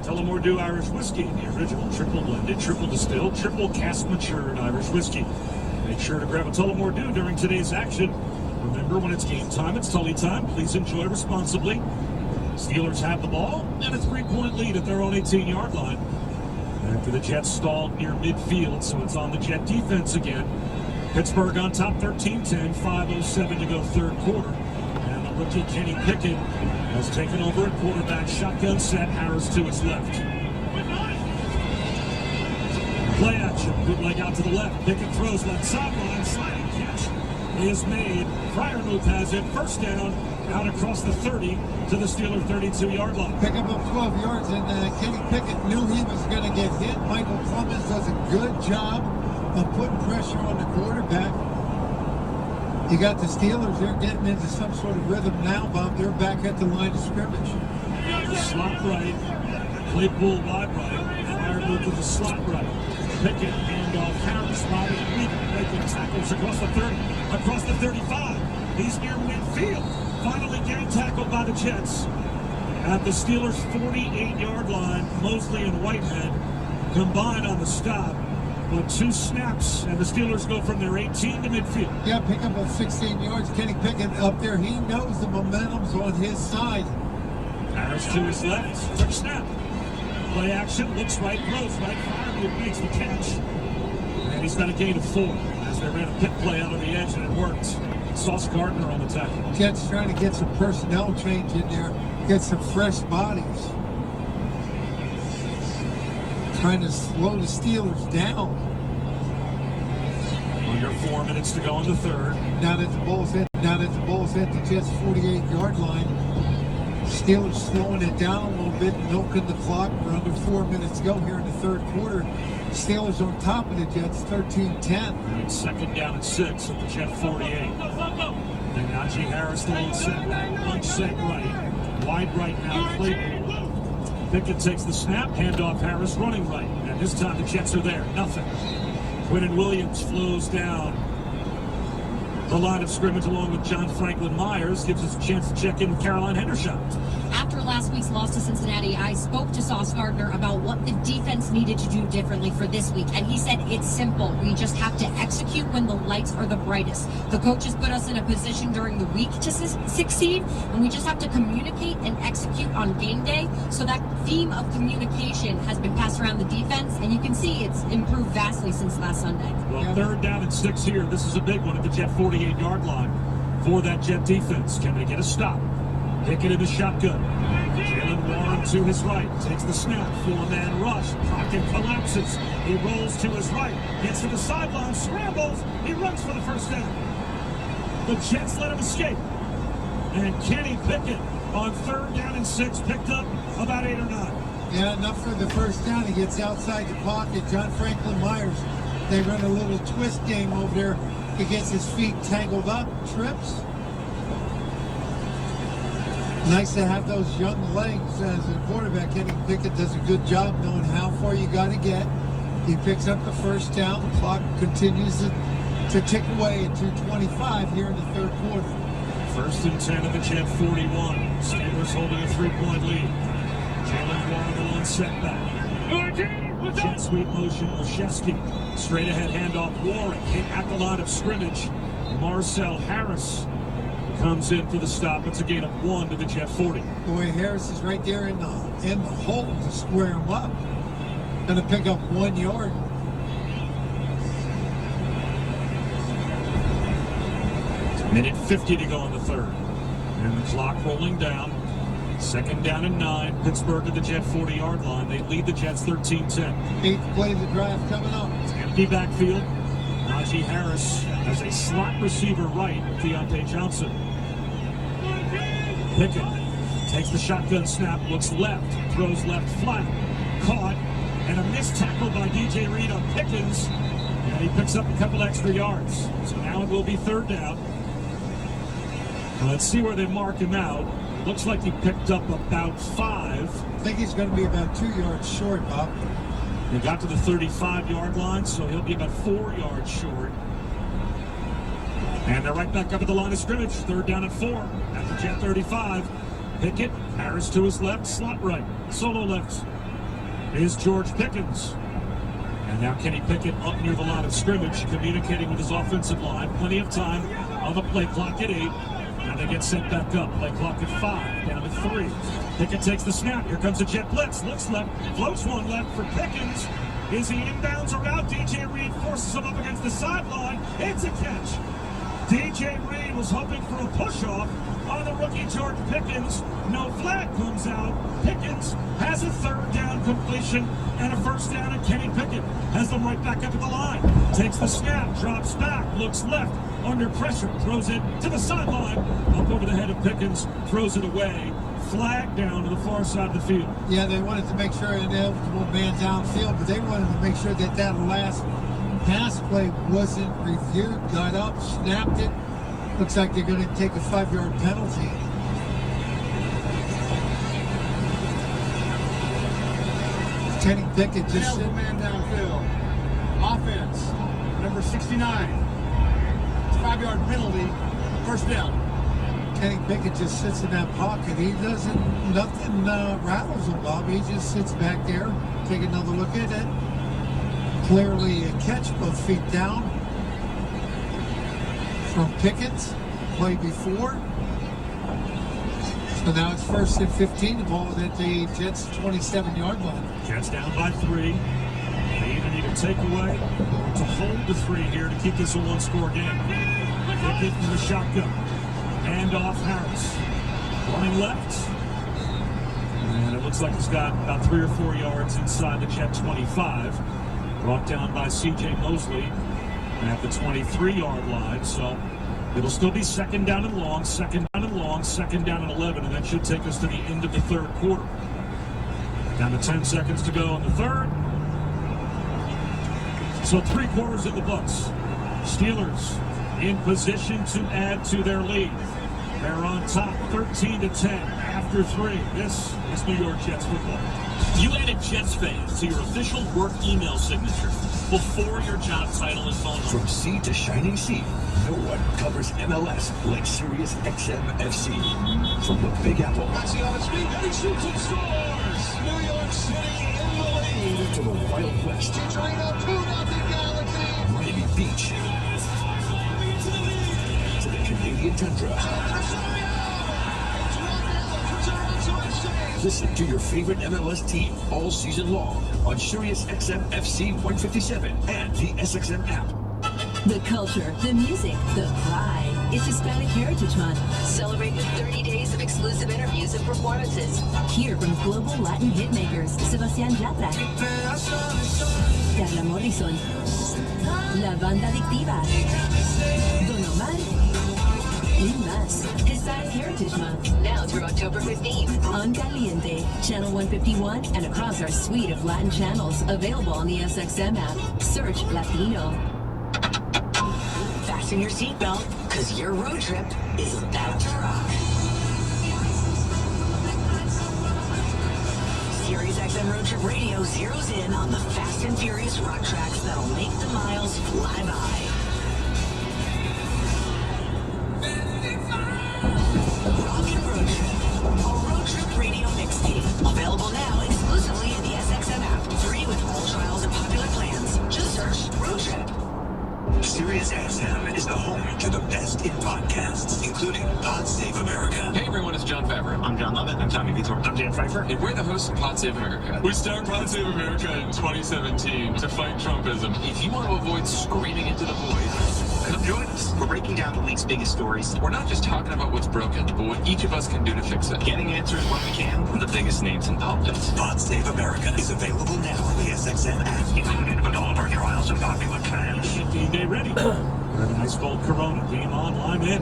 Tullamore Dew Irish Whiskey, the original triple blended, triple distilled, triple cask matured Irish whiskey. Make sure to grab a Tullamore Dew during today's action. Remember, when it's game time, it's Tully time. Please enjoy responsibly. Steelers have the ball and a 3-point lead at their own 18-yard line. After the Jets stalled near midfield, so it's on the Jet defense again. Pittsburgh on top 13-10, 5:07 to go third quarter. And the rookie Kenny Pickett has taken over at quarterback, shotgun set, Harris to his left. Play action, good leg out to the left. Pickett throws left sideline, sliding catch is made. Fryermuth has it, first down, out across the 30 to the Steeler 32-yard line.
Pick up 12 yards, and Kenny Pickett knew he was going to get hit. Michael Clemens does a good job of putting pressure on the quarterback. You got the Steelers, they're getting into some sort of rhythm now, Bob. They're back at the line of scrimmage.
Slot right, Claypool wide right, Fryermuth to the slot right. Pickett, handoff, Harris, spotted, making tackles across the 30, across the 35. He's near midfield. Finally getting tackled by the Jets. At the Steelers' 48-yard line, Mosley and Whitehead combined on the stop. But 2 snaps, and the Steelers go from their 18 to midfield.
Yeah, pick up 16 yards. Kenny Pickett up there. He knows the momentum's on his side.
Harris to his left. Quick snap. Play action. Looks right. Throws right. Fryermuth makes the catch. And he's got a gain of 4 as they ran a pick play out of the edge, and it worked. Sauce Gardner on the tackle.
Jets trying to get some personnel change in there. Get some fresh bodies. Trying to slow the Steelers down.
Under 4 minutes to go in the third.
Now that the ball's at the Jets' 48-yard line, Steelers slowing it down a little bit, milking the clock. We're under 4 minutes to go here in the third quarter. Steelers on top of the Jets, 13-10.
Second down and 6 at the Jet 48. And Najee Harris the lead set right, lunch set right, wide right now, Claypool. Pickett takes the snap, handoff Harris running right. And this time the Jets are there, nothing. Quinnen Williams flows down the line of scrimmage along with John Franklin Myers, gives us a chance to check in with Caroline Hendershot.
After last week's loss to Cincinnati, I spoke to Sauce Gardner about what the defense needed to do differently for this week, and he said it's simple. We just have to execute when the lights are the brightest. The coaches put us in a position during the week to succeed, and we just have to communicate and execute on game day. So that theme of communication has been passed around the defense, and you can see it's improved vastly since last Sunday.
Well, third down and 6 here. This is a big one at the Jet 48-yard line for that Jet defense. Can they get a stop? Pickett in the shotgun. Jalen Warren to his right. Takes the snap. 4-man rush. Pocket collapses. He rolls to his right. Gets to the sideline. Scrambles. He runs for the first down. The Jets let him escape. And Kenny Pickett on third down and 6 picked up about 8 or 9.
Yeah, enough for the first down. He gets outside the pocket. John Franklin Myers. They run a little twist game over there. He gets his feet tangled up. Trips. Nice to have those young legs as a quarterback. Kenny Pickett does a good job knowing how far you got to get. He picks up the first down. The clock continues to tick away at 2:25 here in the third quarter.
1st and 10 of the Jet 41. Steelers holding a 3-point lead. Jalen Waddle on setback. Jet sweep motion, Olszewski. Straight ahead handoff, Warren hit at the line of scrimmage. Marcel Harris comes in for the stop. It's a gain of 1 to the Jet 40.
Boy, Harris is right there in the hole to square him up. Going to pick up 1 yard.
Minute 50 to go in the third. And the clock rolling down. 2nd down and 9. Pittsburgh to the Jet 40-yard line. They lead the Jets 13-10.
8th play of the drive coming up.
Empty backfield. Najee Harris has a slot receiver right. Deontay Johnson. Pickett takes the shotgun snap, looks left, throws left flat. Caught. And a missed tackle by DJ Reed on Pickens. And he picks up a couple extra yards. So now it will be 3rd down. Let's see where they mark him out. Looks like he picked up about 5.
I think he's going to be about 2 yards short, Bob.
He got to the 35-yard line, so he'll be about 4 yards short. And they're right back up at the line of scrimmage. 3rd down and 4 at the Jet 35. Pickett, Harris to his left, slot right. Solo left is George Pickens. And now Kenny Pickett up near the line of scrimmage, communicating with his offensive line. Plenty of time on the play clock at 8. And they get set back up. Play clock at 5, down to 3. Pickett takes the snap. Here comes a jet blitz. Looks left, floats one left for Pickens. Is he inbounds or out? DJ Reed forces him up against the sideline. It's a catch. DJ Reed was hoping for a push-off on the rookie George Pickens. No flag comes out. Pickens has a 3rd down completion and a 1st down, and Kenny Pickett has them right back up at the line. Takes the snap, drops back, looks left, under pressure, throws it to the sideline, up over the head of Pickens, throws it away. Flag down to the far side of the field.
Yeah, they wanted to make sure an eligible man downfield, but they wanted to make sure that that last pass play wasn't reviewed. Got up, snapped it. Looks like they're going to take a 5-yard penalty. Kenny Pickett just
eligible man downfield. Offense, number 69. 5-yard penalty, 1st down.
Kenny Pickett just sits in that pocket. He doesn't, nothing rattles him, Bob. He just sits back there, take another look at it. Clearly a catch, both feet down. From Pickett, play before. So now it's 1st and 15, the ball at the Jets' 27-yard line.
Jets down by 3. They either need a takeaway or to hold the 3 here to keep this a 1-score game. Pickett in the shotgun. Hand off Harris. Running left. And it looks like he's got about 3 or 4 yards inside the Jet 25. Brought down by C.J. Mosley at the 23-yard line. So it'll still be 2nd down and long, 2nd down and long, 2nd down and 11, and that should take us to the end of the 3rd quarter. Down to 10 seconds to go in the 3rd. So 3 quarters in the books. Steelers in position to add to their lead. They're on top 13-10 after 3. This is New York Jets football.
You added Jets fans to your official work email signature before your job title and phone number.
From sea to shining sea, no one covers MLS like Sirius XM FC. From the Big Apple
Messi on his feet, and he shoots and scores! New York City in the lead.
to the Wild West,
Chicharito, 2-0 Galaxy.
Miami Beach, to the Canadian Tundra. Listen to your favorite MLS team all season long on Sirius XM FC 157 and the SXM app.
The culture, the music, the pride. It's Hispanic Heritage Month. Celebrate with 30 days of exclusive interviews and performances. Hear from global Latin hitmakers Sebastián Yatra, Carla Morrison, La Banda Adictiva, Don Omar, and más. Hispanic Heritage Month, now through October 15th. On Caliente, Channel 151, and across our suite of Latin channels, available on the SXM app. Search Latino. Fasten your seatbelt, because your road trip is about to rock.
SXM Road Trip Radio zeroes in on the fast and furious rock tracks that'll make the miles fly by. Rockin' Road Trip, a road trip radio mixtape. Available now exclusively in the SXM app. Free with all trials and popular plans. Just search Road Trip.
SiriusXM is the home to the best in podcasts, including Pod Save America.
Hey everyone, it's John Favreau.
I'm John Lovett. I'm Tommy Vitor. I'm Dan Pfeiffer.
And we're the hosts of Pod Save America.
We started Pod Save America in 2017 to fight Trumpism.
If you want to avoid screaming into the void, come join us.
We're breaking down the week's biggest stories.
We're not just talking about what's broken, but what each of us can do to fix it.
Getting answers when we can from the biggest names in politics. Pod Save America is available now on the SXM app, included with all of our trials and popular plans.
Game day ready. Grab a nice cold Corona. Game on, lime in.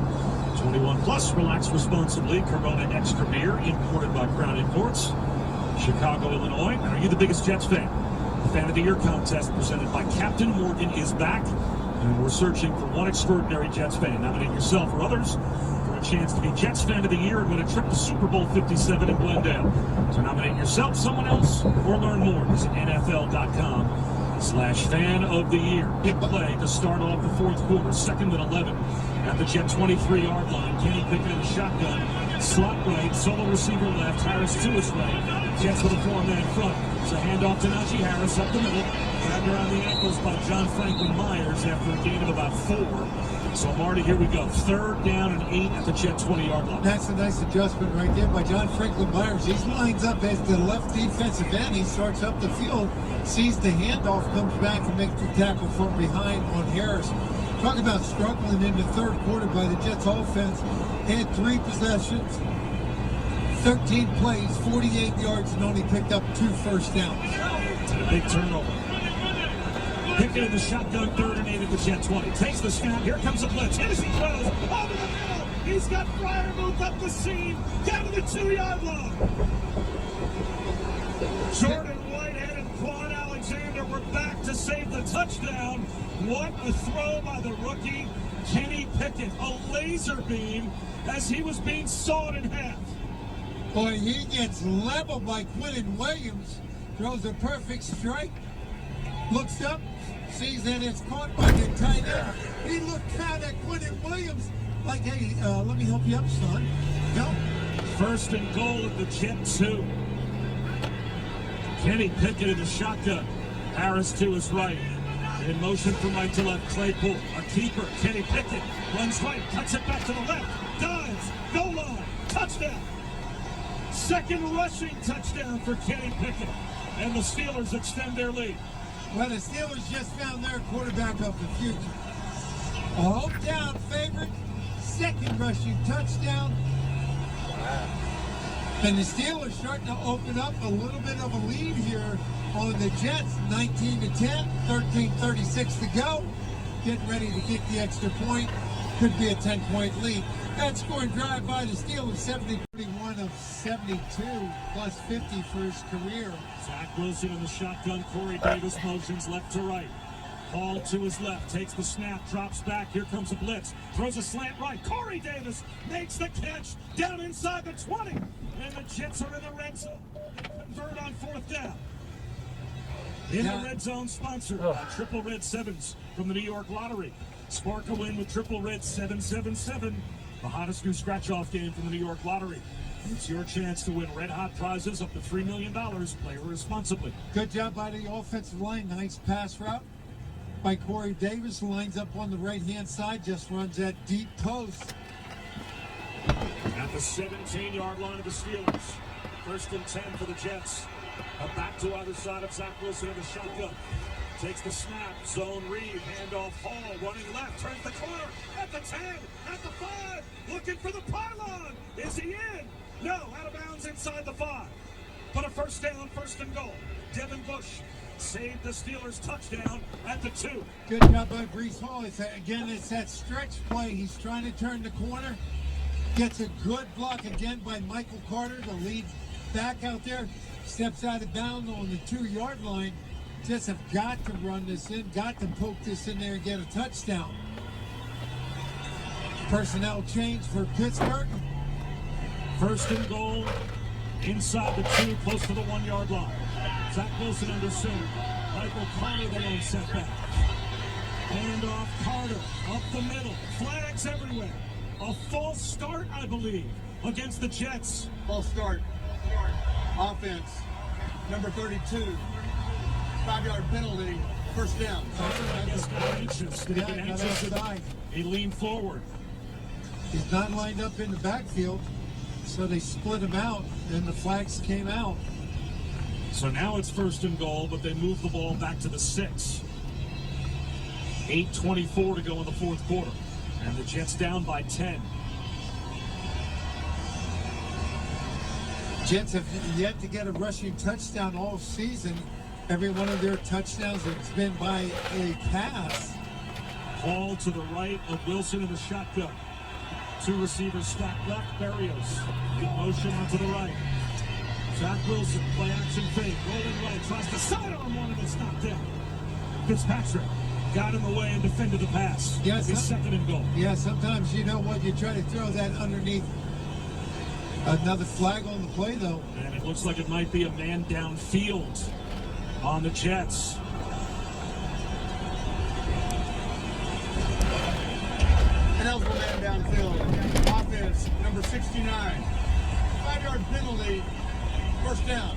21 plus. Relax responsibly. Corona Extra Beer, imported by Crown Imports, Chicago, Illinois. And are you the biggest Jets fan? The Fan of the Year contest presented by Captain Morgan is back, and we're searching for one extraordinary Jets fan. Nominate yourself or others for a chance to be Jets Fan of the Year and win a trip to Super Bowl 57 in Glendale. So nominate yourself, someone else, or learn more. Visit NFL.com/fan of the year. Big play to start off the fourth quarter, 2nd and 11 at the Jet 23-yard line. Kenny Pickett in the shotgun, slot right, solo receiver left, Harris to his right. Jets with a 4-man front. It's a handoff to Najee Harris up the middle, grabbed around the ankles by John Franklin Myers after a gain of about 4. So Marty, here we go. 3rd down and 8 at the Jet 20-yard line.
That's a nice adjustment right there by John Franklin Myers. He lines up as the left defensive end. He starts up the field, sees the handoff, comes back and makes the tackle from behind on Harris. Talk about struggling in the third quarter by the Jets offense. They had 3 possessions, 13 plays, 48 yards, and only picked up 2 first downs.
And a big turnover. Pickett in the shotgun, 3rd and 8 at the Jet 20. Takes the snap. Here comes a blitz. Hennessy throws over the middle. He's got Freiermuth up the seam, down to the 2-yard line. Jordan Whitehead and Quan Alexander were back to save the touchdown. What a throw by the rookie, Kenny Pickett. A laser beam as he was being sawed in half.
Boy, he gets leveled by Quinton Williams. Throws a perfect strike. Looks up, sees that it's caught by the tight end. He looked down at Quinton Williams like, hey, let me help you up, son. No.
1st and goal at the Jet 2. Kenny Pickett in the shotgun. Harris to his right. In motion from right to left, Claypool, a keeper. Kenny Pickett runs right, cuts it back to the left, dives, goal line, touchdown. 2nd rushing touchdown for Kenny Pickett. And the Steelers extend their lead.
Well, the Steelers just found their quarterback of the future. A hometown favorite, 2nd rushing touchdown. Wow. And the Steelers starting to open up a little bit of a lead here on the Jets. 19-10, 13:36 to go. Getting ready to kick the extra point. Could be a 10-point lead. That scoring drive by the Steelers, 71 of 72, plus 50 for his career.
Zach Wilson in the shotgun. Corey Davis motions left to right. Hall to his left, takes the snap, drops back. Here comes a blitz. Throws a slant right. Corey Davis makes the catch down inside the 20. And the Jets are in the red zone. They convert on 4th down. In the red zone, sponsored by Triple Red 7s from the New York Lottery. Spark a win with Triple Red 777, the hottest new scratch-off game from the New York Lottery. It's your chance to win red-hot prizes up to $3 million. Play responsibly.
Good job by the offensive line. Nice pass route by Corey Davis. Lines up on the right-hand side. Just runs that deep post.
At the 17-yard line of the Steelers. 1st and 10 for the Jets. Back to either side of Zach Wilson in the shotgun. Takes the snap, zone read, handoff Hall, running left, turns the corner, at the 10, at the 5, looking for the pylon. Is he in? No, out of bounds inside the 5. But a 1st down, 1st and goal. Devin Bush saved the Steelers touchdown at the 2.
Good job by Breece Hall. It's that stretch play. He's trying to turn the corner. Gets a good block again by Michael Carter, the lead back out there. Steps out of bounds on the 2-yard line. Jets have got to run this in, got to poke this in there and get a touchdown. Personnel change for Pittsburgh.
1st and goal inside the 2, close to the 1-yard line. Zach Wilson under center. Michael Carter the lone setback. Hand off Carter, up the middle. Flags everywhere. A false start, I believe, against the Jets.
False start. Offense. Number 32. 5-yard penalty. First down.
I guess got anxious. Did he get anxious? He leaned forward.
He's not lined up in the backfield, so they split him out, and the flags came out.
So now it's 1st and goal, but they move the ball back to the 6. 8:24 to go in the 4th quarter, and the Jets down by 10.
Jets have yet to get a rushing touchdown all season. Every one of their touchdowns has been by a pass.
Ball to the right of Wilson in the shotgun. 2 receivers stacked left. Berrios in motion out to the right. Zach Wilson, play action fake, rolling right, tries to sidearm one, and it's knocked down. Fitzpatrick got in the way and defended the pass.
Yes,
it's 2nd and goal.
Yeah, sometimes you know what, you try to throw that underneath. Another flag on the play, though.
And it looks like it might be a man downfield on the Jets.
An eligible man downfield. Offense, number 69. 5-yard penalty. First down.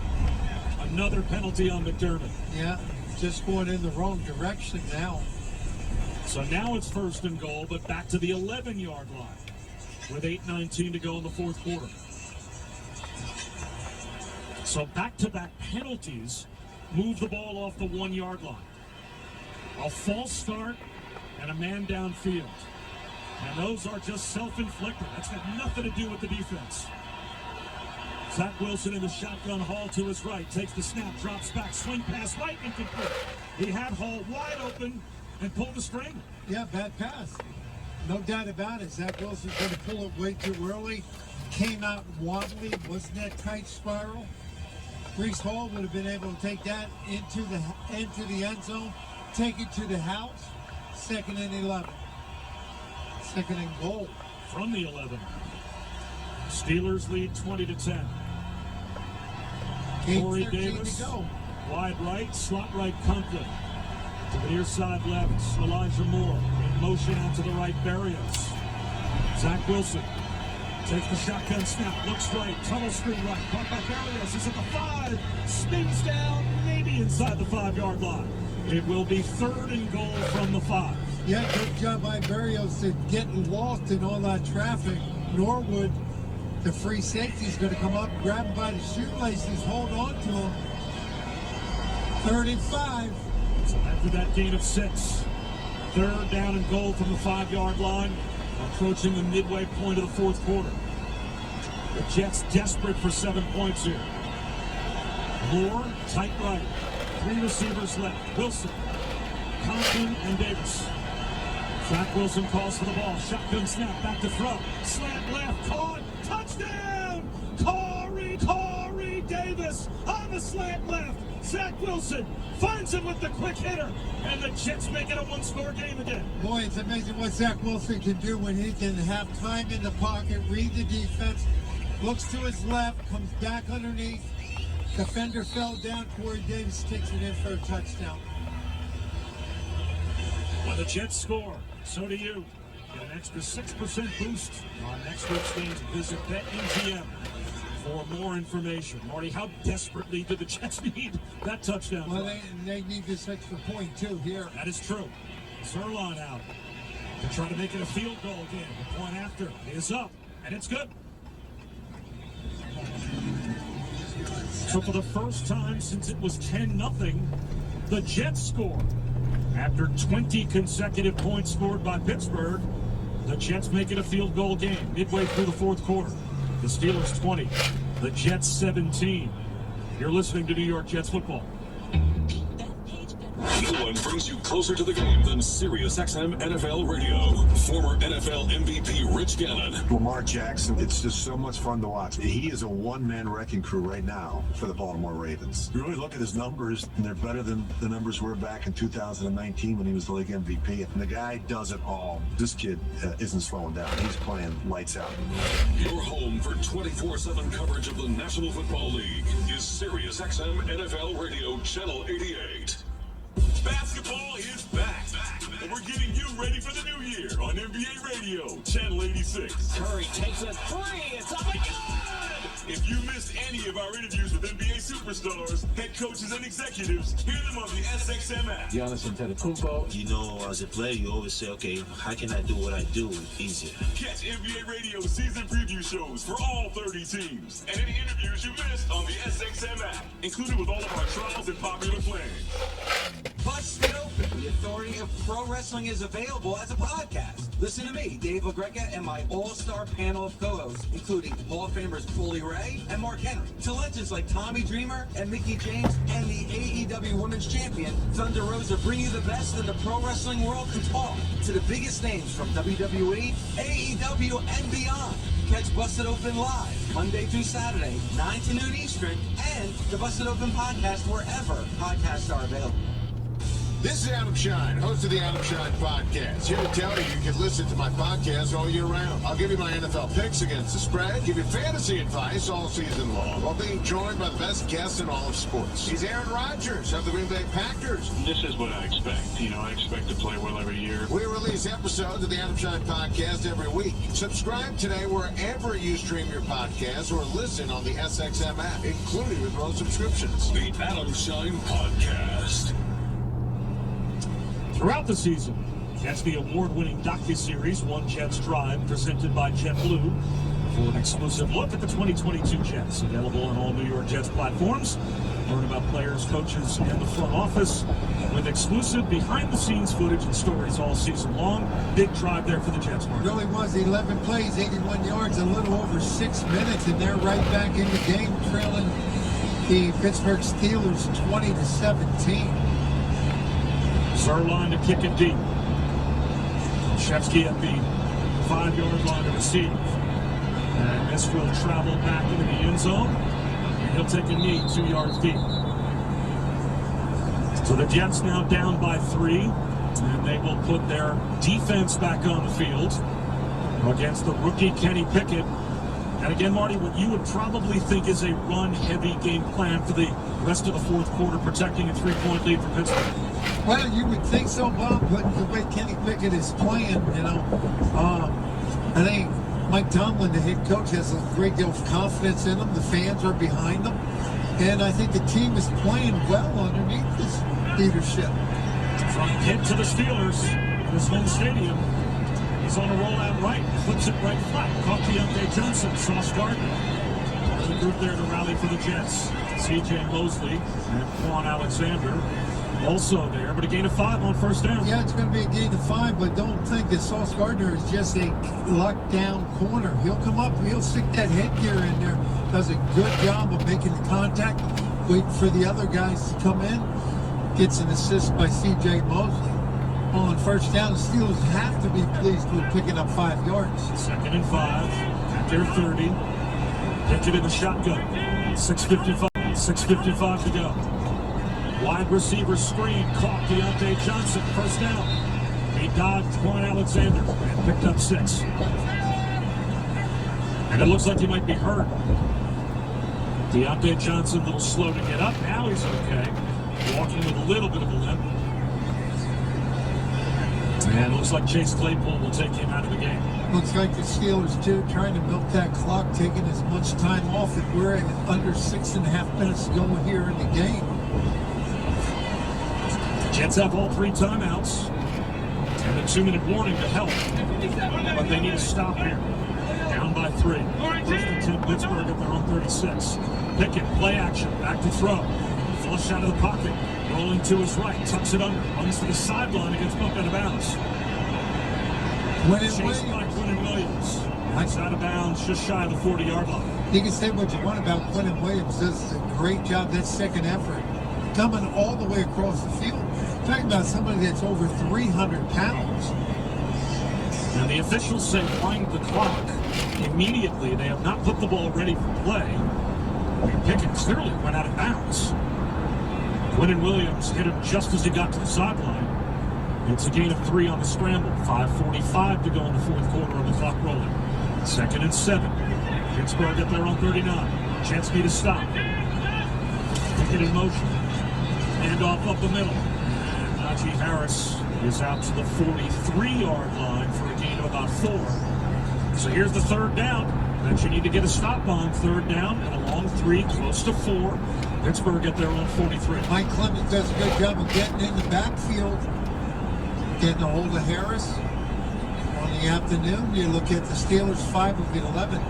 Another penalty on McDermott.
Yeah, just going in the wrong direction now.
So now it's 1st and goal, but back to the 11-yard line with 8:19 to go in the 4th quarter. So back-to-back penalties move the ball off the 1-yard line. A false start and a man downfield. And those are just self-inflicted. That's got nothing to do with the defense. Zach Wilson in the shotgun, Hall to his right. Takes the snap, drops back, swing pass right, incomplete. He had Hall wide open and pulled the string.
Yeah, bad pass. No doubt about it. Zach Wilson's going to pull it way too early. Came out wobbly. Wasn't that tight spiral? Breece Hall would have been able to take that into the end zone, take it to the house. 2nd and 11. 2nd and goal.
From the 11. Steelers lead 20-10. Corey Davis, wide right, slot right, Conway. To the near side left, Elijah Moore. In motion out to the right, Berrios. Zach Wilson takes the shotgun snap, looks right, tunnel screen right, caught by Berrios. He's at the 5, spins down, maybe inside the 5-yard line. It will be 3rd and goal from the 5.
Yeah, good job by Berrios to getting lost in all that traffic. Norwood, the free safety, is going to come up, grab him by the shoelaces, hold on to him. 3rd and 5.
So after that gain of 6, 3rd down and goal from the 5-yard line, approaching the midway point of the 4th quarter. The Jets desperate for 7 points here. Moore, tight right. 3 receivers left. Wilson, Compton, and Davis. Zach Wilson calls for the ball. Shotgun snap, back to front. Slant left, caught, touchdown! Corey Davis on the slant left. Zach Wilson finds him with the quick hitter, and the Jets make it a 1-score game again.
Boy, it's amazing what Zach Wilson can do when he can have time in the pocket, read the defense, looks to his left, comes back underneath. Defender fell down. Corey Davis takes it in for a touchdown.
When the Jets score, so do you. Get an extra 6% boost on next week's games. Visit BetMGM for more information. Marty, how desperately do the Jets need that touchdown?
Well, they need this extra point, too, here.
That is true. Zerline out to try to make it a field goal game. The point after is up, and it's good. So for the first time since it was 10-0, the Jets score. After 20 consecutive points scored by Pittsburgh, the Jets make it a field goal game midway through the 4th quarter. The Steelers 20, the Jets 17. You're listening to New York Jets football.
No one brings you closer to the game than SiriusXM NFL Radio. Former NFL MVP Rich Gannon.
Lamar Jackson, it's just so much fun to watch. He is a one-man wrecking crew right now for the Baltimore Ravens. You really look at his numbers, and they're better than the numbers were back in 2019 when he was the league MVP. And the guy does it all. This kid isn't slowing down. He's playing lights out.
Your home for 24/7 coverage of the National Football League is SiriusXM NFL Radio Channel 88.
Basketball is back, and we're getting you ready for the new year on NBA Radio, Channel 86.
Curry takes a three. It's up and good.
If you missed any of our interviews with NBA superstars, head coaches, and executives, hear them on the SXM app.
Giannis Antetokounmpo.
You know, as a player, you always say, okay, how can I do what I do easier?
Catch NBA Radio season preview shows for all 30 teams, and any interviews you missed on the SXM app, included with all of our trials and popular plans.
Bust It Open, the authority of pro wrestling, is available as a podcast. Listen to me, Dave LaGreca, and my all-star panel of co-hosts, including Hall of Famers Bully Ray and Mark Henry, to legends like Tommy Dreamer and Mickie James, and the AEW Women's Champion, Thunder Rosa, bring you the best in the pro wrestling world can talk to the biggest names from WWE, AEW, and beyond. Catch Busted Open live, Monday through Saturday, 9 to noon Eastern, and the Busted Open podcast wherever podcasts are available.
This is Adam Shine, host of the Adam Shine Podcast. Here to tell you can listen to my podcast all year round. I'll give you my NFL picks against the spread, give you fantasy advice all season long, while being joined by the best guests in all of sports. He's Aaron Rodgers of the Green Bay Packers.
This is what I expect. I expect to play well every year.
We release episodes of the Adam Shine Podcast every week. Subscribe today wherever you stream your podcasts or listen on the SXM app, including with most subscriptions.
The Adam Shine Podcast.
Throughout the season, catch the award-winning docuseries One Jets Drive, presented by JetBlue, for an exclusive look at the 2022 Jets. Available on all New York Jets platforms. Learn about players, coaches, and the front office with exclusive behind-the-scenes footage and stories all season long. Big drive there for the Jets, Mark.
It really was 11 plays, 81 yards, a little over 6 minutes, and they're right back in the game, trailing the Pittsburgh Steelers 20-17.
Zerline to kick it deep. Shevsky at the 5-yard line to receive. And this will travel back into the end zone. And he'll take a knee 2 yards deep. So the Jets now down by 3. And they will put their defense back on the field against the rookie Kenny Pickett. And again, Marty, what you would probably think is a run-heavy game plan for the rest of the fourth quarter, protecting a 3-point lead for Pittsburgh.
Well, you would think so, Bob, but the way Kenny Pickett is playing, I think Mike Tomlin, the head coach, has a great deal of confidence in him. The fans are behind them. And I think the team is playing well underneath his leadership.
From Pitt to the Steelers, this home stadium. He's on a rollout right, flips it right flat. Caught Deontay Johnson, Sauce Gardner. There's a group there to rally for the Jets. C.J. Mosley and Quan Alexander also there, but a gain of 5 on first down.
Yeah, it's going to be a gain of 5, but don't think that Sauce Gardner is just a lockdown corner. He'll come up, he'll stick that headgear in there, does a good job of making the contact, wait for the other guys to come in, gets an assist by C.J. Mosley. On first down, the Steelers have to be pleased with picking up 5 yards.
2nd and 5 at their 30. Pickett in the shotgun. 6:55 to go. Wide receiver screen, caught Deontay Johnson, first down. He dodged Quan Alexander and picked up 6. And it looks like he might be hurt. Deontay Johnson a little slow to get up. Now he's okay. Walking with a little bit of a limp. And it looks like Chase Claypool will take him out of the game.
Looks like the Steelers, too, trying to milk that clock, taking as much time off. If we're at under 6.5 minutes to go here in the game.
Jets have all 3 timeouts and a 2-minute warning to help, but they need a stop here. Down by 3. First and 10 Pittsburgh at their own 36. Pickett, play action, back to throw. Flush out of the pocket, rolling to his right, tucks it under, runs to the sideline and gets bumped out of bounds. Chased by Quentin Williams. That's out of bounds, just shy of the 40-yard line.
You can say what you want about Quentin Williams. Does a great job, that second effort, coming all the way across the field. Talking about somebody that's over 300 pounds.
And the officials say wind the clock immediately. They have not put the ball ready for play. Pickett clearly went out of bounds. Quinnen Williams hit him just as he got to the sideline. It's a gain of 3 on the scramble. 5:45 to go in the fourth quarter of the clock rolling. 2nd and 7. Pittsburgh at their own 39. Jets need a stop. Pickett in motion. Hand off up the middle. And Najee Harris is out to the 43-yard line for a gain of about 4. So here's the 3rd down that you need to get a stop on. 3rd down and a long 3, close to 4. Pittsburgh at their own 43.
Mike Clemens does a good job of getting in the backfield, getting a hold of Harris. On the afternoon, you look at the Steelers, 5 of 11.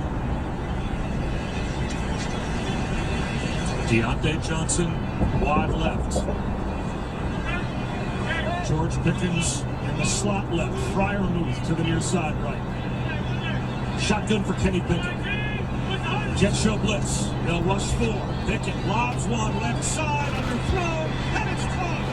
Deontay Johnson, wide left. George Pickens in the slot left. Freiermuth to the near side right. Shotgun for Kenny Pickett. Jet show blitz. They'll rush 4. Pickett lobs one left side, underthrown, and it's caught.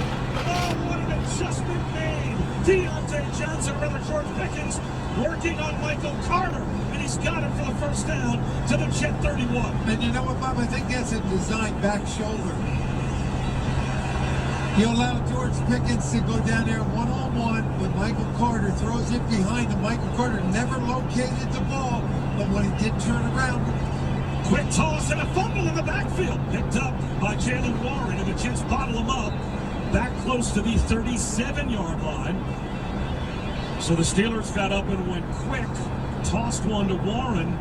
Oh, what an adjustment made. Deontay Johnson, rather George Pickens, working on Michael Carter, and he's got it for the first down to the Jet 31.
And you know what, Bob? I think that's a design back shoulder. You allow George Pickens to go down there one-on-one, but Michael Carter throws it behind him. Michael Carter never located the ball, but when he did turn around,
quick toss and a fumble in the backfield. Picked up by Jalen Warren, and the Jets bottle him up back close to the 37-yard line. So the Steelers got up and went quick, tossed one to Warren.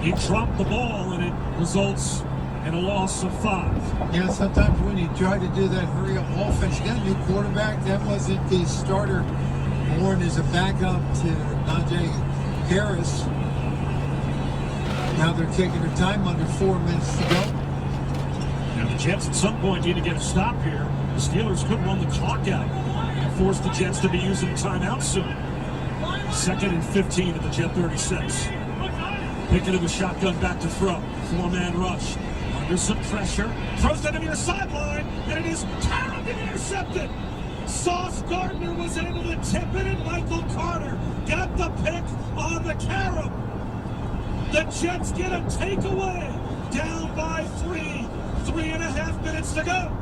He dropped the ball, and it results in a loss of 5.
Yeah, sometimes when you try to do that hurry-up offense, you got a new quarterback. That wasn't the starter. Warren is a backup to Najee Harris. Now they're taking their time, under 4 minutes to go.
Now the Jets at some point need to get a stop here. The Steelers could run the clock out and force the Jets to be using timeout soon. 2nd and 15 at the Jet 36. Pickett in the shotgun back to throw. 4-man rush. Under some pressure. Throws that to near sideline, and it is terribly intercepted. Sauce Gardner was able to tip it, and Michael Carter got the pick on the carom. The Jets get a takeaway, down by 3. 3.5 minutes to go.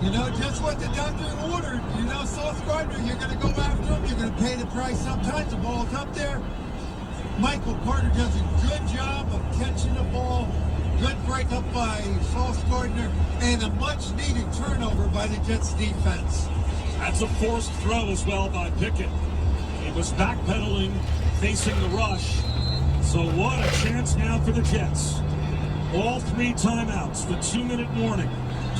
You know, just what the doctor ordered. You know, Sauce Gardner, you're going to go after him. You're going to pay the price sometimes. The ball's up there. Michael Carter does a good job of catching the ball. Good break up by Sauce Gardner, and a much-needed turnover by the Jets defense.
That's a forced throw as well by Pickett. He was backpedaling, facing the rush. So what a chance now for the Jets. All 3 timeouts, the 2-minute warning.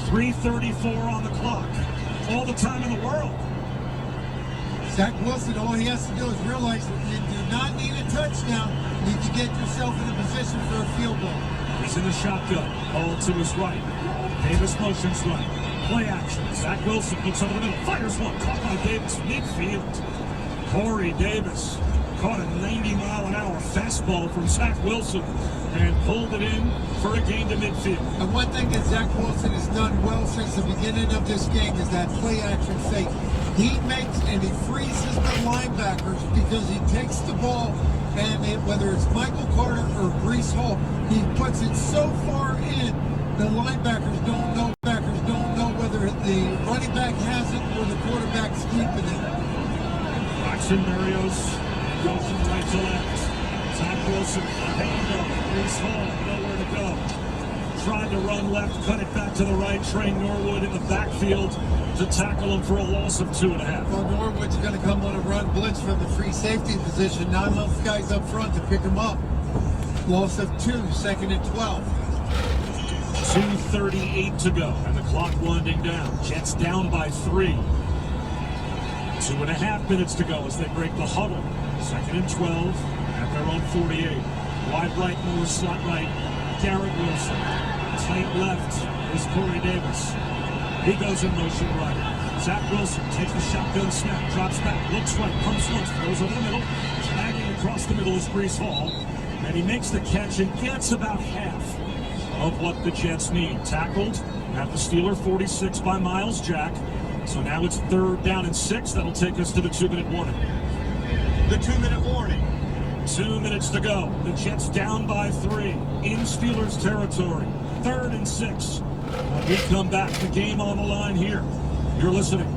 3:34 on the clock. All the time in the world.
Zach Wilson, all he has to do is realize that you do not need a touchdown. You need to get yourself in a position for a field goal.
He's in the shotgun. Ball to his right. Davis motions right. Play action. Zach Wilson looks over the middle. Fires one. Caught by Davis midfield. Corey Davis caught a 90-mile-an-hour fastball from Zach Wilson and pulled it in for a gain to midfield.
And one thing that Zach Wilson has done well since the beginning of this game is that play-action fake. He makes and he freezes the linebackers because he takes the ball, and whether it's Michael Carter or Breece Hall, he puts it so far in, the linebackers don't know whether the running back has it or the quarterback's keeping it.
Braxton Berrios goes from right to left. Zach Wilson, handoff. Breece Hall, nowhere to go. Tried to run left, cut it back to the right. Trey Norwood in the backfield to tackle him for a loss of 2.5.
Well, Norwood's going to come on a run blitz from the free safety position. Not enough guys up front to pick him up. Loss of 2, 2nd and 12.
2:38 to go, and the clock winding down. Jets down by 3. 2.5 minutes to go as they break the huddle. 2nd and 12 at their own 48. Wide right, Moore, slot right. Garrett Wilson. Tight left is Corey Davis. He goes in motion right. Zach Wilson takes the shotgun snap, drops back, looks right, pumps once, throws over the middle. Tagging across the middle is Breece Hall. And he makes the catch and gets about half of what the Jets need. Tackled at the Steeler 46 by Miles Jack. So now it's 3rd down and 6. That'll take us to the 2-minute warning.
The 2-minute warning.
2 minutes to go. The Jets down by 3 in Steelers territory. 3rd and 6. When we come back, the game on the line here. You're listening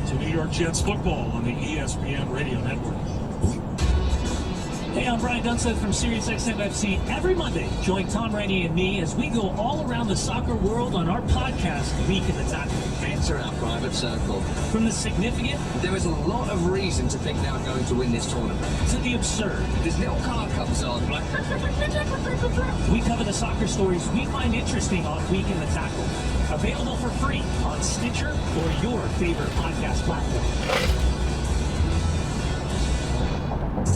to New York Jets football on the ESPN Radio Network.
Hey, I'm Brian Dunstead from SiriusXM FC. Every Monday, join Tom Rainey and me as we go all around the soccer world on our podcast, Week in the Tackle.
Enter our private circle.
From the significant,
there is a lot of reason to think they are going to win this tournament.
To the absurd.
This little car comes on, like...
We cover the soccer stories we find interesting on Week in the Tackle. Available for free on Stitcher or your favorite podcast platform.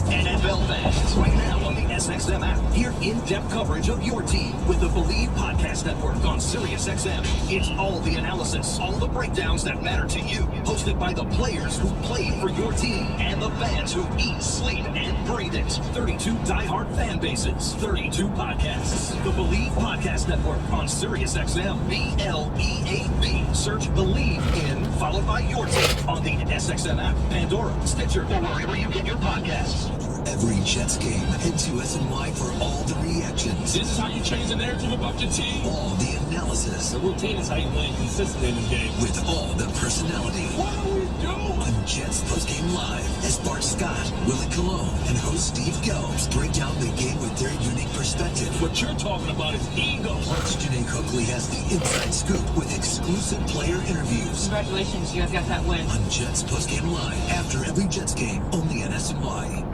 NFL fans, right now on the SXM app, hear in-depth coverage of your team with the Believe Podcast Network on SiriusXM. It's all the analysis, all the breakdowns that matter to you, hosted by the players who played for your team and the fans who eat, sleep, and breathe it. 32 diehard fan bases, 32 podcasts. The Believe Podcast Network on SiriusXM, BLEAV. Search Believe in, followed by your team on the SXM app, Pandora, Stitcher, or wherever you get your podcasts.
Every Jets game, head to SNY for all the reactions.
This is how you change the narrative about your team.
All the analysis.
The routine is how you win consistently in the game.
With all the personality.
What are we doing?
On Jets Postgame Live, as Bart Scott, Willie Colon, and host Steve Gelbs break down the game with their unique perspective.
What you're talking about is ego.
Plus, Janae Cookley has the inside scoop with exclusive player interviews.
Congratulations, you guys got that win.
On Jets Postgame Live, after every Jets game, only on SNY.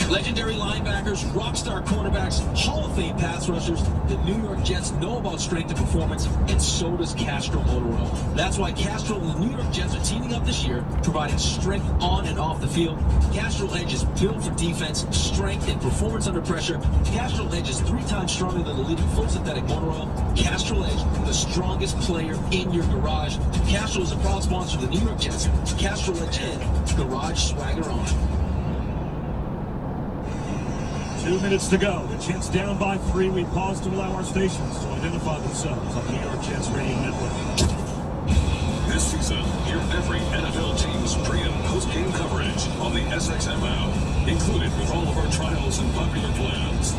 Legendary linebackers, rockstar cornerbacks, Hall of Fame pass rushers, the New York Jets know about strength and performance, and so does Castro Motor Oil. That's why Castro and the New York Jets are teaming up this year, providing strength on and off the field. Castrol Edge is built for defense, strength, and performance under pressure. Castrol Edge is 3 times stronger than the leading full synthetic motor oil. Castrol Edge, the strongest player in your garage. Castrol is a proud sponsor of the New York Jets. Castrol Edge in, garage swagger on.
2 minutes to go. The Jets down by 3. We pause to allow our stations to identify themselves on the New York Jets Radio Network.
This season, hear every NFL team's pre- and post-game coverage on the SXM app, included with all of our trials and popular plans.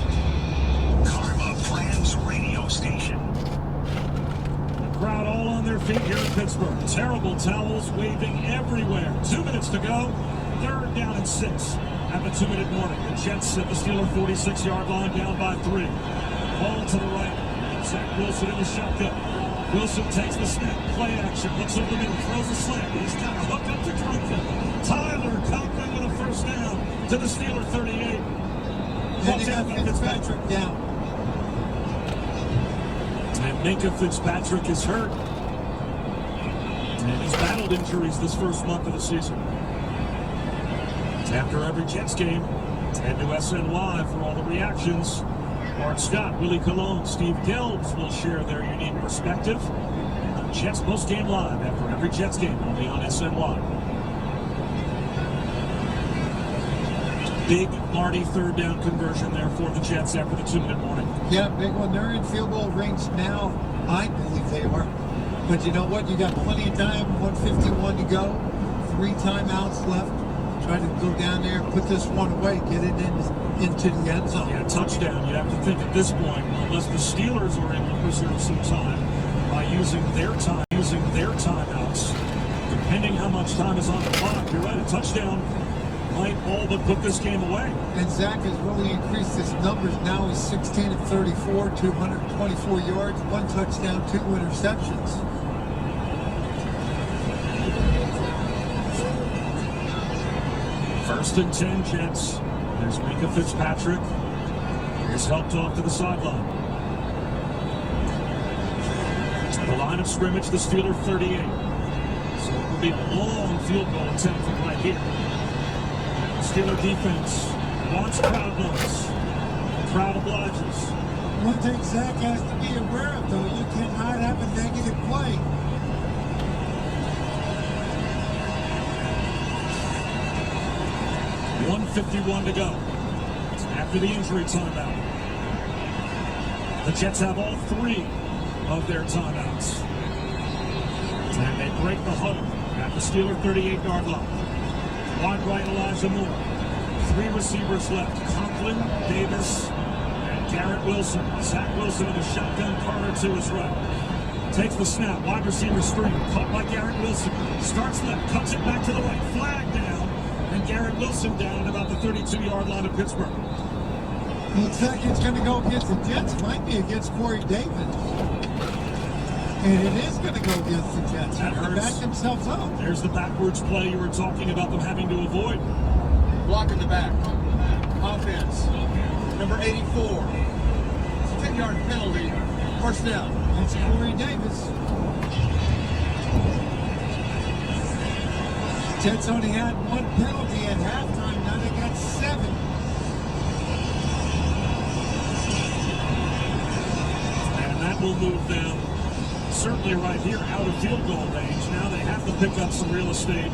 Karma Plans radio station.
The crowd all on their feet here in Pittsburgh. Terrible towels waving everywhere. 2 minutes to go. 3rd down and 6. At the 2-minute warning, the Jets at the Steeler 46-yard line, down by 3. Ball to the right. Zach Wilson in the shotgun. Wilson takes the snap. Play action. Looks over the middle. Throws a slant. He's got a hook up to Conway. Tyler Conway with a 1st down to the Steeler 38.
And you got Fitzpatrick down.
And Minka Fitzpatrick is hurt. And he's battled injuries this first month of the season. After every Jets game, head to SNY for all the reactions. Bart Scott, Willie Colon, Steve Gelbs will share their unique perspective. Jets post-game live after every Jets game, only on SNY. Big Marty 3rd down conversion there for the Jets after the 2-minute warning.
Yeah, big one. They're in field goal range now. I believe they are. But you know what? You got plenty of time. 1:51 to go. 3 timeouts left. Try to go down there and put this one away, get it into the end zone.
Yeah, touchdown. You have to think at this point, unless the Steelers are able to preserve some time by using their timeouts, depending how much time is on the clock, you're right, a touchdown might all but put this game away.
And Zach has really increased his numbers. Now he's 16 of 34, 224 yards, 1 touchdown, 2 interceptions.
First and 10 Jets. There's Minka Fitzpatrick. Here's helped off to the sideline. The line of scrimmage, the Steeler 38. So it will be a long field goal attempt from right here. The Steeler defense wants crowd noise. The crowd obliges.
One thing Zach has to be aware of, though, you cannot have a negative play.
.51 to go. After the injury timeout. The Jets have all 3 of their timeouts. And they break the huddle at the Steeler 38-yard line. Wide right, Elijah Moore. 3 receivers left. Conklin, Davis, and Garrett Wilson. Zach Wilson in the shotgun, Carter to his right. Takes the snap, wide receiver screen, caught by Garrett Wilson. Starts left, cuts it back to the right, flag down, and Garrett Wilson down at about the 32-yard line of Pittsburgh.
Looks like it's going to go against the Jets. It might be against Corey Davis. And it is going to go against the Jets.
That
They
hurts.
back themselves up.
There's the backwards play you were talking about them having to avoid.
Block in the back. Offense. Number 84. It's a 10-yard penalty. First down.
That's Corey Davis. Jets only had 1 penalty at halftime. Now they got 7.
And that will move them certainly right here out of field goal range. Now they have to pick up some real estate.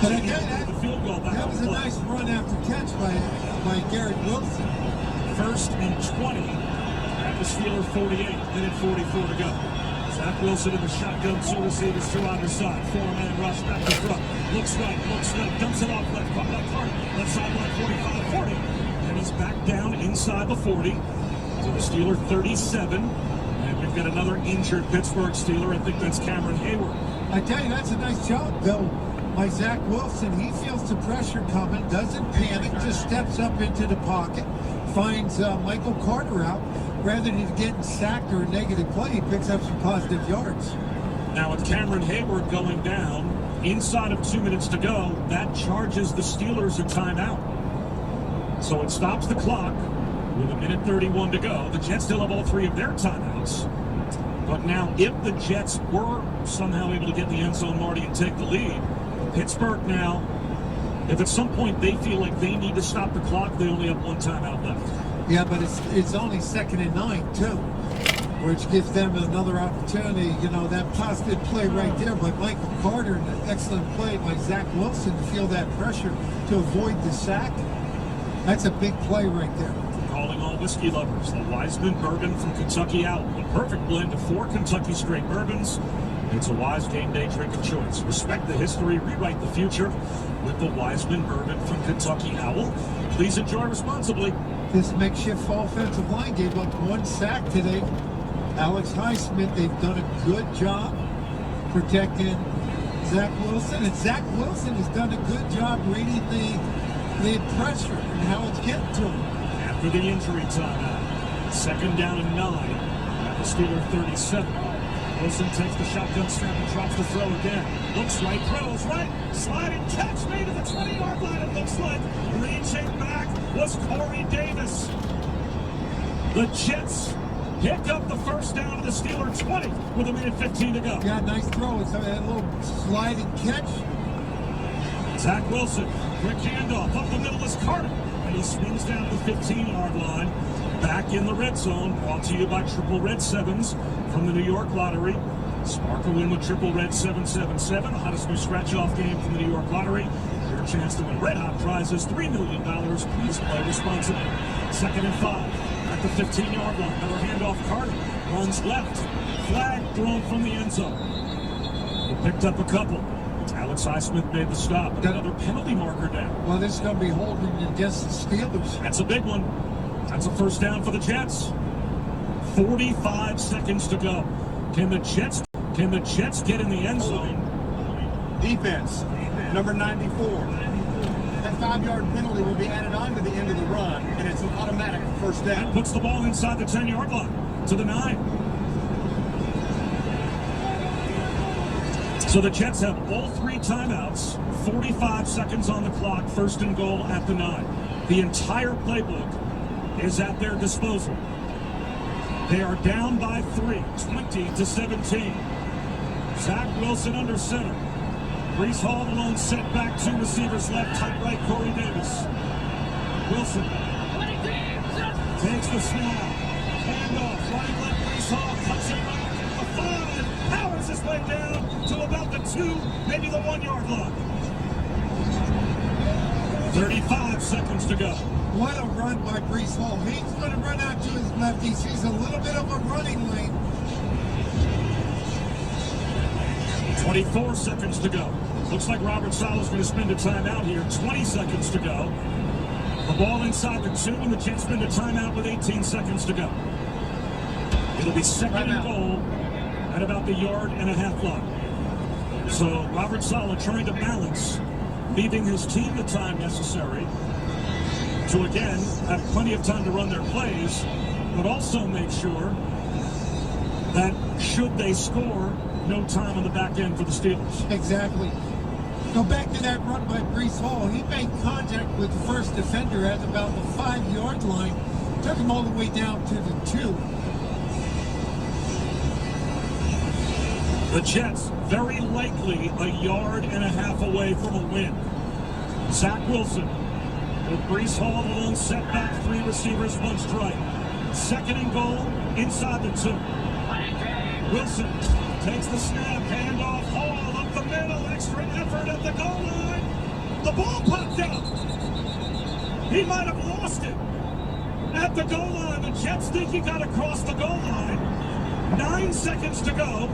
But again,
the field goal back
that was a
play.
nice run after catch by Garrett Wilson.
1st and 20 at the Steeler 48, minute 44 to go. Zach Wilson in the shotgun, 2 receivers, 2 on the side. 4-man rush back to front. Looks right, looks left, dumps it off left, caught by Carter. Left sideline 45, 40. And he's back down inside the 40 to the Steeler 37. And we've got another injured Pittsburgh Steeler. I think that's Cameron Hayward.
I tell you, that's a nice job, Bill. By Zach Wilson, he feels the pressure coming, doesn't panic, just steps up into the pocket, finds Michael Carter out. Rather than getting sacked or a negative play, he picks up some positive yards.
Now with Cameron Hayward going down, inside of 2 minutes to go, that charges the Steelers a timeout. So it stops the clock with 1:31 to go. The Jets still have all 3 of their timeouts. But now if the Jets were somehow able to get in the end zone, Marty, and take the lead, Pittsburgh now, if at some point they feel like they need to stop the clock, they only have 1 timeout left.
Yeah, but it's only 2nd and 9, too, which gives them another opportunity. You know, that positive play right there by Michael Carter and an excellent play by Zach Wilson to feel that pressure to avoid the sack. That's a big play right there.
Calling all whiskey lovers, the Wiseman Bourbon from Kentucky Owl. The perfect blend of 4 Kentucky straight bourbons. It's a wise game day drink of choice. Respect the history, rewrite the future with the Wiseman Bourbon from Kentucky Owl. Please enjoy responsibly.
This makeshift offensive line gave up 1 sack today. Alex Highsmith, they've done a good job protecting Zach Wilson. And Zach Wilson has done a good job reading the pressure and how it's getting to him.
After the injury timeout, 2nd down and 9 at the Steeler 37. Wilson takes the shotgun snap and drops the throw again. Looks right, throws right, sliding catch made at the 20-yard line. It looks like reaching back was Corey Davis. The Jets pick up the first down to the Steeler 20 with 1:15 to go.
Yeah, nice throw. It's a little sliding catch.
Zach Wilson, quick handoff up the middle is Carter, and he swings down to the 15-yard line. Back in the red zone, brought to you by Triple Red 7s from the New York Lottery. Spark a win with Triple Red 777, hottest new scratch-off game from the New York Lottery. Your chance to win red-hot prizes, $3 million. Please play responsibly. 2nd and 5 at the 15-yard line. Another handoff, Carter runs left. Flag thrown from the end zone. He picked up a couple. Alex Highsmith made the stop. Another penalty marker down.
Well, this is going to be holding against the Steelers.
That's a big one. That's a first down for the Jets. 45 seconds to go. Can the Jets get in the end zone?
Defense, number 94. That 5-yard penalty will be added on to the end of the run, and it's an automatic first down.
That puts the ball inside the 10-yard line to the 9. So the Jets have all 3 timeouts, 45 seconds on the clock, 1st and goal at the 9. The entire playbook is at their disposal. They are down by 3, 20-17. Zach Wilson under center. Breece Hall alone set back, 2 receivers left, tight right, Corey Davis. Wilson takes the snap. Handoff, right left, Breece Hall cuts it back. The 5, powers his way down to about the 2, maybe the 1-yard line. 35 seconds to go.
What a run by Breece Hall. He's going to run out to his left. He sees a little bit of a running lane.
24 seconds to go. Looks like Robert Saleh's going to spend a timeout here. 20 seconds to go. The ball inside the 2, and the Jets spend a timeout with 18 seconds to go. It'll be second and goal at about the 1.5-yard line. So Robert Saleh trying to balance, leaving his team the time necessary to, again, have plenty of time to run their plays, but also make sure that should they score, no time on the back end for the Steelers.
Exactly. Go back to that run by Breece Hall. He made contact with the first defender at about the 5-yard line. Took him all the way down to the 2.
The Jets very likely 1.5 yards away from a win. Zach Wilson with Breece Hall alone, set back, 3 receivers, 1 strike. Second and goal inside the 2. Wilson takes the snap, handoff, Hall up the middle, extra effort at the goal line. The ball popped out. He might have lost it at the goal line. The Jets think he got across the goal line. 9 seconds to go.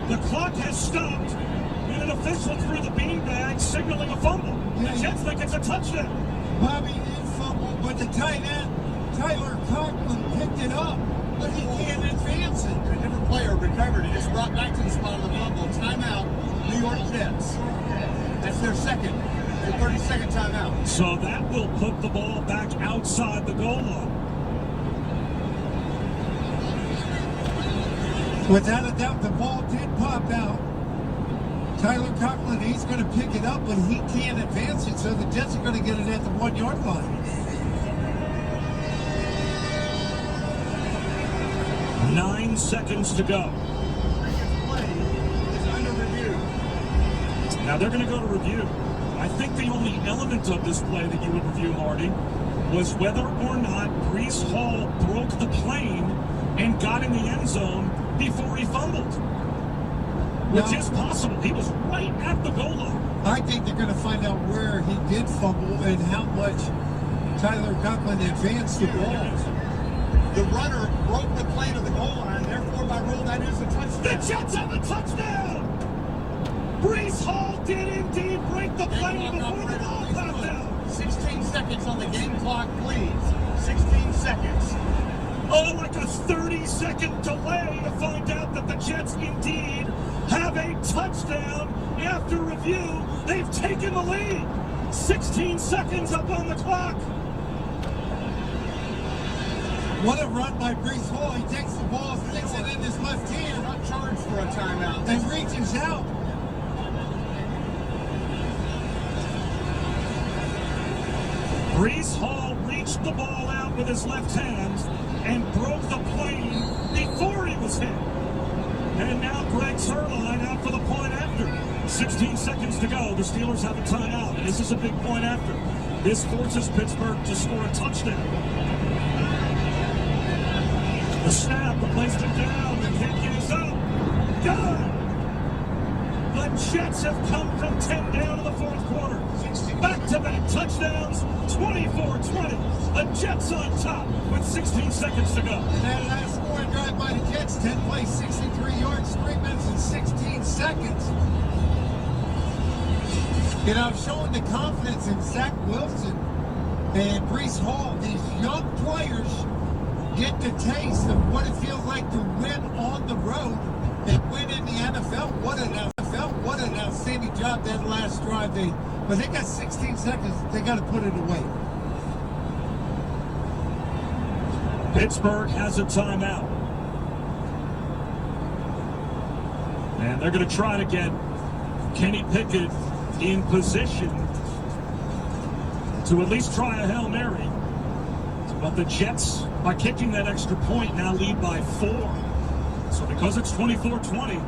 The clock has stopped, and an official threw the beanbag, signaling a fumble. The Jets think it's a touchdown.
Bobby did fumble, but the tight end, Tyler Conklin, picked it up, but he can't advance it.
A different player recovered it. It's brought back to the spot of the fumble. Timeout, New York Jets. That's their 30-second timeout.
So that will put the ball back outside the goal line.
Without a doubt, the ball did pop out. Tyler Conklin, he's going to pick it up, but he can't advance it, so the Jets are going to get it at the 1-yard line.
9 seconds to go. Now they're going to go to review. I think the only element of this play that you would review, Marty, was whether or not Breece Hall broke the plane and got in the end zone before he fumbled. Which is possible. He was right at the goal line.
I think they're going to find out where he did fumble and how much Tyler Conklin advanced the ball.
The runner broke the plane of the goal line, therefore by rule that is a touchdown.
The Jets have a touchdown! Breece Hall did indeed break the plane before the ball popped out.
16 seconds on the game clock, please. 16 seconds.
Oh, like a 30-second delay to find out that the Jets indeed have a touchdown. After review, they've taken the lead. 16 seconds up on the clock.
What a run by Breece Hall. He takes the ball, sticks it in his left hand.
Not charged for a timeout.
And reaches out.
Breece Hall reached the ball out with his left hand and broke the plane before he was hit. And now Greg Zuerlein out for the point after. 16 seconds to go. The Steelers have a timeout. This is a big point after. This forces Pittsburgh to score a touchdown. The snap, the placed it down, the kick is up. Good! The Jets have come from 10 down in the fourth quarter. Back-to-back touchdowns, 24-20. The Jets on top with 16 seconds to go.
And that last scoring drive by the Jets, 10 plays, 63 yards, 3 minutes and 16 seconds. You know, showing the confidence in Zach Wilson and Breece Hall, these young players get the taste of what it feels like to win on the road and win in the NFL. What an outstanding job that last drive. But they got 16 seconds. They got to put it away.
Pittsburgh has a timeout. And they're going to try to get Kenny Pickett in position to at least try a Hail Mary. But the Jets, by kicking that extra point, now lead by 4. So because it's 24-20,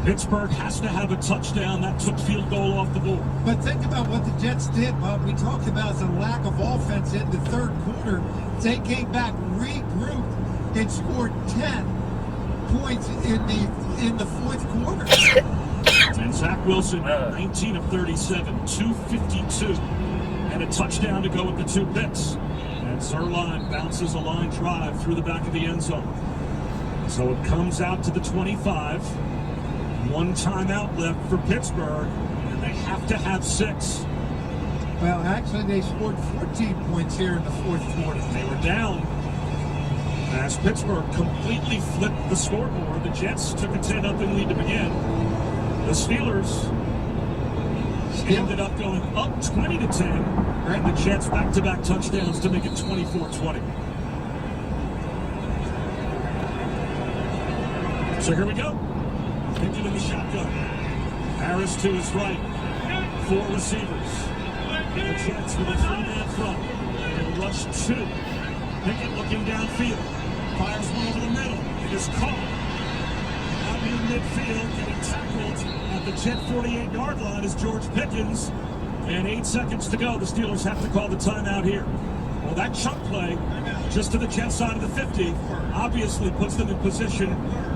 Pittsburgh has to have a touchdown. That took field goal off the board.
But think about what the Jets did, Bob. We talked about the lack of offense in the third quarter. They came back, regrouped, and scored 10 points in the fourth quarter.
And Zach Wilson, 19 of 37, 252, and a touchdown to go with the 2 picks. And Zuerlein bounces a line drive through the back of the end zone. So it comes out to the 25. One timeout left for Pittsburgh, and they have to have 6.
Well, actually, they scored 14 points here in the fourth quarter.
They were down as Pittsburgh completely flipped the scoreboard. The Jets took a 10-0 lead to begin. The Steelers ended up going up 20-10, and the Jets back-to-back touchdowns to make it 24-20. So here we go. Pickett in the shotgun. Harris to his right. 4 receivers. The Jets with a 3-man front. They rush 2. Pickett looking downfield. Fires one over the middle. It is caught. Out near midfield, getting tackled at the Jet 48-yard line is George Pickens. And 8 seconds to go. The Steelers have to call the timeout here. Well, that chunk play just to the Jet side of the 50 obviously puts them in position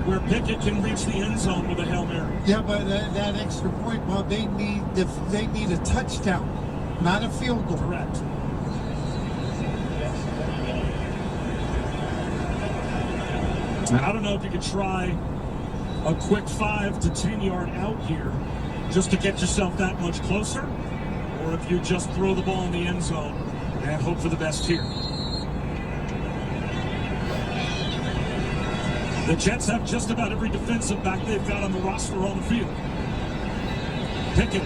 where Pickett can reach the end zone with a Hail Mary.
Yeah, but that extra point, well, they need a touchdown, not a field goal.
Correct. And I don't know if you could try a quick 5 to 10 yard out here just to get yourself that much closer, or if you just throw the ball in the end zone and hope for the best here. The Jets have just about every defensive back they've got on the roster on the field. Pickett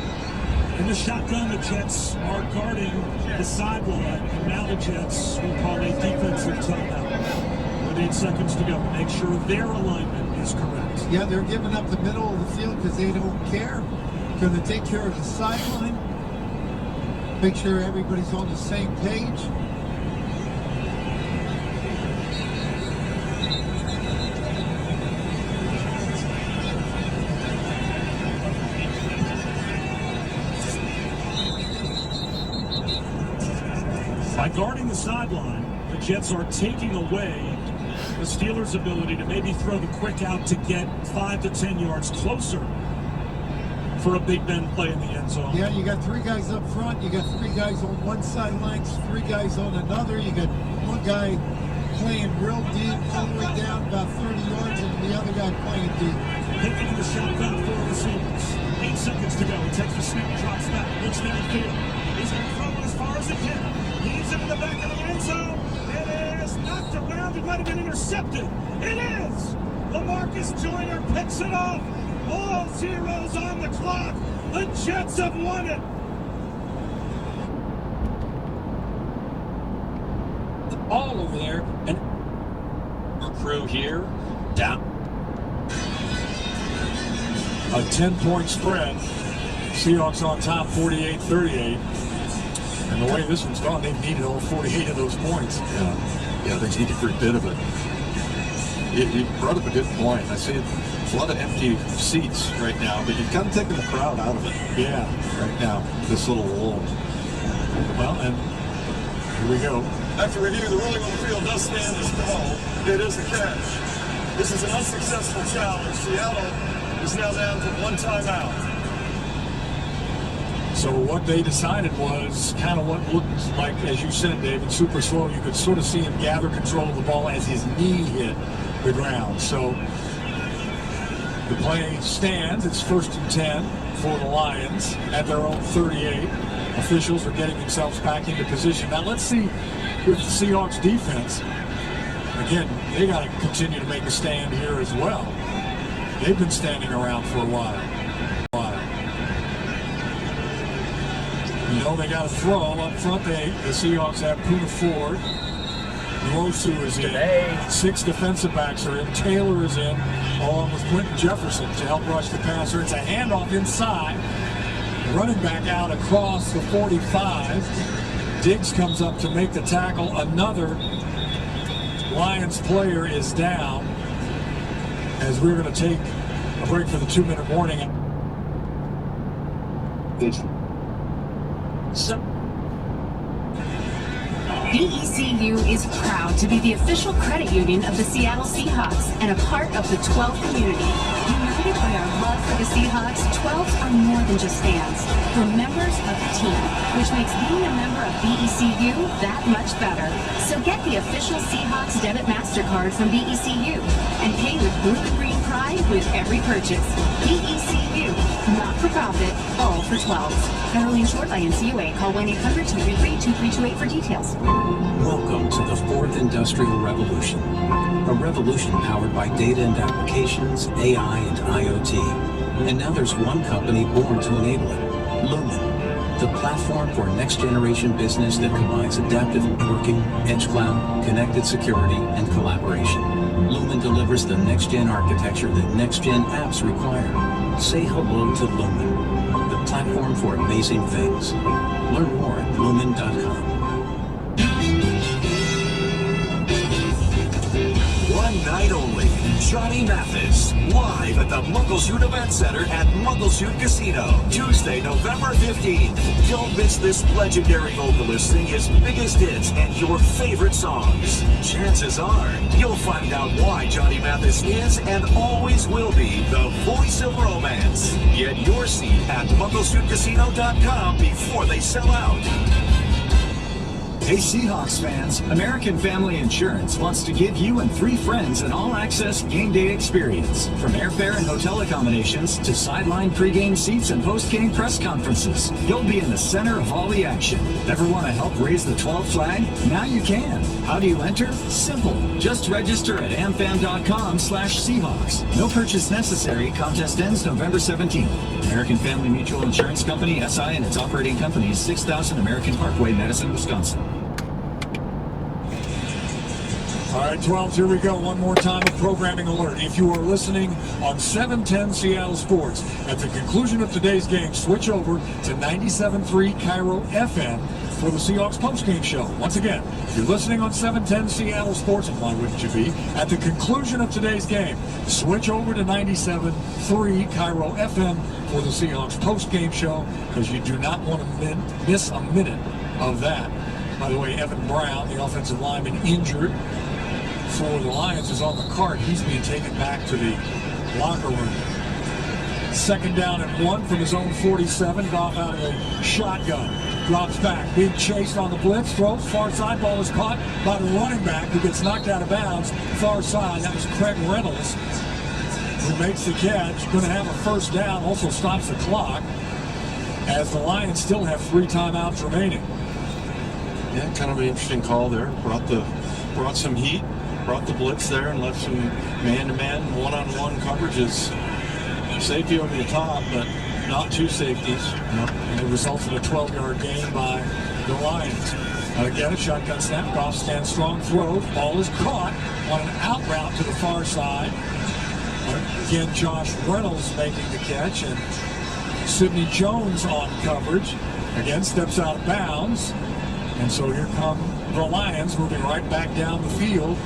in the shotgun. The Jets are guarding the sideline, and now the Jets will call a defensive timeout with 8 seconds to go to make sure their alignment is correct.
Yeah, they're giving up the middle of the field because they don't care. Going to take care of the sideline, make sure everybody's on the same page.
By guarding the sideline, the Jets are taking away the Steelers' ability to maybe throw the quick out to get 5 to 10 yards closer for a Big Ben play in the end zone.
Yeah, you got 3 guys up front, you got 3 guys on one sideline, 3 guys on another, you got one guy playing real deep all the way down about 30 yards and the other guy playing deep.
Pickett in the shotgun, 4 receivers. 8 seconds to go. He takes the snap, drops back, looks midfield. He's going to throw it as far as he can. Leaves it in the back of the end zone. It is knocked around. It might have been intercepted. It is. LaMarcus Joyner picks it off. All zeros on the clock. The Jets have won it.
The ball over there, and our crew here down.
A 10-point spread. Seahawks on top, 48-38. And the way this one's gone, they've needed all 48 of those points.
Yeah, they need every bit of it. You brought up a good point. I see a lot of empty seats right now, but you've kind of taken the crowd out of it.
Yeah.
Right now, this little lull.
Well, and here we go.
After review, the ruling on the field does stand as called. It is a catch. This is an unsuccessful challenge. Seattle is now down to 1 timeout.
So what they decided was kind of what looked like, as you said, David, super slow. You could sort of see him gather control of the ball as his knee hit the ground. So the play stands. It's 1st and 10 for the Lions at their own 38. Officials are getting themselves back into position. Now let's see if the Seahawks defense, again, they got to continue to make a stand here as well. They've been standing around for a while. You know they got to throw up front. The Seahawks have Puna Ford. Rosu is in. 6 defensive backs are in. Taylor is in, along with Quentin Jefferson to help rush the passer. It's a handoff inside. Running back out across the 45. Diggs comes up to make the tackle. Another Lions player is down as we're going to take a break for the 2-minute warning.
BECU is proud to be the official credit union of the Seattle Seahawks and a part of the 12 community. United by our love for the Seahawks, 12s are more than just fans. We're members of the team, which makes being a member of BECU that much better. So get the official Seahawks debit MasterCard from BECU and pay with blue and green pride
life with every purchase. PECU, not for profit, all for 12s. Federally insured by NCUA. Call 1-800-233-2328 for details.
Welcome to the fourth industrial revolution. A revolution powered by data and applications, AI and IoT. And now there's one company born to enable it, Lumen. The platform for next-generation business that combines adaptive networking, edge cloud, connected security, and collaboration. Lumen delivers the next-gen architecture that next-gen apps require. Say hello to Lumen, the platform for amazing things. Learn more at lumen.com.
One night only, Johnny Mathis, live at the Muckleshoot Event Center at Muckleshoot Casino, Tuesday, November 15th. Don't miss this legendary vocalist sing his biggest hits and your favorite songs. Chances are, you'll find out why Johnny Mathis is and always will be the voice of romance. Get your seat at muckleshootcasino.com before they sell out.
Hey Seahawks fans, American Family Insurance wants to give you and 3 friends an all-access game day experience. From airfare and hotel accommodations to sideline pregame seats and post-game press conferences. You'll be in the center of all the action. Ever want to help raise the 12 flag? Now you can. How do you enter? Simple. Just register at amfam.com/Seahawks. No purchase necessary. Contest ends November 17th. American Family Mutual Insurance Company, SI, and its operating company is 6000 American Parkway, Madison, Wisconsin.
All right, 12s, here we go. One more time, a programming alert. If you are listening on 710 Seattle Sports, at the conclusion of today's game, switch over to 97.3 Cairo FM for the Seahawks postgame show. Once again, if you're listening on 710 Seattle Sports, and why wouldn't you be, at the conclusion of today's game, switch over to 97.3 Cairo FM for the Seahawks postgame show, because you do not want to miss a minute of that. By the way, Evan Brown, the offensive lineman, injured for the Lions, is on the cart. He's being taken back to the locker room. 2nd down and 1 from his own 47. Goff out of the shotgun. Drops back. Being chased on the blitz. Throws. Far side. Ball is caught by the running back who gets knocked out of bounds. Far side. That was Craig Reynolds who makes the catch. Going to have a 1st down. Also stops the clock as the Lions still have 3 timeouts remaining.
Yeah, kind of an interesting call there. Brought some heat. Brought the blitz there and left some man-to-man, one-on-one coverages. Safety over the top, but not 2 safeties.
And it results in a 12-yard gain by the Lions. Now again, a shotgun snap. Goff stands strong, throws. Ball is caught on an out route to the far side. Again, Josh Reynolds making the catch, and Sidney Jones on coverage. Again, steps out of bounds. And so here come the Lions moving right back down the field.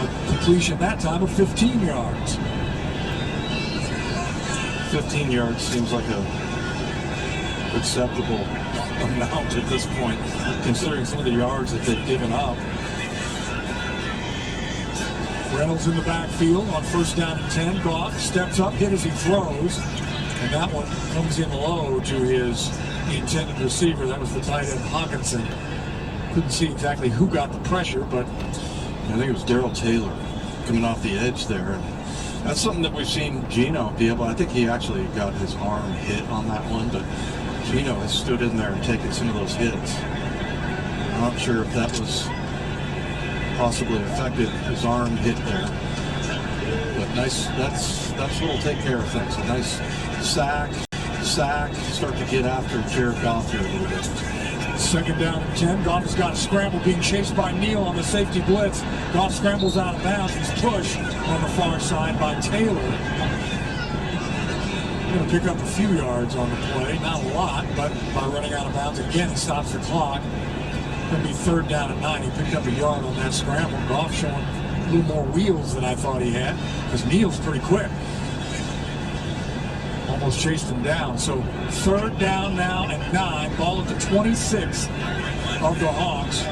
A completion that time of 15 yards.
15 yards seems like a acceptable amount at this point, considering some of the yards that they've given up.
Reynolds in the backfield on 1st down and 10. Goff steps up, hit as he throws, and that one comes in low to his intended receiver. That was the tight end Hawkinson. Couldn't see exactly who got the pressure, but
I think it was Darrell Taylor coming off the edge there. And that's something that we've seen Gino be able. I think he actually got his arm hit on that one, but Gino has stood in there and taken some of those hits. I'm not sure if that was possibly affected his arm hit there. But nice, that's what'll take care of things. A nice sack, start to get after Jared Goff here a little bit.
2nd down and 10. Goff has got a scramble, being chased by Neal on the safety blitz. Goff scrambles out of bounds. He's pushed on the far side by Taylor. Going to pick up a few yards on the play. Not a lot, but by running out of bounds again, he stops the clock. Going to be 3rd down and 9. He picked up a yard on that scramble. Goff showing a little more wheels than I thought he had, because Neal's pretty quick. Almost chased him down. So 3rd down now and 9. Ball at the 26 of the Hawks.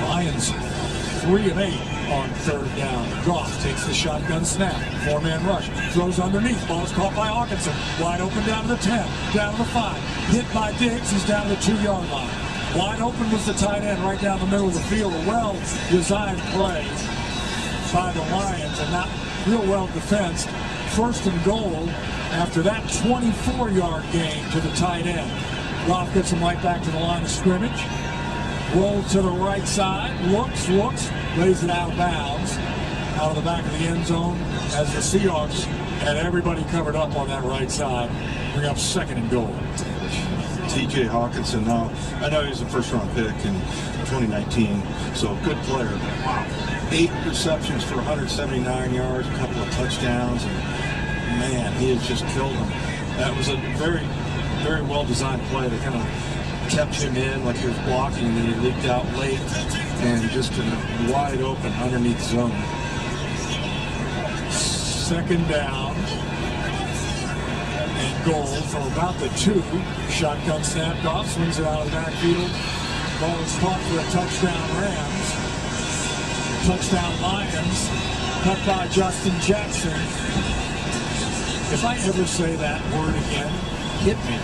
Lions 3 of 8 on 3rd down. Goff takes the shotgun snap. 4-man rush. Throws underneath. Ball is caught by Hawkinson. Wide open down to the 10. Down to the 5. Hit by Diggs. He's down to the 2-yard line. Wide open was the tight end right down the middle of the field. A well-designed play by the Lions, and not real well defensed. First and goal after that 24-yard gain to the tight end. Goff gets him right back to the line of scrimmage. Roll to the right side, looks, lays it out of bounds, out of the back of the end zone as the Seahawks had everybody covered up on that right side. Bring up second and goal.
T.J. Hawkinson, now I know he's a first-round pick in 2019, so good player. Wow, 8 receptions for 179 yards, a couple of touchdowns, and man, he has just killed them. That was a very, very well-designed play that kind of kept him in like he was blocking, and then he leaked out late and just in a wide open underneath zone.
Second down and goal from about the 2. Shotgun snapped off, swings it out of the backfield. Ball is caught for a touchdown Rams. Touchdown Lions. Cut by Justin Jackson. If I ever say that word again, hit me.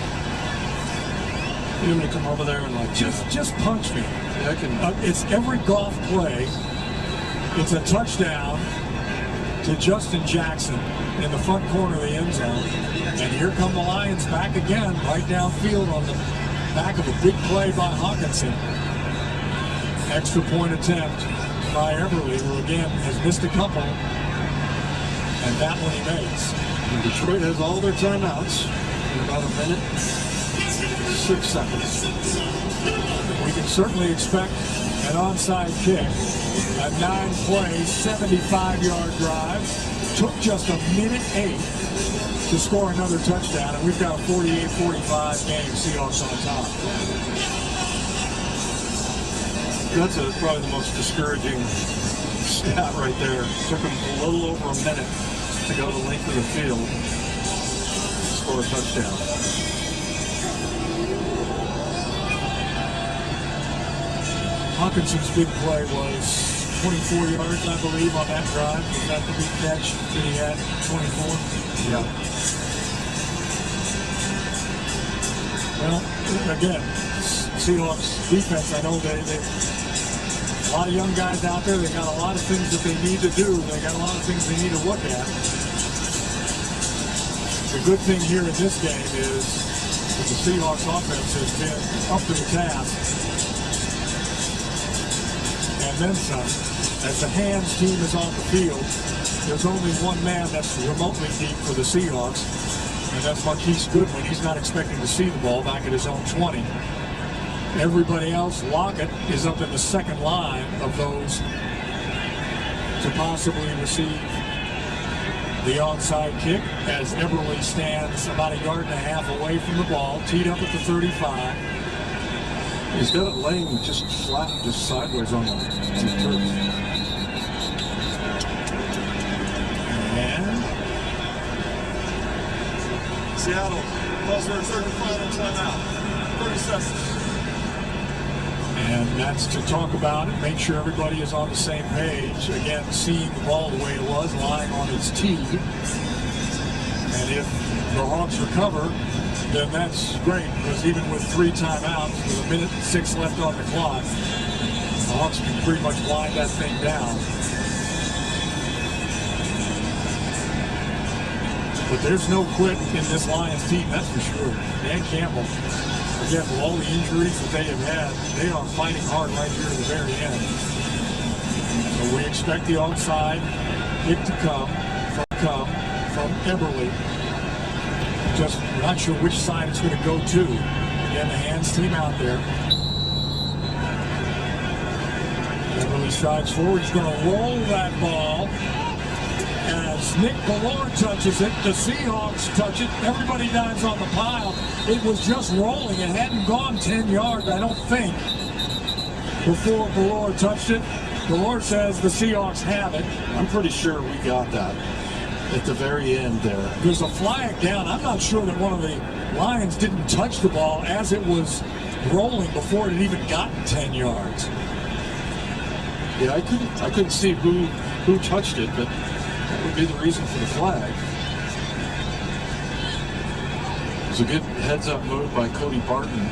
You want me to come over there and like
just punch me.
Yeah, I can.
It's every golf play. It's a touchdown to Justin Jackson in the front corner of the end zone. And here come the Lions back again, right downfield on the back of a big play by Hawkinson. Extra point attempt by Everly, who again has missed a couple. And that one he makes.
And Detroit has all their timeouts in about a minute, 6 seconds.
We can certainly expect an onside kick. A 9-play, 75-yard drive. Took just a minute 8 to score another touchdown, and we've got a 48-45 game. Seahawks on top.
That's probably the most discouraging stat right there. Took him a little over a minute to go the length of the field, score a touchdown.
Hawkinson's big play was 24 yards, I believe, on that drive. Was that the big catch that he had? 24?
Yeah.
Well, again, Seahawks defense, I know they a lot of young guys out there. They got a lot of things that they need to do. They got a lot of things they need to look at. The good thing here in this game is that the Seahawks offense has been up to the task. And then some. As the hands team is on the field, there's only one man that's remotely deep for the Seahawks, and that's Marquise Goodwin. He's not expecting to see the ball back at his own 20. Everybody else, Lockett, is up in the second line of those to possibly receive the onside kick as Everly stands about 1.5 yards away from the ball, teed up at the 35.
He's got it laying just flat, just sideways on the turf.
And
Seattle calls for a third and final timeout. 30 seconds.
And that's to talk about it, make sure everybody is on the same page. Again, seeing the ball the way it was, lying on its tee. And if the Hawks recover, then that's great, because even with 3 timeouts, with 1:06 left on the clock, the Hawks can pretty much wind that thing down. But there's no quit in this Lions team, that's for sure. Dan Campbell, again, with all the injuries that they have had, they are fighting hard right here at the very end. So we expect the onside kick to come from Everly. Just not sure which side it's going to go to. Again, the hands team out there. Everly strides forward. He's going to roll that ball. As Nick Ballore touches it, the Seahawks touch it. Everybody dives on the pile. It was just rolling. It hadn't gone 10 yards, I don't think, before Ballore touched it. Ballore says the Seahawks have it.
I'm pretty sure we got that at the very end there.
There's a flag down. I'm not sure that one of the Lions didn't touch the ball as it was rolling before it had even gotten 10 yards.
Yeah, I couldn't see who touched it, but that would be the reason for the flag. It was a good heads-up move by Cody Barton.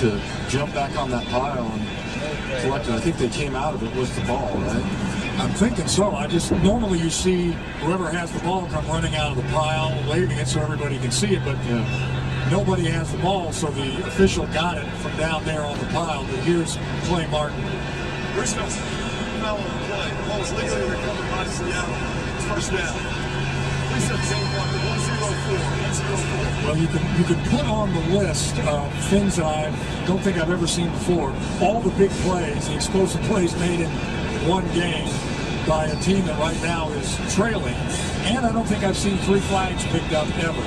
to jump back on that pile and collect it. I think they came out of it with the ball, right?
I'm thinking so. Normally you see whoever has the ball come running out of the pile, waving it so everybody can see it, but nobody has the ball, so the official got it from down there on the pile. But here's Clay Martin.
Richmond's foul on the play. The ball was legally recovered by Seattle. It's first down. Reset game clock at 1:04.
Well, you can put on the list of things that I don't think I've ever seen before. All the big plays, the explosive plays made in one game by a team that right now is trailing. And I don't think I've seen 3 flags picked up ever.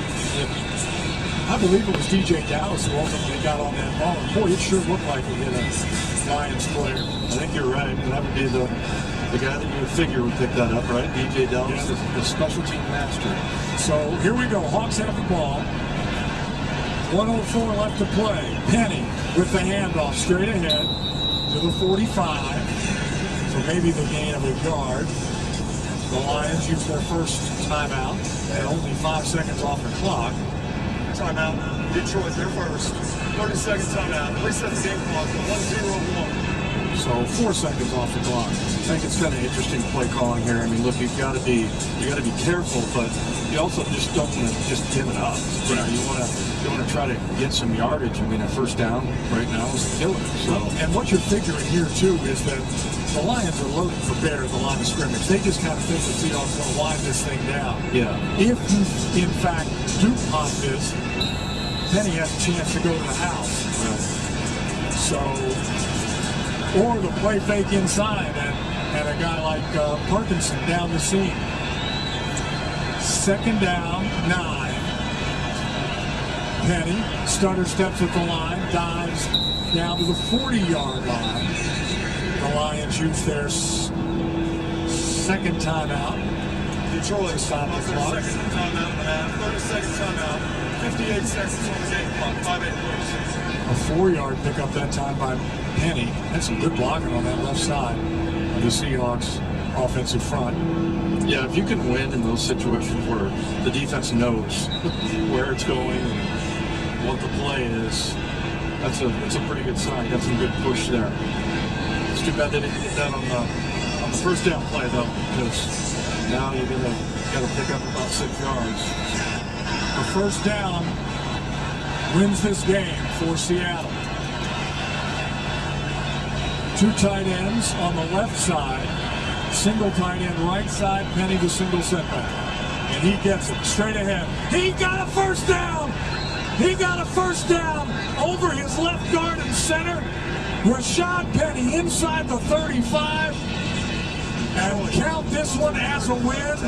I believe it was DJ Dallas who ultimately got on that ball. And boy, it sure looked like it hit a Lions player.
I think you're right. And that would be the guy that you would figure would pick that up, right? DJ Dallas, the special team master.
So here we go. Hawks have the ball. 1:04 left to play. Penny with the handoff straight ahead to the 45. So maybe the gain of a yard. The Lions use their first timeout and only 5 seconds off the clock.
Timeout. Detroit, their first. 30-second timeout. Reset the game clock at 1:01.
So 4 seconds off the clock.
I think it's kind of interesting play calling here. I mean, look, you got to be careful, but you also just don't want to just give it up. You know, you want to try to get some yardage. I mean, a first down right now is a killer. So,
and what you're figuring here too is that the Lions are loaded for bear at the line of scrimmage. They just kind of think the Seahawks going to wind this thing down.
Yeah.
If you, in fact, do pop this, then he has a chance to go to the house.
Right.
So, or the play fake inside and a guy like Parkinson down the seam. Second down, 9. Penny, stutter steps at the line, dives down to the 40-yard line. The Lions use their second timeout.
Detroit
to stop the clock.
Second timeout and a half. 30-second timeout. 58 seconds on the game clock. 5:8.
A 4-yard pickup that time by Penny. That's some good blocking on that left side of the Seahawks offensive front.
Yeah, if you can win in those situations where the defense knows where it's going and what the play is, that's a pretty good sign. Got some good push there. It's too bad they didn't get that on the first down play though, because now you're gotta pick up about 6 yards.
A first down wins this game for Seattle. 2 tight ends on the left side. Single tight end right side, Penny the single setback. And he gets it straight ahead. He got a first down! He got a first down over his left guard and center. Rashad Penny inside the 35. And count this one as a win.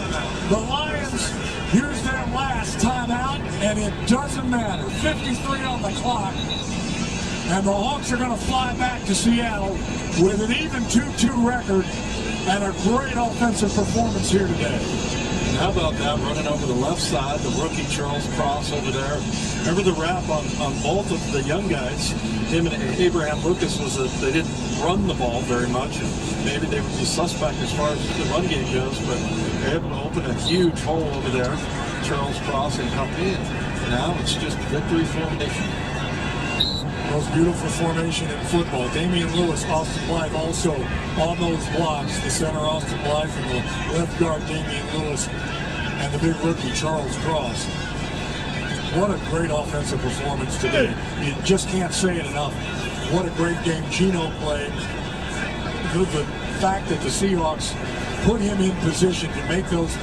The Lions use their last timeout, and it doesn't matter. 53 on the clock. And the Hawks are going to fly back to Seattle with an even 2-2 record and a great offensive performance here today.
And how about that, running over the left side, the rookie Charles Cross over there. Remember the rap on both of the young guys. Him and Abraham Lucas was that they didn't run the ball very much, and maybe they would be suspect as far as the run game goes, but they're able to open a huge hole over there, Charles Cross and company, and now it's just victory formation.
Most beautiful formation in football. Damian Lewis, Austin Blythe also on those blocks. The center, Austin Blythe, and the left guard, Damian Lewis, and the big rookie, Charles Cross. What a great offensive performance today. You just can't say it enough. What a great game Gino played. The fact that the Seahawks put him in position to make those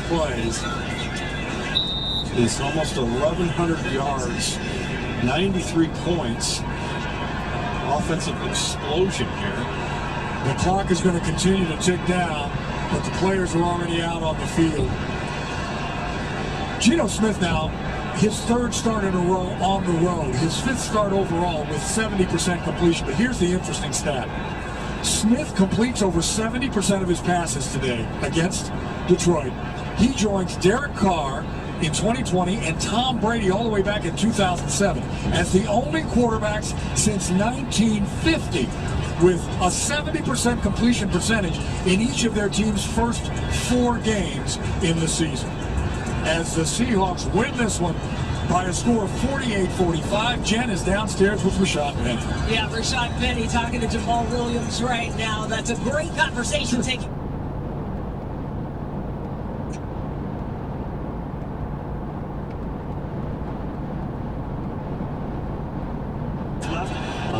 plays.
It's almost 1,100 yards. 93 points. Offensive explosion here.
The clock is going to continue to tick down, but the players are already out on the field. Geno Smith now, his 3rd start in a row on the road, his 5th start overall with 70% completion. But here's the interesting stat. Smith completes over 70% of his passes today against Detroit. He joins Derek Carr in 2020 and Tom Brady all the way back in 2007 as the only quarterbacks since 1950 with a 70% completion percentage in each of their team's first 4 games in the season. As the Seahawks win this one by a score of 48-45. Jen is downstairs with Rashad Penny.
Yeah, Rashad Penny talking to Jamal Williams right now. That's a great conversation taking.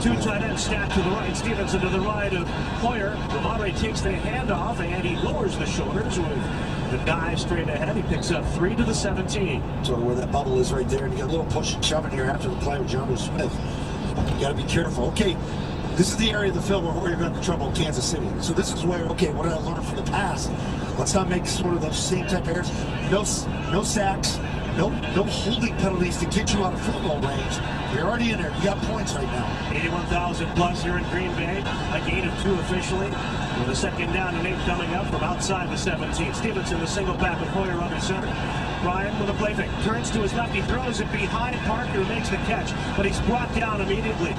Two tight ends stacked to the right. Stevenson to the right of Hoyer. Ramondre takes the handoff and he lowers the shoulders with the dive straight ahead. He picks up 3 to the 17.
So where that bubble is right there, and you got a little push and shove in here after the play with John Smith. You got to be careful. Okay, this is the area of the field where you're going to have trouble in Kansas City. So this is where, okay, what did I learn from the past? Let's not make sort of those same type of errors. No sacks. No holding penalties to get you out of field goal range. You're already in there. You got points right now.
81,000 plus here in Green Bay. A gain of 2 officially. With a second down and 8 coming up from outside the 17. Stevenson, the single back with Hoyer under center. Ryan with a play fake. Turns to his left. He throws it behind Parker, makes the catch. But he's brought down immediately.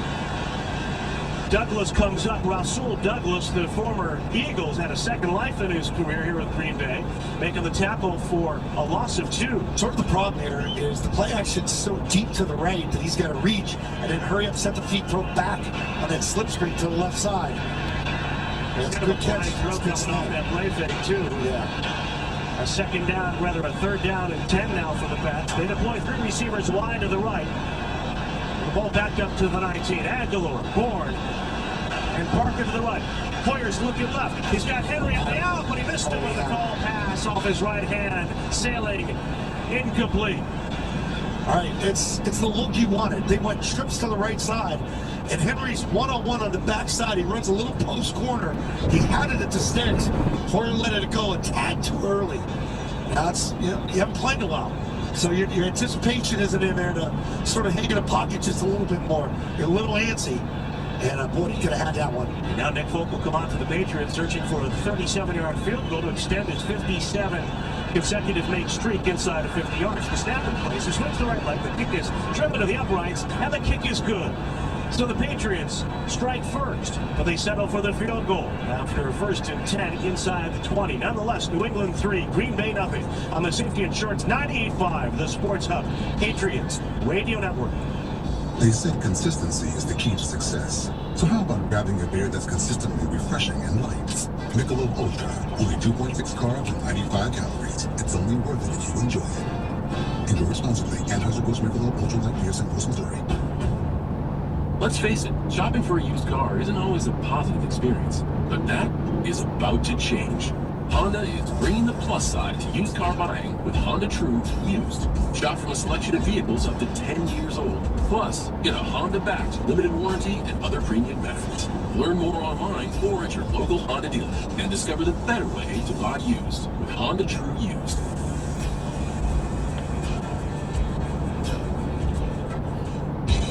Douglas comes up. Rasul Douglas, the former Eagles, had a second life in his career here with Green Bay, making the tackle for a loss of 2.
Sort of the problem here is the play action's so deep to the right that he's got to reach and then hurry up, set the feet, throw back on that slip screen to the left side. That's a good catch.
Throw coming off that play fake too.
Yeah.
A second down, rather a third down and 10 now for the Pats. They deploy 3 receivers wide to the right. The ball back up to the 19. Aguilar, Bourne, and Parker to the right. Hoyer's looking left. He's got Henry on the out, but he missed him with a call pass off his right hand. Sailing incomplete.
All right, it's the look you wanted. They went trips to the right side, and Henry's one-on-one on the backside. He runs a little post corner. He had it at the sticks. Hoyer let it go a tad too early. Now it's, you haven't played in a while. So your anticipation isn't in there to sort of hang in a pocket just a little bit more. You're a little antsy. And boy, he could have had that one.
And now Nick Folk will come on to the Patriots, searching for a 37-yard field goal to extend his 57 consecutive make streak inside of 50 yards. The snap in place, he swings the right leg, the kick is driven to the uprights, and the kick is good. So the Patriots strike first, but they settle for the field goal after a 1st and 10 inside the 20. Nonetheless, New England 3, Green Bay nothing on the Safety Insurance 98.5, the Sports Hub, Patriots Radio Network.
They said consistency is the key to success. So how about grabbing a beer that's consistently refreshing and light? Michelob Ultra, only 2.6 carbs and 95 calories. It's only worth it if you enjoy it. Enjoy responsibly. Anheuser-Busch Michelob Ultra Light Beer, St. Louis, Missouri.
Let's face it, shopping for a used car isn't always a positive experience, but that is about to change. Honda is bringing the plus side to used car buying with Honda True Used. Shop from a selection of vehicles up to 10 years old. Plus, get a Honda-backed limited warranty and other premium benefits. Learn more online or at your local Honda dealer and discover the better way to buy used with Honda True Used.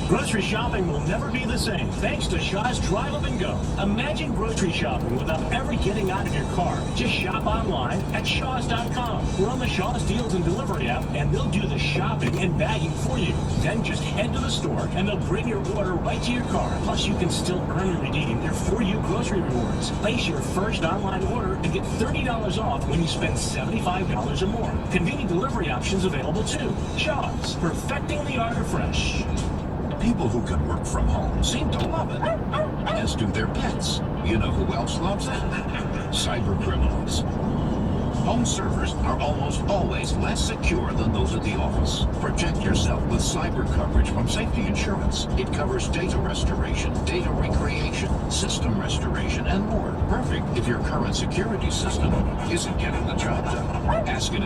Grocery shopping will never be the same thanks to Shaw's Drive Up and Go. Imagine grocery shopping without ever getting out of your car. Just shop online at shaws.com. Run the Shaw's Deals and Delivery app and they'll do the shopping and bagging for you. Then just head to the store and they'll bring your order right to your car. Plus you can still earn and redeem your For You grocery rewards. Place your first online order and get $30 off when you spend $75 or more. Convenient delivery options available too. Shaw's, perfecting the art of fresh.
People who can work from home seem to love it, as do their pets. You know who else loves it? Cyber criminals. Home servers are almost always less secure than those at the office. Protect yourself with cyber coverage from Safety Insurance. It covers data restoration, data recreation, system restoration, and more. Perfect if your current security system isn't getting the job done. Ask an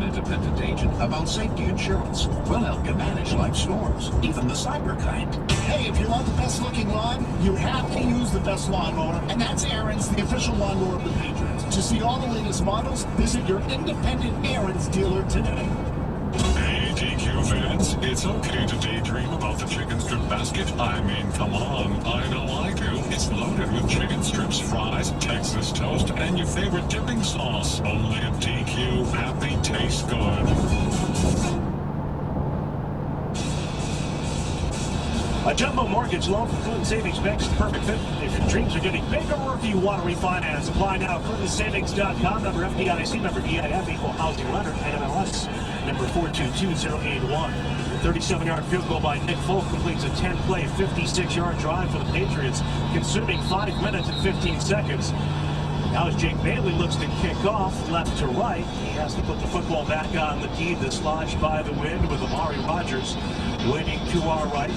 independent agent about Safety Insurance. We'll help you manage life's storms, even the cyber kind.
Hey, if you want the best looking lawn, you have to use the best lawnmower, and that's Aaron's, the official lawnmower of the Patriots. To see all the latest models, visit your independent Aaron's dealer today.
Hey, DQ fans, it's okay to daydream about the chicken strip basket. I mean, come on, I know I do. It's loaded with chicken strips, fries, Texas toast, and your favorite dipping sauce. Only at DQ, happy tastes good.
A jumbo mortgage loan from Clinton Savings Bank is the perfect fit. If your dreams are getting bigger or if you want to refinance, apply now at ClintonSavings.com. Number FDIC, member EIF, equal housing lender, NMLS.
number 422081. The 37-yard field goal by Nick Folk completes a 10-play, 56-yard drive for the Patriots, consuming 5 minutes and 15 seconds. Now as Jake Bailey looks to kick off left to right, he has to put the football back on the tee, dislodged by the wind, with Amari Rogers waiting to our right.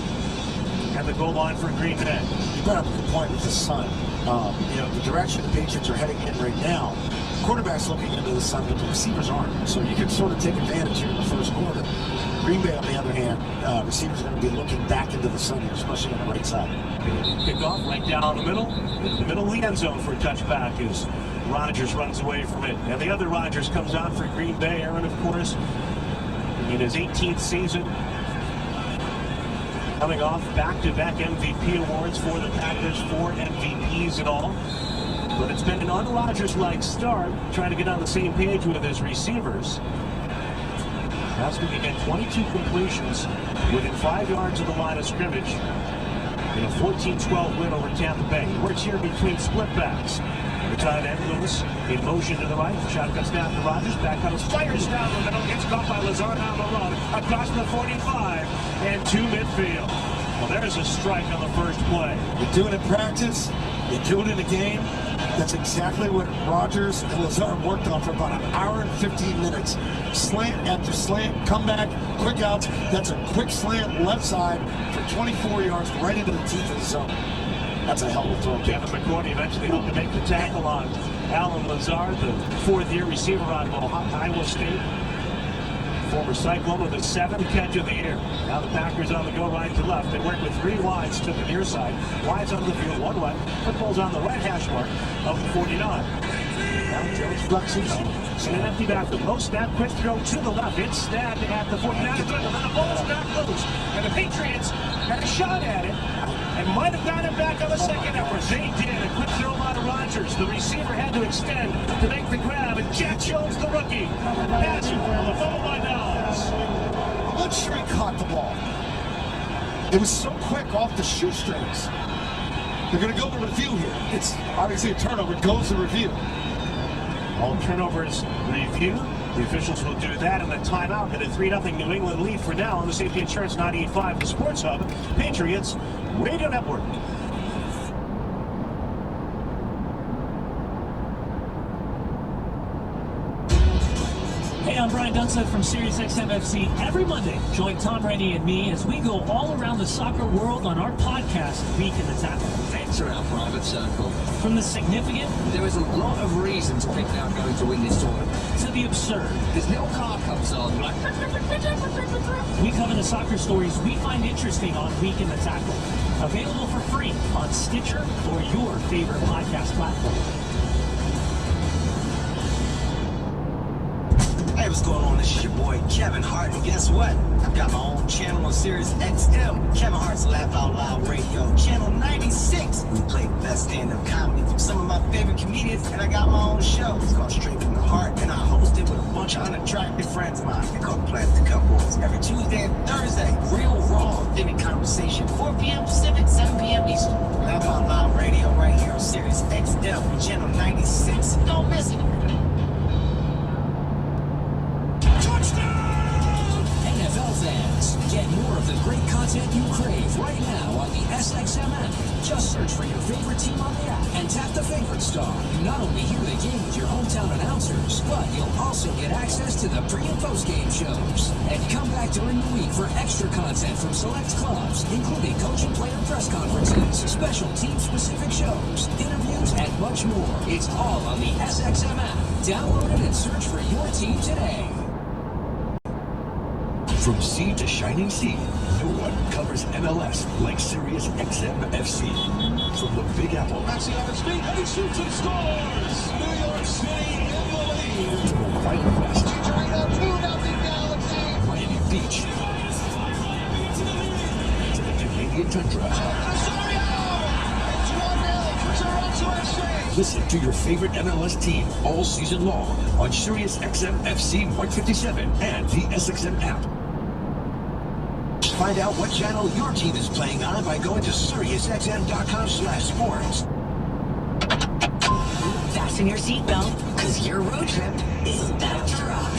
And the goal line for Green Bay.
You brought up a good point with the sun. The direction the Patriots are heading in right now, quarterback's looking into the sun, but the receivers aren't. So you can sort of take advantage here in the first quarter. Green Bay, on the other hand, receivers are going to be looking back into the sun here, especially on the right side.
Kickoff right down the middle of the end zone for a touchback as Rodgers runs away from it. And the other Rodgers comes out for Green Bay. Aaron, of course, in his 18th season, coming off back-to-back MVP awards for the Packers, 4 MVPs in all. But it's been an un-Rodgers-like start, trying to get on the same page with his receivers. Last week again, 22 completions within 5 yards of the line of scrimmage in a 14-12 win over Tampa Bay. He works here between split backs. The tight end, Lewis, in motion to the right. Shotgun snap to Rodgers. Back comes, fires down the middle. Gets caught by Lazard on the run. Across the 45 and to midfield. Well, there's a strike on the first play.
You do it in practice. You do it in a game. That's exactly what Rodgers and Lazard worked on for about an hour and 15 minutes. Slant after slant, comeback, quick outs. That's a quick slant left side for 24 yards right into the teeth of the zone. That's a hell of a throw.
Kevin McCourty eventually helped to make the tackle on Alan Lazard, the fourth-year receiver on Iowa State. Former Cyclone with a 7th catch of the year. Now the Packers on the go right to left. They work with 3 wides to the near side. Wides on the field, 1 wide. Football's on the right hash mark of the 49. Now Jones fluxes in an empty backfield. Low snap, quick throw to the left. It's stabbed at the 49. And then the ball's back loose. And the Patriots had a shot at it and might have got it back on the second effort. They did. A quick throw by Rodgers. The receiver had to extend to make the grab. And Jack Jones, the rookie, passing for the fumble by Downs.
I'm not sure he caught the ball. It was so quick off the shoestrings. They're going to go to review here. It's obviously a turnover. It goes to review.
All turnovers review. The officials will do that, and the timeout and a 3-0 New England lead for now on the Safety Insurance 98.5, the Sports Hub, Patriots Radio Network.
Hey, I'm Brian Dunstead from SiriusXM FC. Every Monday, join Tom Brady and me as we go all around the soccer world on our podcast, Week in the Tackle.
Thanks for our private circle.
From the significant,
there is a lot of reason to think they are going to win this tournament,
to the absurd.
This little car comes on like...
We cover the soccer stories we find interesting on Week in the Tackle. Available for free on Stitcher or your favorite podcast platform.
Hey, what's going on? This is your boy Kevin Hart, and guess what? I've got my own channel on Sirius XM, Kevin Hart's Laugh Out Loud Radio, channel 96. We play the best stand-up comedy from some of my favorite comedians, and I got my own show. It's called Straight from the Heart, and I host it with a bunch of unattractive friends of mine. They're called Plastic Cup Boys. Every Tuesday and Thursday, real raw, authentic conversation, 4 p.m. Pacific, 7 p.m. Eastern. Laugh Out Loud Radio right here on Sirius XM, channel 96. Don't miss it.
Get more of the great content you crave right now on the SXM app. Just search for your favorite team on the app and tap the favorite star. You not only hear the game with your hometown announcers, but you'll also get access to the pre- and post-game shows. And come back during the week for extra content from select clubs, including coach and player press conferences, special team-specific shows, interviews, and much more. It's all on the SXM app. Download it and search for your team today.
From sea to shining sea, no one covers MLS like Sirius XM FC. From the Big Apple,
Messi on his feet, and he shoots and scores! New York City in the lead!
to the Wild West,
Chicharito, 2-0 Galaxy!
Miami Beach, to the Canadian Tundra.
Osorio! It's 1-0 for Toronto FC!
Listen to your favorite MLS team all season long on Sirius XM FC 157 and the SXM app.
Find out what channel your team is playing on by going to SiriusXM.com/sports.
Fasten your seatbelt, because your road trip is about to rock.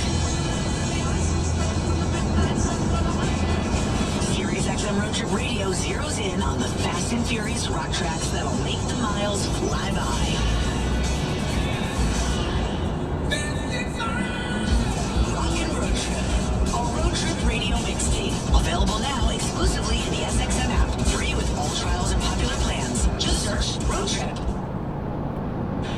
SXM Road Trip Radio zeroes in on the fast and furious rock tracks that'll make the miles fly by. Rockin' Road Trip, a road trip radio mixtape. Available now exclusively in the SXM app. Free with all trials and popular plans. Just search Road Trip.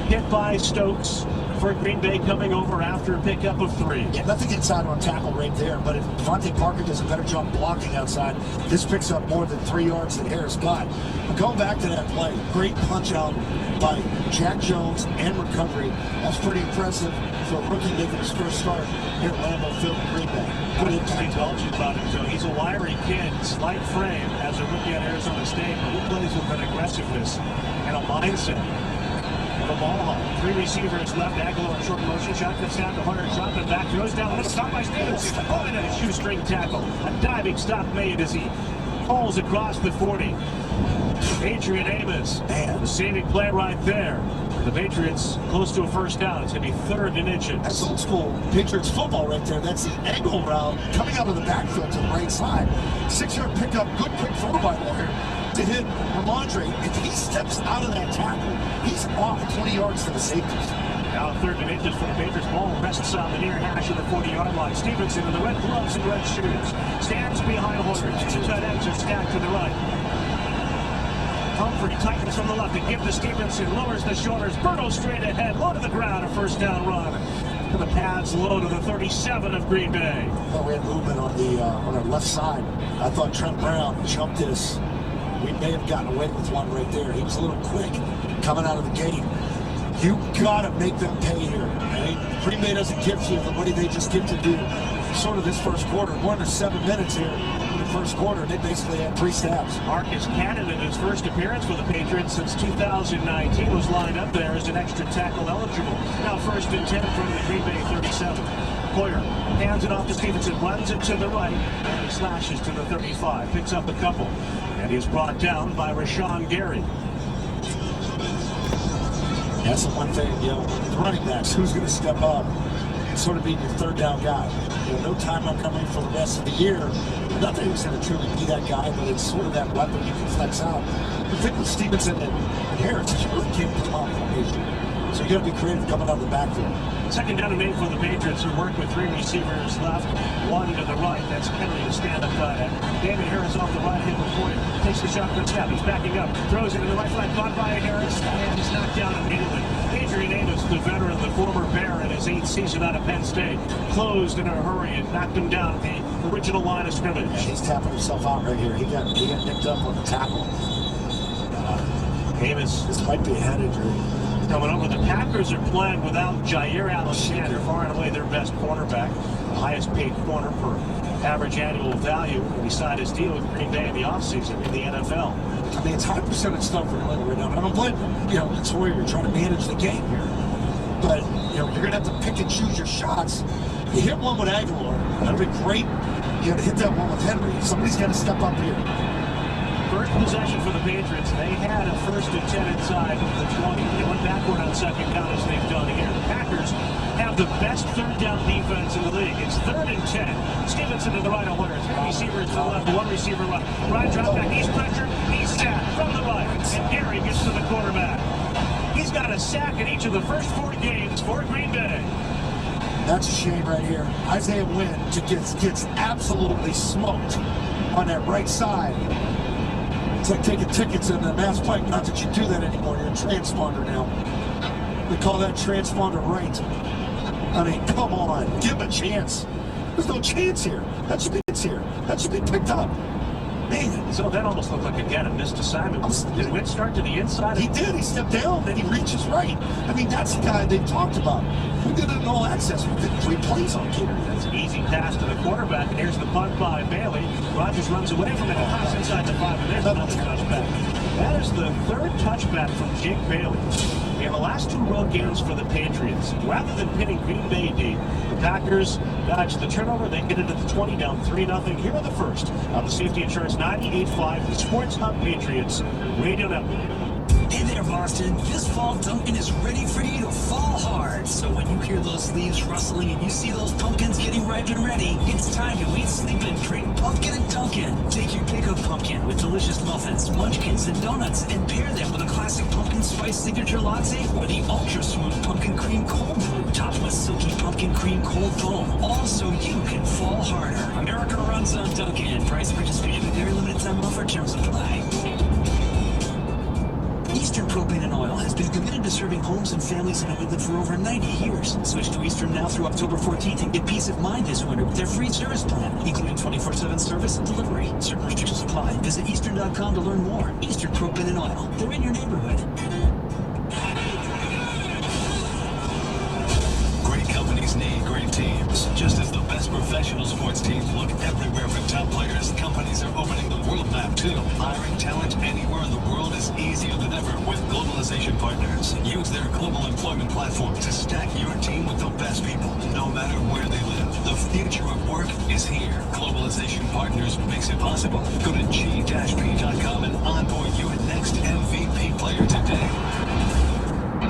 Hit by Stokes for Green Bay coming over after a pickup of 3.
Yeah, nothing inside on tackle right there, but if Devontae Parker does a better job blocking outside, this picks up more than 3 yards than Harris got. But going back to that play, great punch out by Jack Jones and recovery. That's pretty impressive for a rookie making his first start here at Lambeau Field in Green Bay.
Good impact. Told you about him, Joe. He's a wiry kid, slight frame as a rookie at Arizona State, but he plays with an aggressiveness and a mindset. The ball hawk. 3 receivers left. Aguilar in short motion. Shotgun snap to Hunter. Dropping back. Throws down. Little stop by Stevenson. Oh, and a shoestring tackle. A diving stop made as he pulls across the 40. Adrian Amos. Man, the saving play right there. The Patriots close to a first down. It's going to be 3rd and inches.
That's old school Patriots football right there. That's the angle route coming out of the backfield to the right side. 6-yard pickup. Good quick throw by Warner to hit Ramondre. If he steps out of that tackle, he's off 20 yards to the safeties.
Now 3rd and inches for the Patriots. Ball rests on the near hash of the 40-yard line. Stevenson in the red gloves and red shoes stands behind Holdridge. 2 tight ends are stacked to the right. Humphrey tightens from the left to give to Stevenson. Lowers the shoulders. Burrow straight ahead. Low to the ground. A first down run. To the pads low to the 37 of Green Bay.
Well, we had movement on our left side. I thought Trent Brown jumped this. We may have gotten away with one right there. He was a little quick coming out of the gate. You gotta make them pay here. Right? Green Bay doesn't give you the way they just get to do sort of this first quarter. More than 7 minutes here in the first quarter. They basically had 3 stabs.
Marcus Cannon in his first appearance for the Patriots since 2019 was lined up there as an extra tackle eligible. Now 1st and 10 from the Green Bay 37. Poyer hands it off to Stevenson, runs it to the right, and he slashes to the 35, picks up a couple, and he's brought down by Rashawn Gary.
That's the one thing, the running backs, who's going to step up and sort of be your 3rd down guy. No time coming for the rest of the year. Nothing who's going to truly be that guy, but it's sort of that weapon you can flex out. The thing with Stevenson and Harris is you really can't put them on formation. So you got to be creative coming out of the backfield.
2nd down and 8 for the Patriots, who work with 3 receivers left, 1 to the right. That's Henry, the stand-up tight end. David Harris off the right hip before him. Takes the shotgun snap. He's backing up. Throws it in the right flank. Caught by Harris. And he's knocked down immediately. Adrian Amos, the veteran, the former Bear in his 8th season out of Penn State, closed in a hurry and knocked him down at the original line of scrimmage.
Yeah, he's tapping himself out right here. He got nicked up on the tackle.
Amos.
This might be a head injury.
Coming over, the Packers are playing without Jair Alexander, far and away their best cornerback, the highest paid corner for average annual value. He signed his deal with Green Bay in the offseason in the NFL.
I mean, it's high percentage stuff for Atlanta right now. I don't blame them. It's where you're trying to manage the game here. But, you're going to have to pick and choose your shots. You hit one with Aguilar, that'd be great. You got to hit that one with Henry. Somebody's got to step up here.
First possession for the Patriots. They had a 1st and 10 inside the 20. They went backward on 2nd down as they've done here. The Packers have the best 3rd down defense in the league. It's 3rd and 10. Stevenson to the right of Hunter. 3 receivers to the left, 1 receiver left. Right drop back. He's pressured. He's sacked from the right. And Gary gets to the quarterback. He's got a sack in each of the first 4 games for Green Bay.
That's a shame right here. Isaiah Wynn gets absolutely smoked on that right side. It's like taking tickets in the Mass Pike. Not that you do that anymore. You're a transponder now. We call that transponder right. I mean, come on. Give him a chance. There's no chance here. That should be picked up. Man.
So that almost looked like, again, a missed assignment. Did Wynn start to the inside?
He did. He stepped down, then he reaches right. I mean, that's the guy they've talked about. We did it in all access. We did 3 plays on Gator.
That's an easy pass to the quarterback, and here's the punt by Bailey. Rodgers runs away from it and pops inside the 5, and there's another touchback. That is the 3rd touchback from Jake Bailey. In the last 2 road games for the Patriots, rather than pinning Green Bay deep, the Packers dodged the turnover. They get it at the 20, down 3-0. Here are the first on the Safety Insurance 98.5, the Sports Hub Patriots Radio Network.
Hey there, Boston. This fall, Dunkin' is ready for you to fall hard. So when you hear those leaves rustling and you see those pumpkins getting ripe and ready, it's time to eat, sleep, and drink pumpkin and Dunkin'. Take your pick of pumpkin with delicious muffins, munchkins, and donuts, and pair them with a classic pumpkin spice signature latte or the ultra-smooth pumpkin cream cold brew topped with silky pumpkin cream cold foam. All so you can fall harder. America runs on Dunkin'. Price participation with very limited time offer. Terms apply. Eastern Propane and Oil has been committed to serving homes and families in New England for over 90 years. Switch to Eastern now through October 14th and get peace of mind this winter with their free service plan, including 24/7 service and delivery. Certain restrictions apply. Visit Eastern.com to learn more. Eastern Propane and Oil. They're in your neighborhood.
Great companies need great teams. Just as the best professional sports teams look everywhere for top players, companies are opening the world map too. Hiring talent anywhere in the world is easier than ever with Globalization Partners. Use their global employment platform to stack your team with the best people, no matter where they live. The future of work is here. Globalization Partners makes it possible. Go to g-p.com and onboard your next MVP player today.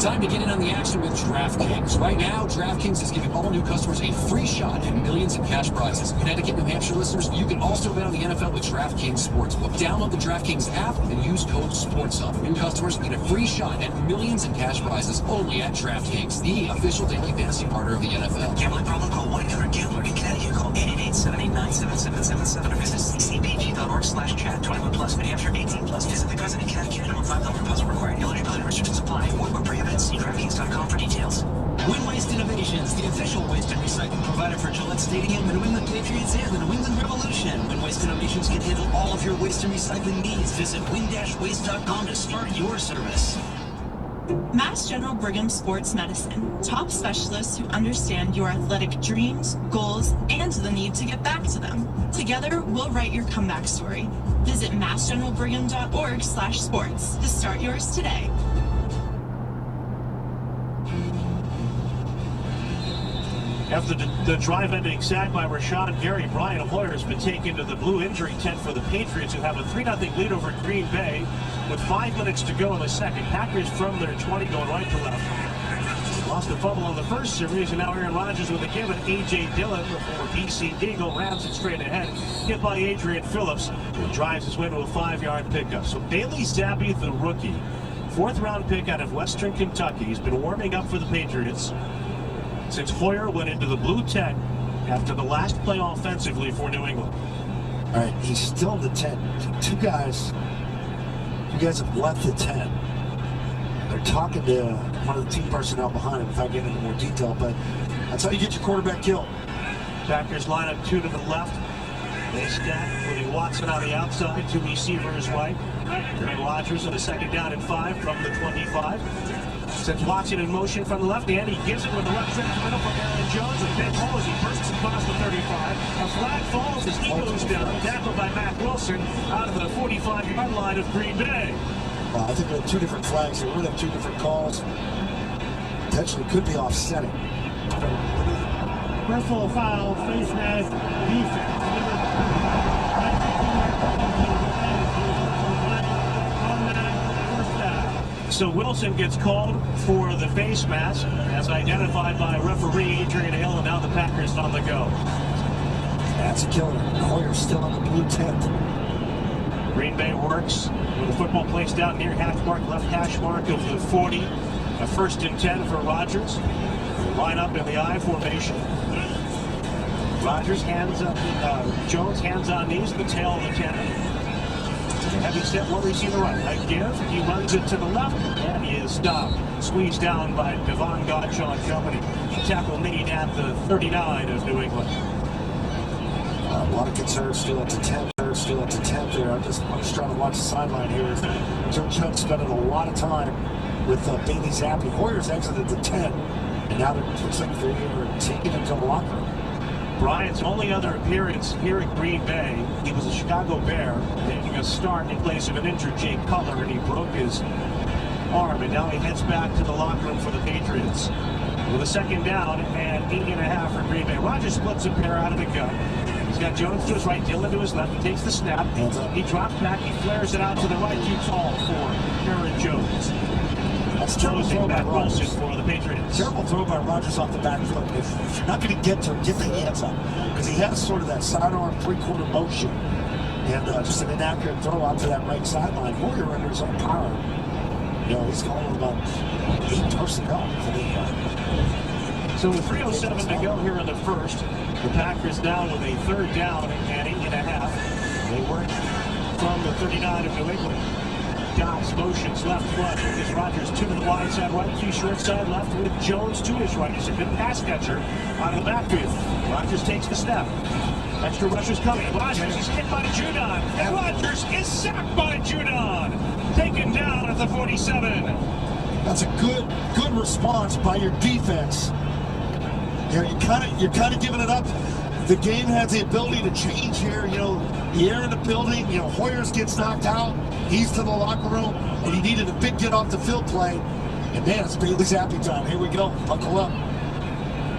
Time to get in on the action with DraftKings. Right now, DraftKings is giving all new customers a free shot at millions in cash prizes. Connecticut, New Hampshire listeners, you can also bet on the NFL with DraftKings Sportsbook. Download the DraftKings app and use code SPORTSUP. New customers get a free shot at millions in cash prizes only at DraftKings, the official daily fantasy partner of the NFL. Gambling problem? Call 1-800-GAMBLER. In Connecticut, call 888-789-7777 or visit ccpg.org/chat. 21 plus, New Hampshire, 18 plus. Visit the President Connecticut. Minimum $5 deposit required. Eligibility restrictions apply. Or prohibited. See DraftKings.com for details. Win Waste Innovations, the official waste and recycling provider for Gillette Stadium, the New England Patriots, and the New England Revolution. Win Waste Innovations can handle all of your waste and recycling needs. Visit win-waste.com to start your service.
Mass General Brigham Sports Medicine. Top specialists who understand your athletic dreams, goals, and the need to get back to them. Together, we'll write your comeback story. Visit massgeneralbrigham.org/sports to start yours today.
After the drive-ending sack by Rashawn Gary, Brian Hoyer has been taken to the blue injury tent for the Patriots, who have a 3-0 lead over Green Bay with 5 minutes to go in the second. Packers from their 20 going right to left. Lost a fumble on the first series, and now Aaron Rodgers with a give, and A.J. Dillon, the former BC Eagle, rams it straight ahead. Hit by Adrian Phillips, who drives his way to a 5-yard pickup. So Bailey Zappi, the rookie, 4th-round pick out of Western Kentucky. He's been warming up for the Patriots since Hoyer went into the blue tent after the last play offensively for New England.
All right, he's still in the tent. Two guys have left the tent. They're talking to one of the team personnel behind him, without getting into more detail, but that's how you get your quarterback killed.
Packers line up 2 to the left. They stack, putting Watson on the outside, 2 receivers right. Aaron Rodgers on a 2nd down and 5 from the 25. Sends Watson in motion from the left, and he gives it with the left side middle for Aaron Jones. A big hole as he bursts across the 35. A flag falls as he moves down, tackled by Matt Wilson out of the 45-yard line of Green Bay.
I think there are 2 different flags here. We're going to have 2 different calls. Potentially could be offsetting.
Personal foul, face mask, defense.
So Wilson gets called for the face mask, as identified by referee Adrian Hill, and now the Packers on the go.
That's a killer. Hoyer's still on the blue tent.
Green Bay works with the football placed out near hash mark, left hash mark of the 40. A 1st and 10 for Rodgers. Line up in the I formation. Rodgers hands up, Jones hands on knees, the tail of the 10. Heavy set, one receiver right. I give. He runs it to the left, and he is stopped. Squeezed down by Devon Godchaux Company. He tackled Nate at the 39 of New England.
A lot of concerns still at the 10. Still at the 10 there. I'm just trying to watch the sideline here. Joe Chubb spending a lot of time with Bailey Zappi. Hoyer's exited the 10, and now it looks like they're taking him to the locker room.
Bryant's only other appearance here at Green Bay, he was a Chicago Bear, taking a start in place of an injured Jake Cutler, and he broke his arm, and now he heads back to the locker room for the Patriots. With a 2nd down and 8.5 for Green Bay. Rodgers splits a pair out of the gun. He's got Jones to his right, Dillon to his left. He takes the snap. He drops back. He flares it out to the right. Too tall for Aaron Jones.
That's terrible throw by Rodgers
for the Patriots.
Terrible throw by Rodgers off the back foot. If you're not going to get to him, get the hands up. Because he has sort of that sidearm three-quarter motion. And just an inaccurate throw out to that right sideline. Warrior under his own power. You know, he's going with about 8 personnel.
So with 3:07 to go here in the first, the Packers down with a 3rd down and 8.5. They work from the 39 of New England. Dobbs motions left front with Rodgers 2 to the wide side right, 2 short side left with Jones to his right. He's a good pass catcher out of the backfield. Rodgers takes the snap. Extra rushers coming. Rodgers is hit by Judon. And Rodgers is sacked by Judon. Taken down at the 47.
That's a good response by your defense. You know, you're kind of giving it up. The game has the ability to change here. You know, the air in the building. You know, Hoyers gets knocked out. He's to the locker room, and he needed a big get off the field play. And man, it's Bailey's happy time. Here we go. Buckle up.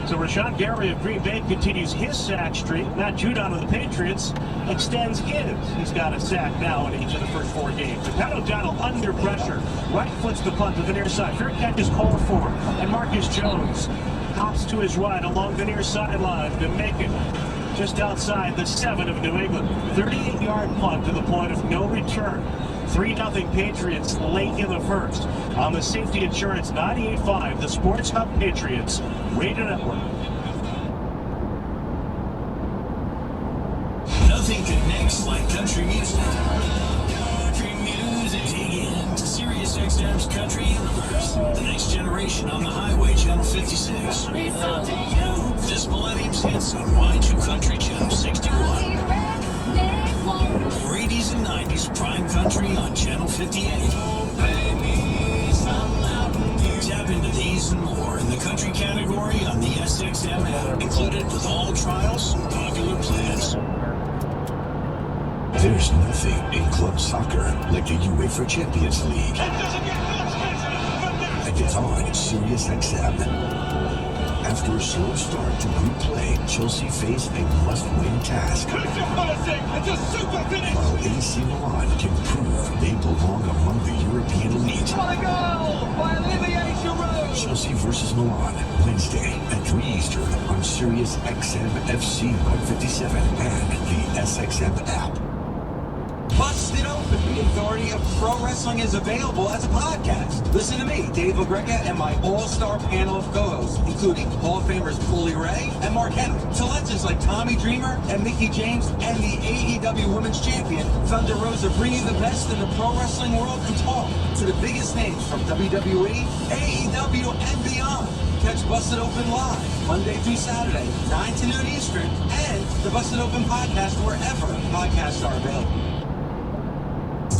So Rashawn Gary of Green Bay continues his sack streak. Matt Judon of the Patriots extends his. He's got a sack now in each of the first 4 games. And Pat O'Donnell under pressure. Right foots the punt to the near side. Fair catch is called for. And Marcus Jones hops to his right along the near sideline to make it just outside the 7 of New England. 38-yard punt to the point of no return. 3-0 Patriots late in the first. On the Safety Insurance 98.5, the Sports Hub Patriots Radio Network.
Nothing connects like country music. Country music. Dig in to Sirius XM's Country Universe. The next generation on the highway, Channel 56. This millennium's hits on Y2 Country Channel 61. 80s and 90s prime country on Channel 58. Tap into these and more in the country category on the SXM app, included with all trials and popular plans.
There's nothing in club soccer like the UEFA Champions League. And it's on Sirius XM. After a slow start to group play, Chelsea face a must-win task.
It's a super finish!
While AC Milan can prove they belong among the European elite.
What a goal by Olivier Giroud!
Chelsea versus Milan, Wednesday at 3 Eastern on Sirius XM FC 157 and the SXM app.
Busted Open, the authority of pro wrestling, is available as a podcast. Listen to me, Dave LaGreca, and my all-star panel of co-hosts, including Hall of Famers Bully Ray and Mark Henry, to legends like Tommy Dreamer and Mickie James, and the AEW Women's Champion, Thunder Rosa, bringing the best in the pro wrestling world and talk to the biggest names from WWE, AEW, and beyond. Catch Busted Open live, Monday through Saturday, 9 to noon Eastern, and the Busted Open podcast wherever podcasts are available.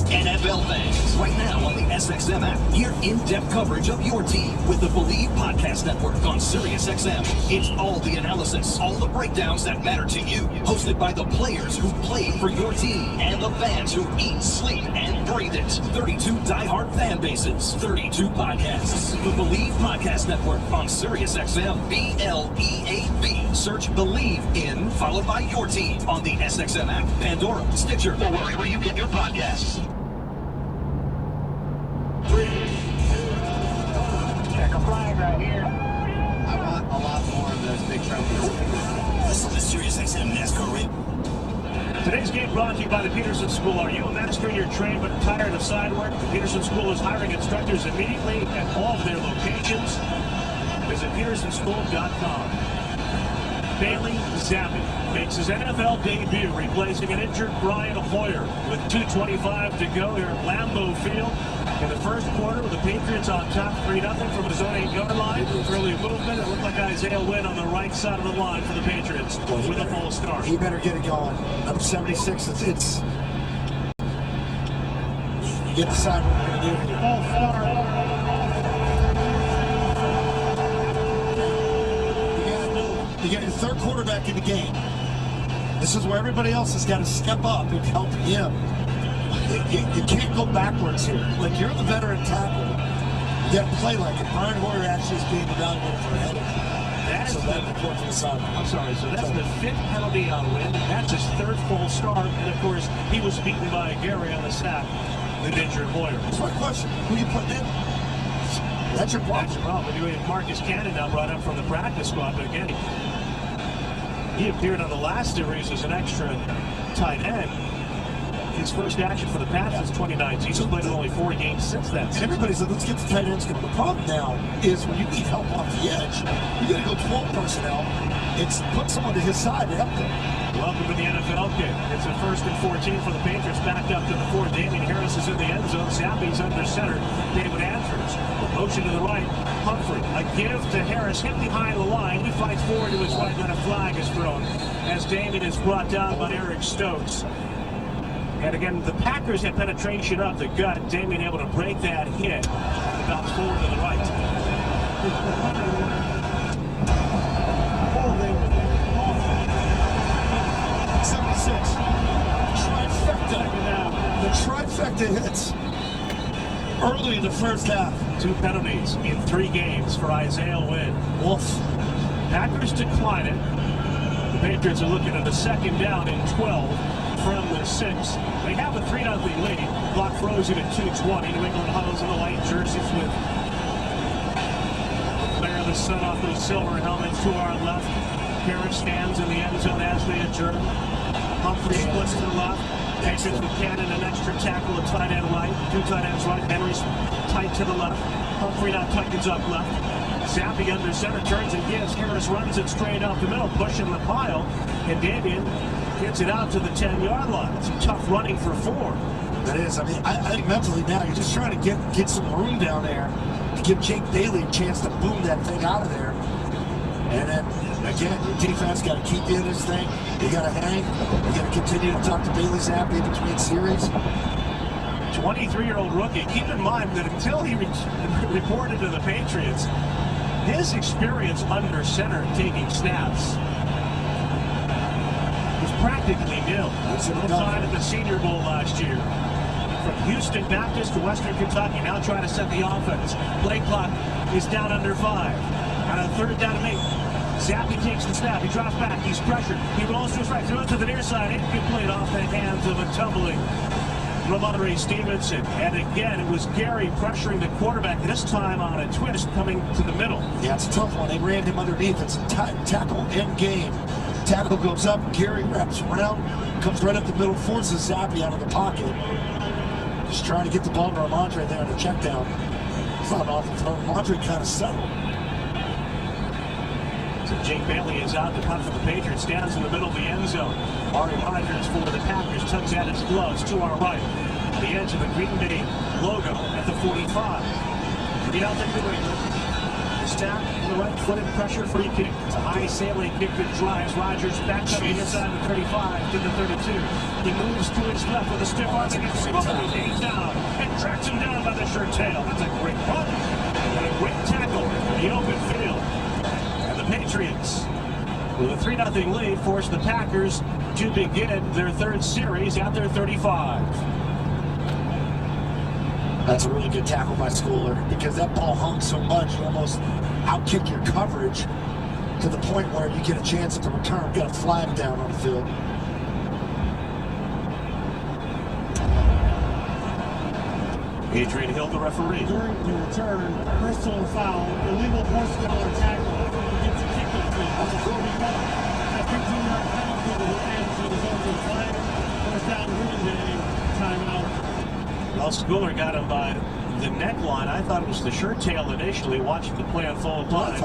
NFL fans, right now on the SXM app, hear in-depth coverage of your team with the Believe Podcast Network on Sirius XM. It's all the analysis, all the breakdowns that matter to you. Hosted by the players who play for your team and the fans who eat, sleep, and breathe it. 32 diehard fan bases, 32 podcasts. The Believe Podcast Network on Sirius XM, BLEAV. Search Believe in, followed by your team on the SXM app, Pandora, Stitcher, or wherever you get your podcasts.
Check a flag right here. I want a lot more of those big trophies.
Listen to Sirius XM NASCAR Radio.
Today's game brought to you by the Peterson School. Are you a master in your trade but tired of side work? The Peterson School is hiring instructors immediately at all of their locations. Visit petersonschool.com. Bailey Zappi makes his NFL debut, replacing an injured Brian Hoyer with 2:25 to go here at Lambeau Field. In the first quarter, with the Patriots on top 3-0 from his own 8-yard line. Early movement. It looked like Isaiah Wynn on the right side of the line for the Patriots with a full start.
He better get it going. Number 76, it's you get the side what we're going to do here. You get your third quarterback in the game. This is where everybody else has got to step up and help him. You can't go backwards here. Like, you're the veteran tackle. You got to play like it. Brian Hoyer actually is being evaluated for a head injury.
That is
so that report to the sideline.
I'm sorry, so that's the 5th penalty on Wynn. That's his 3rd full start, and of course, he was beaten by Gary on the sack, the injured Hoyer.
That's my question. Who you putting in? That's your problem.
That's your problem. You have Marcus Cannon now brought up from the practice squad, but again, he appeared on the last series as an extra tight end. His first action for the Pats since 2019. He's played in only 4 games since then.
And everybody said, let's get the tight ends going. The problem now is when you need help off the edge, you got to go 12 personnel. It's put someone to his side to help them.
Welcome to the NFL kick. It's a 1st and 14 for the Patriots. Backed up to the 4. Damian Harris is in the end zone. Zappi's under center. David Andrews. Motion to the right. Humphrey. A give to Harris. Hit behind the line. He fights forward to his right. Then a flag is thrown as Damian is brought down by Eric Stokes. And again, the Packers had penetration up the gut. Damian able to break that hit. Bounce forward to the right.
The trifecta hits early in the first half.
2 penalties in 3 games for Isaiah Wynn.
Wolf.
Packers decline it. The Patriots are looking at a 2nd down and 12 from the 6. They have a 3-0 lead. Clock frozen at 2:20. New England huddles in the white jerseys with the glare of the sun off those silver helmets to our left. Harris stands in the end zone as they adjourn. Humphrey splits to the left. Patriots with Cannon, an extra tackle, a tight end right. 2 tight ends right. Henry's tight to the left. Humphrey now tightens up left. Zappi under center, turns and gives. Harris runs it straight up the middle, pushing the pile. And Damian gets it out to the 10-yard line. It's tough running for 4.
That is. I mean, I think mentally now you're just trying to get some room down there to give Jake Bailey a chance to boom that thing out of there. And then, again, your defense got to keep in this thing. You got to hang. You got to continue to talk to Bailey Zappi in between series.
23-year-old rookie. Keep in mind that until he reported to the Patriots, his experience under center taking snaps was practically nil. No time at the Senior Bowl last year. From Houston Baptist to Western Kentucky, now trying to set the offense. Play clock is down under 5. On a 3rd down and 8. Zappi takes the snap. He drops back. He's pressured. He rolls to his right. Throws to the near side. Incomplete off the hands of a tumbling Ramondre Stevenson. And again, it was Gary pressuring the quarterback, this time on a twist coming to the middle.
Yeah, it's a tough one. They ran him underneath. It's a tackle end game. Tackle goes up. Gary wraps around. Comes right up the middle. Forces Zappi out of the pocket. Just trying to get the ball to Ramondre there on the check down. It's not an awful throw. Ramondre kind of settled.
So Jake Bailey is out to punt for the Patriots. Stands in the middle of the end zone. Ari Rogers for the Packers tugs at his gloves to our right. The edge of the Green Bay logo at the 45. The Elton New England. The snap on the right footed pressure free kick. It's a high sailing kick that drives Rogers back to the inside the 35 to the 32. He moves to his left with a stiff arm and gets slowly down and tracks him down by the shirt tail. That's a great run and a great tackle in the open field. Patriots, with a 3-0 lead, force the Packers to begin their 3rd series at their 35.
That's a really good tackle by Schooler because that ball hung so much, you almost outkick your coverage to the point where you get a chance at the return. Got a flag down on the field.
Adrian Hill, the referee.
During the return, personal foul, illegal horsepower tackle. Gets a kick on the field. That's a 15-yard penalty to the end to the zone to the flag. First down, Green Bay, timeout.
Well, Schooler got him by the neckline. I thought it was the shirt tail initially, watching the play unfold live.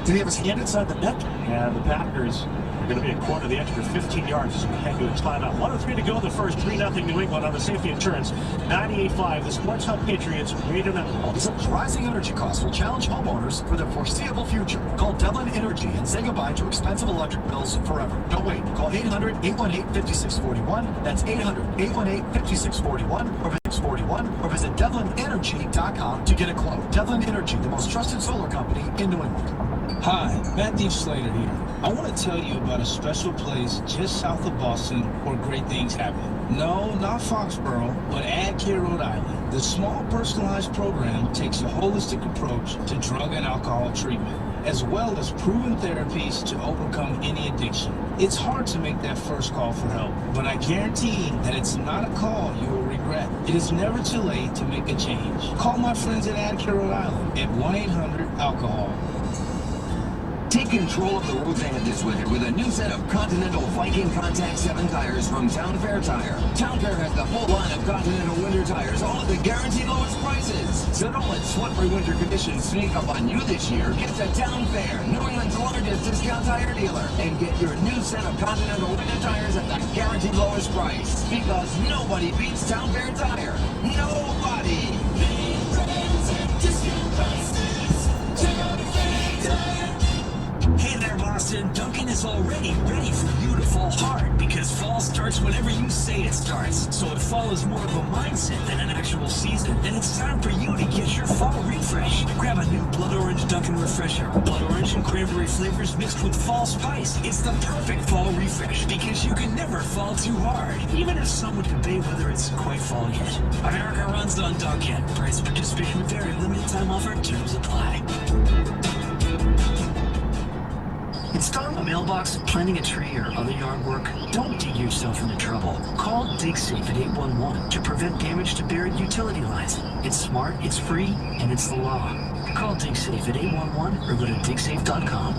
Did he have his hand inside the neck?
Yeah, the Packers are going to be a quarter of the extra 15 yards as we head to a timeout. 1:03 to go in the first. 3-0 New England on the safety insurance. 98.5. The Sports Hub Patriots Radio Network.
Rising energy costs will challenge homeowners for the foreseeable future. Call Devlin Energy and say goodbye to expensive electric bills forever. Don't wait. Call 800-818-5641. That's 800-818-5641 or visit DevlinEnergy.com to get a quote. Devlin Energy, the most trusted solar company in New England.
Hi, Matthew Slater here. I want to tell you about a special place just south of Boston where great things happen. No, not Foxborough, but Adcare, Rhode Island. The small personalized program takes a holistic approach to drug and alcohol treatment, as well as proven therapies to overcome any addiction. It's hard to make that first call for help, but I guarantee that it's not a call you will regret. It is never too late to make a change. Call my friends at Adcare, Rhode Island at 1-800-ALCOHOL.
Take control of the road van this winter with a new set of Continental Viking Contact 7 tires from Town Fair Tire. Town Fair has the full line of Continental winter tires, all at the guaranteed lowest prices. So don't let slippery winter conditions sneak up on you this year. Get to Town Fair, New England's largest discount tire dealer, and get your new set of Continental winter tires at the guaranteed lowest price. Because nobody beats Town Fair Tire. Nobody!
Hey there, Boston. Duncan is already ready for you to fall hard because fall starts whenever you say it starts. So if fall is more of a mindset than an actual season, then it's time for you to get your fall refresh. Grab a new Blood Orange Dunkin' Refresher. Blood Orange and cranberry flavors mixed with fall spice. It's the perfect fall refresh because you can never fall too hard, even if some would debate whether it's quite fall yet. America runs on Dunkin'. Price participation may vary. Limited time offer. Terms apply. Installing a mailbox, planting a tree, or other yard work, don't dig yourself into trouble. Call DigSafe at 811 to prevent damage to buried utility lines. It's smart, it's free, and it's the law. Call DigSafe at 811 or go to digsafe.com.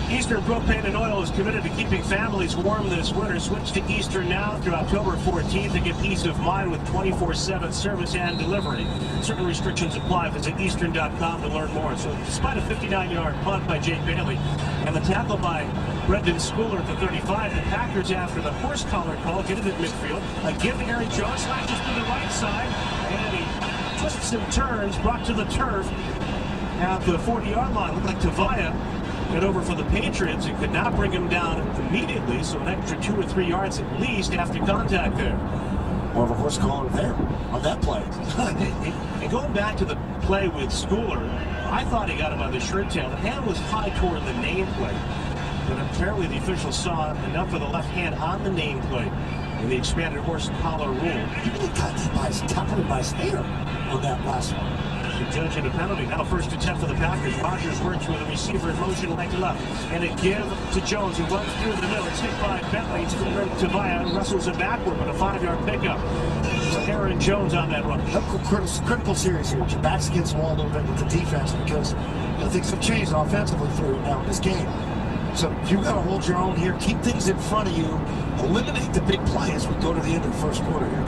Eastern Propane and Oil is committed to keeping families warm this winter. Switch to Eastern now through October 14th to get peace of mind with 24/7 service and delivery. Certain restrictions apply. Visit Eastern.com to learn more. So despite a 59-yard punt by Jake Bailey and the tackle by Brendan Schooler at the 35, the Packers, after the horse collar call, get it at midfield. A give to Aaron Jones, slashes to the right side, and he twists and turns, brought to the turf at the 40-yard line. Looked like Tavia got over for the Patriots and could not bring him down immediately, so an extra 2 or 3 yards at least after contact there.
More of a horse collar there on that play.
And going back to the play with Schooler, I thought he got him by the shirt tail. The hand was high toward the nameplate, but apparently the official saw enough of the left hand on the nameplate in the expanded horse collar rule.
He really got him by his hair on that last one.
The judge in a penalty. Now first attempt for the Packers. Rogers works with a receiver in motion leg left. And a give to Jones, who runs through the middle. It's hit by Bentley to Via and wrestles it backward, but a 5-yard pickup. So Aaron Jones on that run.
Critical series here. Your back's against the wall a little bit with the defense because things have changed offensively for you now in this game. So you've got to hold your own here. Keep things in front of you. Eliminate the big play as we go to the end of the first quarter here.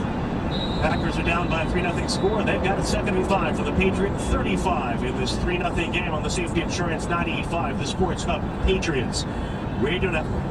Packers are down by a 3-0 score. They've got a 2nd and 5 for the Patriot 35 in this 3-0 game on the Safety Insurance 98.5, the Sports Hub Patriots Radio Network.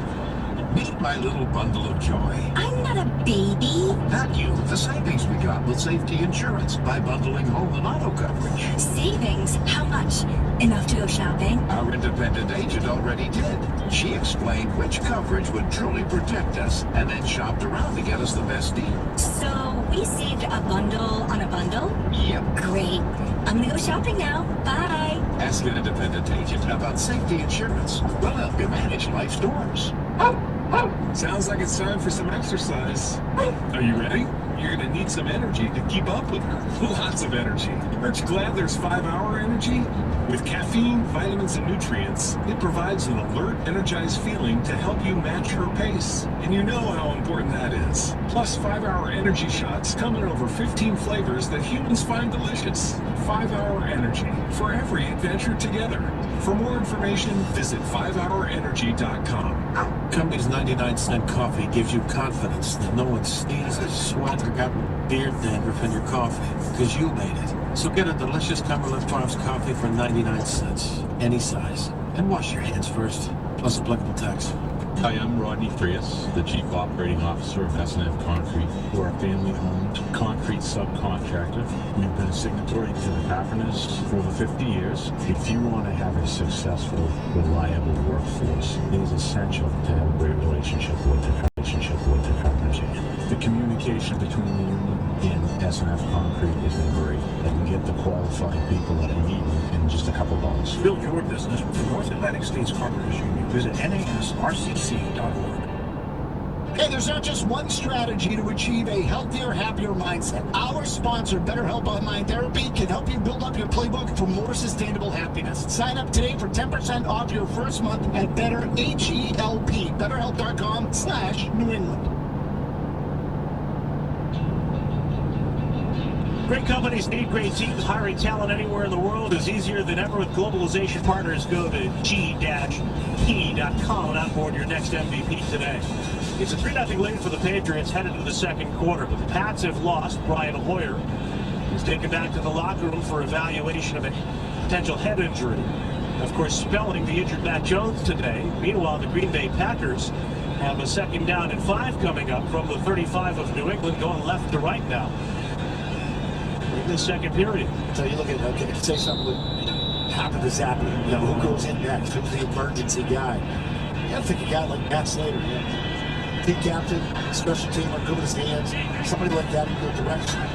Meet my little bundle of joy.
I'm not a baby.
Not you. The savings we got with Safety Insurance by bundling home and auto coverage.
Savings? How much? Enough to go shopping?
Our independent agent already did. She explained which coverage would truly protect us and then shopped around to get us the best deal.
So we saved a bundle on a bundle?
Yep.
Great. I'm gonna go shopping now. Bye.
Ask an independent agent about Safety Insurance. We'll help you manage life's storms.
Sounds like it's time for some exercise. Are you ready? You're going to need some energy to keep up with her. Lots of energy. Aren't you glad there's 5-Hour Energy? With caffeine, vitamins, and nutrients, it provides an alert, energized feeling to help you match her pace. And you know how important that is. Plus, 5-Hour Energy shots come in over 15 flavors that humans find delicious. 5-Hour Energy, for every adventure together. For more information, visit 5hourenergy.com.
Company's 99-cent coffee gives you confidence that no one sneezes, sweat, or got beard dandruff in your coffee, because you made it. So get a delicious Cumberland Farms coffee for 99 cents, any size. And wash your hands first, plus applicable tax.
Hi, I'm Rodney Frias, the Chief Operating Officer of S&F Concrete. We're a family-owned concrete subcontractor. We've been a signatory to the Packers for over 50 years. If you want to have a successful, reliable workforce, it is essential to have a great relationship with the Packers. The communication between the union in SNF concrete has been great. They can get the qualified people that are needed in just a couple months.
Build your business with the North Atlantic States Carpenters Union. Visit NASRCC.org.
Hey, there's not just one strategy to achieve a healthier, happier mindset. Our sponsor, BetterHelp Online Therapy, can help you build up your playbook for more sustainable happiness. Sign up today for 10% off your first month at BetterHelp.com/New England.
Great companies need great teams. Hiring talent anywhere in the world is easier than ever with globalization partners. Go to g-p.com and onboard your next MVP today. It's a 3-0 lead for the Patriots headed into the second quarter, but the Pats have lost. Brian Hoyer is taken back to the locker room for evaluation of a potential head injury. Of course, spelling the injured Matt Jones today. Meanwhile, the Green Bay Packers have a 2nd down and 5 coming up from the 35 of New England, going left to right now in the second period.
So you look at, okay, say something would happen to Zappi. You know, who goes in next? Who's the emergency guy? You got to think a guy like Matt Slater, team captain, special teamer, good with his hands. Somebody like that, you go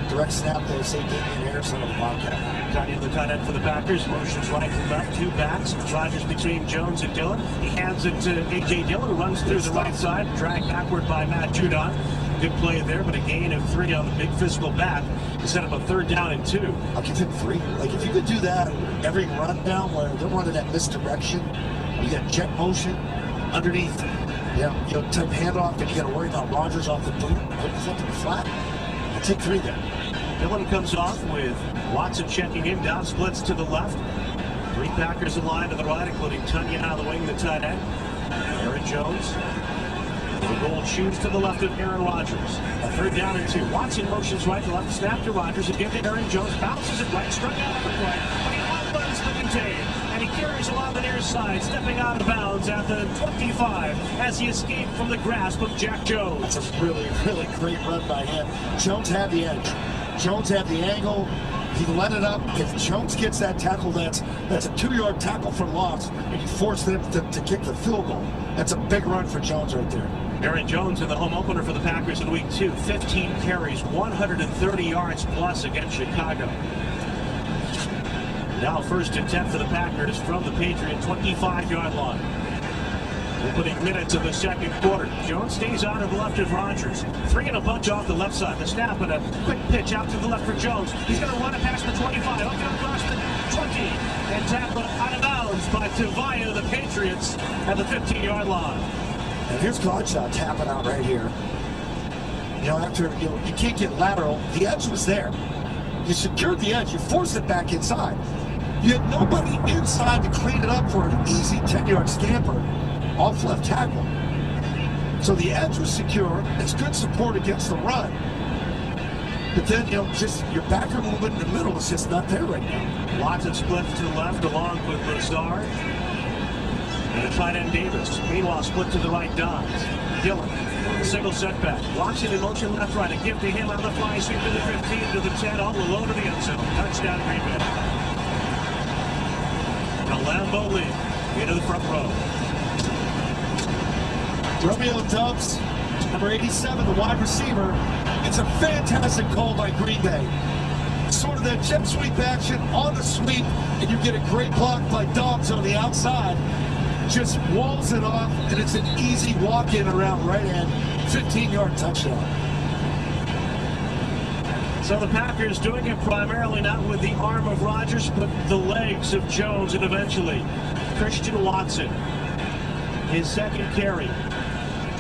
direct snap to, say, Damian Harrison on the Bobcat.
Tanya, the tight end for the Packers, motions right and left, 2 backs. Rodgers between Jones and Dillon. He hands it to A.J. Dillon, who runs through the right side, dragged backward by Matt Judon. Good play there, but a gain of 3 on the big physical back to set up a 3rd down and 2.
I'll give him 3. Like, if you could do that every run down where they're running that misdirection, you got jet motion underneath, type handoff, then you got to worry about Rodgers off the boot, put something flat. I'll take 3 there.
Dillon comes off with Watson checking in, down splits to the left. 3 Packers in line to the right, including Tunyon on the wing, the tight end. Aaron Jones. The gold shoes to the left of Aaron Rodgers. A 3rd down and 2. Watson motions right to left, snap to Rodgers, again to Aaron Jones, bounces it right, struck out on the play, but he outruns the contain, and he carries along the near side, stepping out of bounds at the 25 as he escaped from the grasp of Jack Jones.
That's a really, really great run by him. Jones had the edge. Jones had the angle. He let it up. If Jones gets that tackle, that's a 2-yard tackle for loss, and you force them to kick the field goal. That's a big run for Jones right there.
Aaron Jones in the home opener for the Packers in week 2. 15 carries, 130 yards plus against Chicago. Now 1st and 10 for the Packers from the Patriot 25-yard line. Opening minutes of the second quarter. Jones stays out of the left of Rodgers. 3 and a bunch off the left side. The snap and a quick pitch out to the left for Jones. He's going to run it past the 25, up and across the 20, and tackled out of bounds by Tavia, the Patriots, at the 15-yard line.
And here's Godshot tapping out right here. After you can't get lateral, the edge was there. You secured the edge, you forced it back inside. You had nobody inside to clean it up for an easy 10-yard scamper off left tackle. So the edge was secure. It's good support against the run. But then, just your backer movement in the middle is just not there right now.
Watson splits to the left along with Lazard. And a tight end Davis. Meanwhile, split to the right, Dodds. Dillon, single setback. Watson in motion left, right. A give to him on the fly, sweep to the 15, to the 10, all the low to the end zone. Touchdown, Green Bay. The Lambeau lead into the front row.
Romeo Dubs, number 87, the wide receiver. It's a fantastic call by Green Bay. Sort of that jet sweep action on the sweep, and you get a great block by Dubs on the outside. Just walls it off, and it's an easy walk-in around right end, 15-yard touchdown.
So the Packers doing it primarily not with the arm of Rodgers, but the legs of Jones, and eventually Christian Watson, his 2nd carry,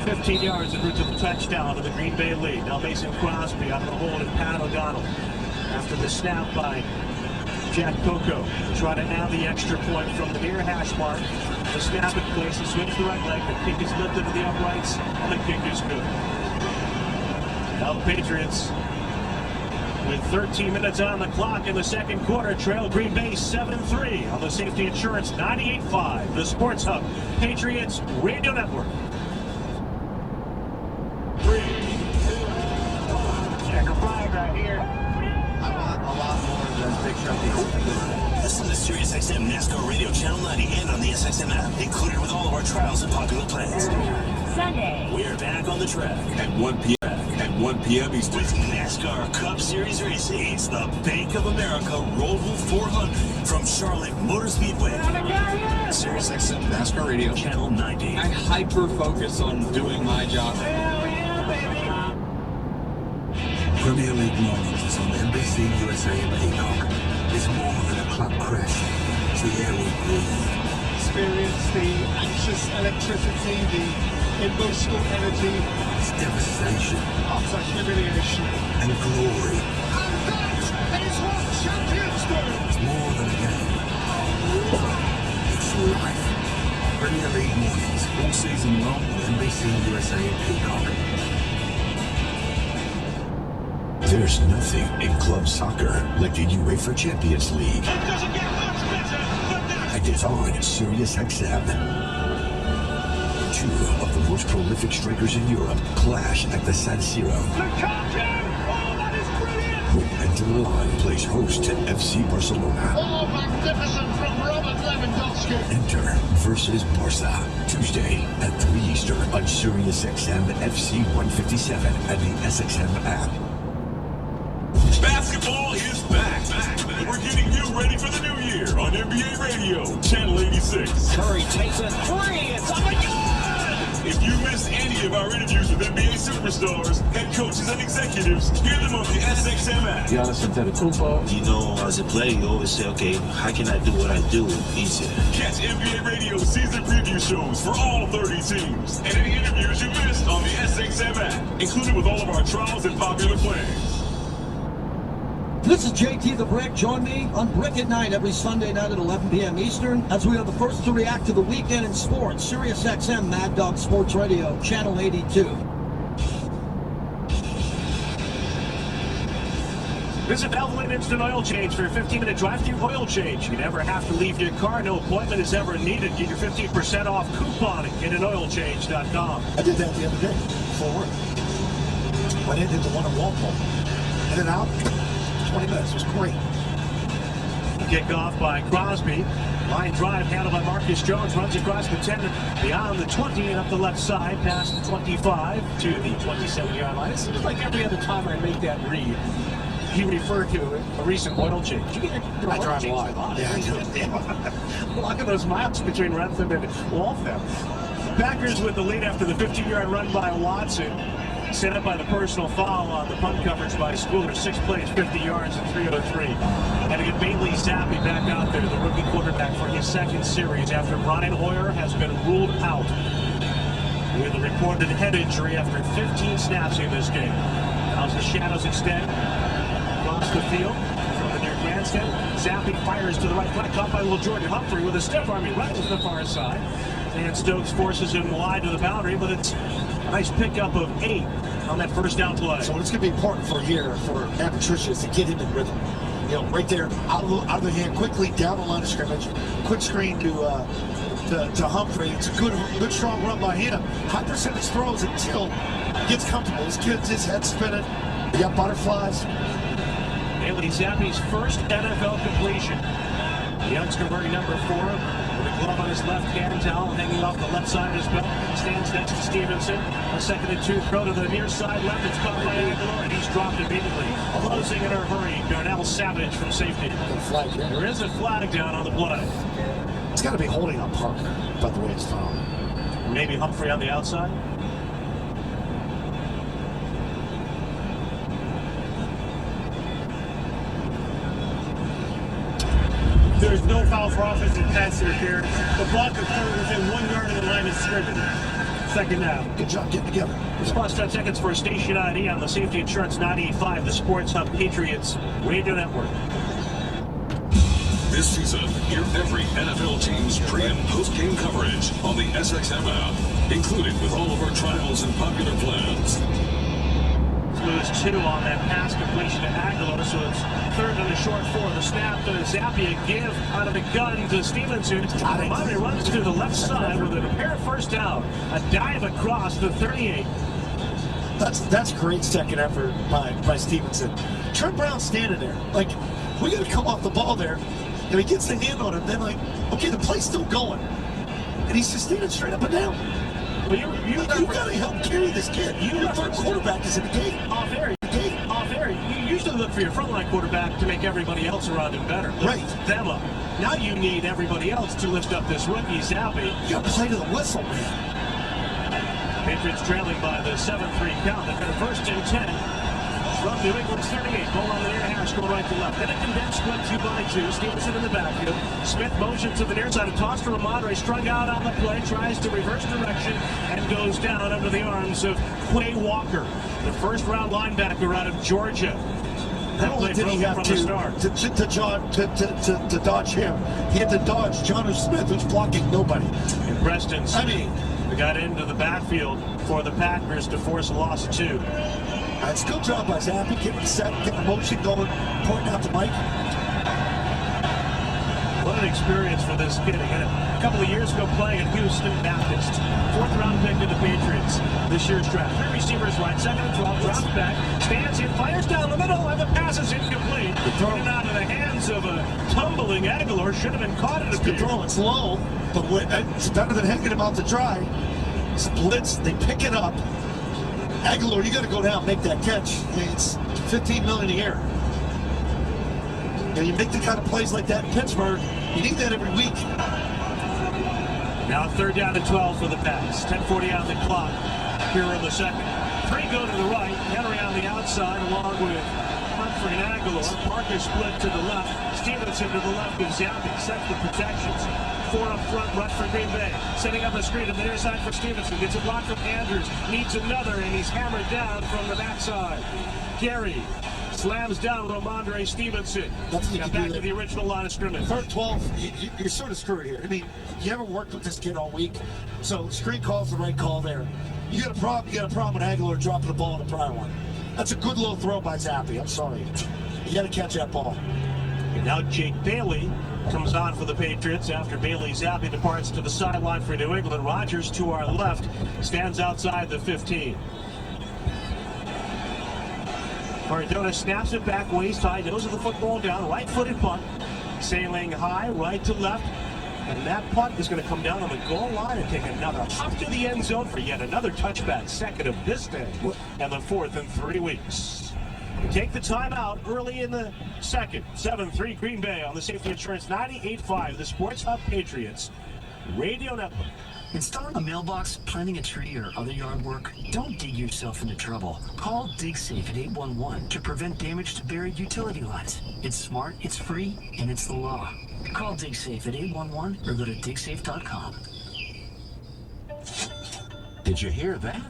15 yards en route to the touchdown of the Green Bay lead. Now Mason Crosby on the hold and Pat O'Donnell after the snap by Jack Coco to try to add the extra point from the near hash mark. The snap in place, he swings the right leg, the kick is lifted to the uprights, and the kick is good. Now the Patriots, with 13 minutes on the clock in the second quarter, trail Green Bay 7-3 on the Safety Insurance 98.5, the Sports Hub, Patriots Radio Network.
3, 2, 1. Checker flag right here. I want a lot more than big trophies.
Listen to SiriusXM NASCAR Radio Channel 90 and on the SXM app, included with all of our trials and popular plans.
Sunday.
We're back on the track at 1 p.m. 1 p.m. Eastern. With NASCAR Cup Series racing, it's the Bank of America Roval 400 from Charlotte Motor Speedway. Sirius XM NASCAR Radio, Channel 90.
I hyper-focus on doing my job.
Premier League Mornings is on NBC USA and Peacock. It's more than a club crash. It's the air we breathe.
Experience the anxious electricity, the emotional energy.
It's devastation.
Utter humiliation.
And glory.
And that is what champions do.
It's more than a game. It's life. Premier League Mornings, all season long on NBC USA and Peacock.
There's nothing in club soccer like the UEFA Champions League.
It doesn't get much better than that.
And it's on Sirius XM. Two of the most prolific strikers in Europe clash at the San Siro.
Lukaku! Oh, that is brilliant!
When Inter Milan plays host to FC Barcelona.
Oh, magnificent from Robert Lewandowski.
Inter versus Barca. Tuesday at 3 Eastern on Sirius XM FC 157 and the SXM app.
Basketball is back. We're getting you ready for the new year on NBA Radio, Channel 86.
Curry takes a three. It's up and good.
If you missed any of our interviews with NBA superstars, head coaches, and executives, hear them on the SXM app.
Giannis Antetokounmpo.
You know, as a player, you always say, okay, how can I do what I do easier?
Catch NBA Radio season preview shows for all 30 teams and any interviews you missed on the SXM app, included with all of our trials and popular plans.
This is JT the Brick. Join me on Brick at Night every Sunday night at 11 p.m. Eastern as we are the first to react to the weekend in sports. Sirius XM Mad Dog Sports Radio, Channel 82.
Visit Elwin Instant Oil Change for your 15-minute drive-through oil change. You never have to leave your car. No appointment is ever needed. Get your 15% off coupon at GetAnOilChange.com.
I did that the other day before work. Went in, did the one in Walpole. In and out, 20 minutes. It was great.
Kickoff by Crosby. Line drive handled by Marcus Jones. Runs across the 10, beyond the 20 and up the left side, past the 25 to the 27-yard line. It seems like every other time I make that read, he referred to a recent oil change. I
drive a lot. Yeah, I do.
Look at those miles between Rentham and Waltham. Packers with the lead after the 15-yard run by Watson. Set up by the personal foul on the punt coverage by Schooler. 6 plays, 50 yards, and 303. And to get Bailey Zappi back out there, the rookie quarterback, for his second series after Brian Hoyer has been ruled out with a reported head injury after 15 snaps in this game. As the shadows extend across the field from the near grandstand, Zappi fires to the right flank, caught by little Jordan Humphrey with a stiff arm. He runs to the far side. And Stokes forces him wide to the boundary, but it's a nice pickup of 8 on that first down play.
So what's going to be important for here for Matt Patricia is to get him in rhythm. You know, right there, out of the hand, quickly down the line of scrimmage, quick screen to Humphrey. It's a good strong run by him. High percentage throws until he gets comfortable. His head spinning. You got butterflies.
Bailey Zappi's first NFL completion. The youngster wearing number 4. With a glove on his left hand, towel hanging off the left side of his belt. Stands next to Stevenson. A 2nd and 2 throw to the near side left. It's caught by Aguilar, and he's dropped immediately. Closing in a hurry. Dardanelle Savage from safety. There is a flag down on the play.
It's got to be holding on Parker, by the way it's found.
Maybe Humphrey on the outside.
There's no foul for offensive pass interference. The block occurred within 1 yard of the line of scrimmage. 2nd down.
Good job getting together.
Response 10 seconds for a station ID on the Safety Insurance 985, the Sports Hub Patriots Radio Network.
This season, hear every NFL team's pre- and post-game coverage on the SXM app, included with all of our trials and popular plans.
Lose 2 on that pass completion to Aguilar, so it's 3rd and a short 4. The snap to Zappi, a give out of the gun to Stevenson. Monty runs to the left side with an apparent first down. A dive across the 38.
That's great second effort by Stevenson. Trent Brown standing there. Like, we got to come off the ball there. And he gets the hand on him. Then, like, okay, the play's still going. And he's just standing straight up and down. Well, you got to help carry this kid. Your third quarterback is in the game.
Off air. You usually look for your frontline quarterback to make everybody else around him better.
Right.
Them up. Now you need everybody else to lift up this rookie, Zappi.
You got to play to the whistle, man.
Patriots trailing by the 7-3 count. They've got a 1st and 10. From New England's 38, ball on the near hash, go right to left. Then a condensed split 2-by-2. Stevenson in the backfield. Smith motions to the near side. A toss to Ramondre, strung out on the play, tries to reverse direction, and goes down under the arms of Quay Walker, the first-round linebacker out of Georgia.
Not only did he have to dodge him, he had to dodge Jonnu Smith, who's blocking nobody.
And Preston's got into the backfield for the Packers to force a loss of 2.
It's a good job by Zappi, getting set, getting the motion going, pointing out the mic.
What an experience for this kid. Again, a couple of years ago playing at Houston Baptist. 4th-round pick to the Patriots this year's draft. 3 receivers right, 2nd and 12, drops back, stands in, fires down the middle, and the pass is incomplete. Thrown out of the hands of a tumbling Aguilar. Should have been caught in a
good throw. It's low, but it's better than hanging him out to dry. It's a blitz, they pick it up. Aguilar, you got to go down, make that catch. It's $15 million a year. And you make the kind of plays like that in Pittsburgh, you need that every week.
Now 3rd down and 12 for the pass. 10:40 on the clock here in the second. 3 go to the right. Henry on the outside along with Humphrey and Aguilar. Parker split to the left. Stevenson to the left with Zappi. Sets the protections. 4 up front, rush for Green Bay. Setting up a screen on the near side for Stevenson. Gets a block from Andrews. Needs another, and he's hammered down from the backside. Gary slams down Ramondre Stevenson. Got back to the original line of scrimmage.
3rd 12, you're sort of screwed here. I mean, you haven't worked with this kid all week, so screen call's the right call there. You got a problem with Aguilar dropping the ball in the prior one. That's a good little throw by Zappi. I'm sorry. You got to catch that ball.
And now Jake Bailey comes on for the Patriots after Bailey Zappi departs to the sideline for New England. Rodgers to our left stands outside the 15. Cardona snaps it back waist high, nose of the football down, right-footed punt, sailing high, right to left, and that punt is going to come down on the goal line and take another hop to the end zone for yet another touchback, 2nd of this day, and the 4th in 3 weeks. We take the timeout early in the second. 7-3 Green Bay on the Safety Insurance 98.5, the Sports Hub Patriots Radio Network.
Installing a mailbox, planting a tree, or other yard work? Don't dig yourself into trouble. Call DigSafe at 811 to prevent damage to buried utility lines. It's smart, it's free, and it's the law. Call DigSafe at 811 or go to digsafe.com.
Did you hear that?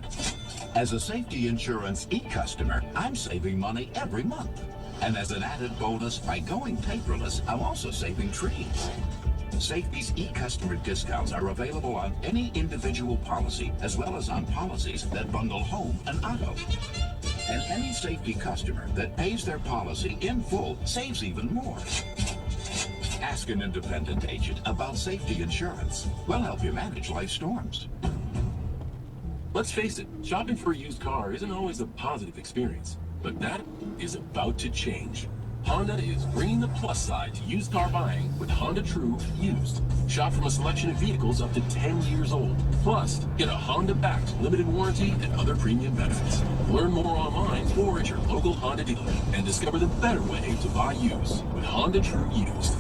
As a Safety Insurance e-customer, I'm saving money every month. And as an added bonus, by going paperless, I'm also saving trees. Safety's e-customer discounts are available on any individual policy, as well as on policies that bundle home and auto. And any Safety customer that pays their policy in full saves even more. Ask an independent agent about Safety Insurance. We'll help you manage life storms.
Let's face it, shopping for a used car isn't always a positive experience, but that is about to change. Honda is bringing the plus side to used car buying with Honda True Used. Shop from a selection of vehicles up to 10 years old. Plus, get a Honda-backed limited warranty and other premium benefits. Learn more online or at your local Honda dealer and discover the better way to buy used with Honda True Used.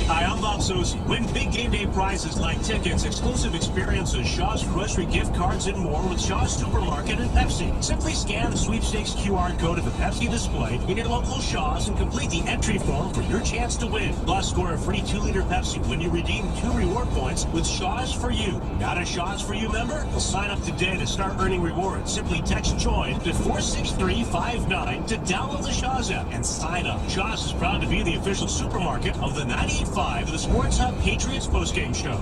Hi, I'm Bob Sosi. Win big game day prizes like tickets, exclusive experiences, Shaw's grocery gift cards, and more with Shaw's Supermarket and Pepsi. Simply scan the sweepstakes QR code of the Pepsi display in your local Shaw's and complete the entry form for your chance to win. Plus, score a free 2-liter Pepsi when you redeem 2 reward points with Shaw's For You. Not a Shaw's For You member? Well, sign up today to start earning rewards. Simply text JOIN to 46359 to download the Shaw's app and sign up. Shaw's is proud to be the official supermarket of the 98.5 the Sports Hub Patriots postgame show.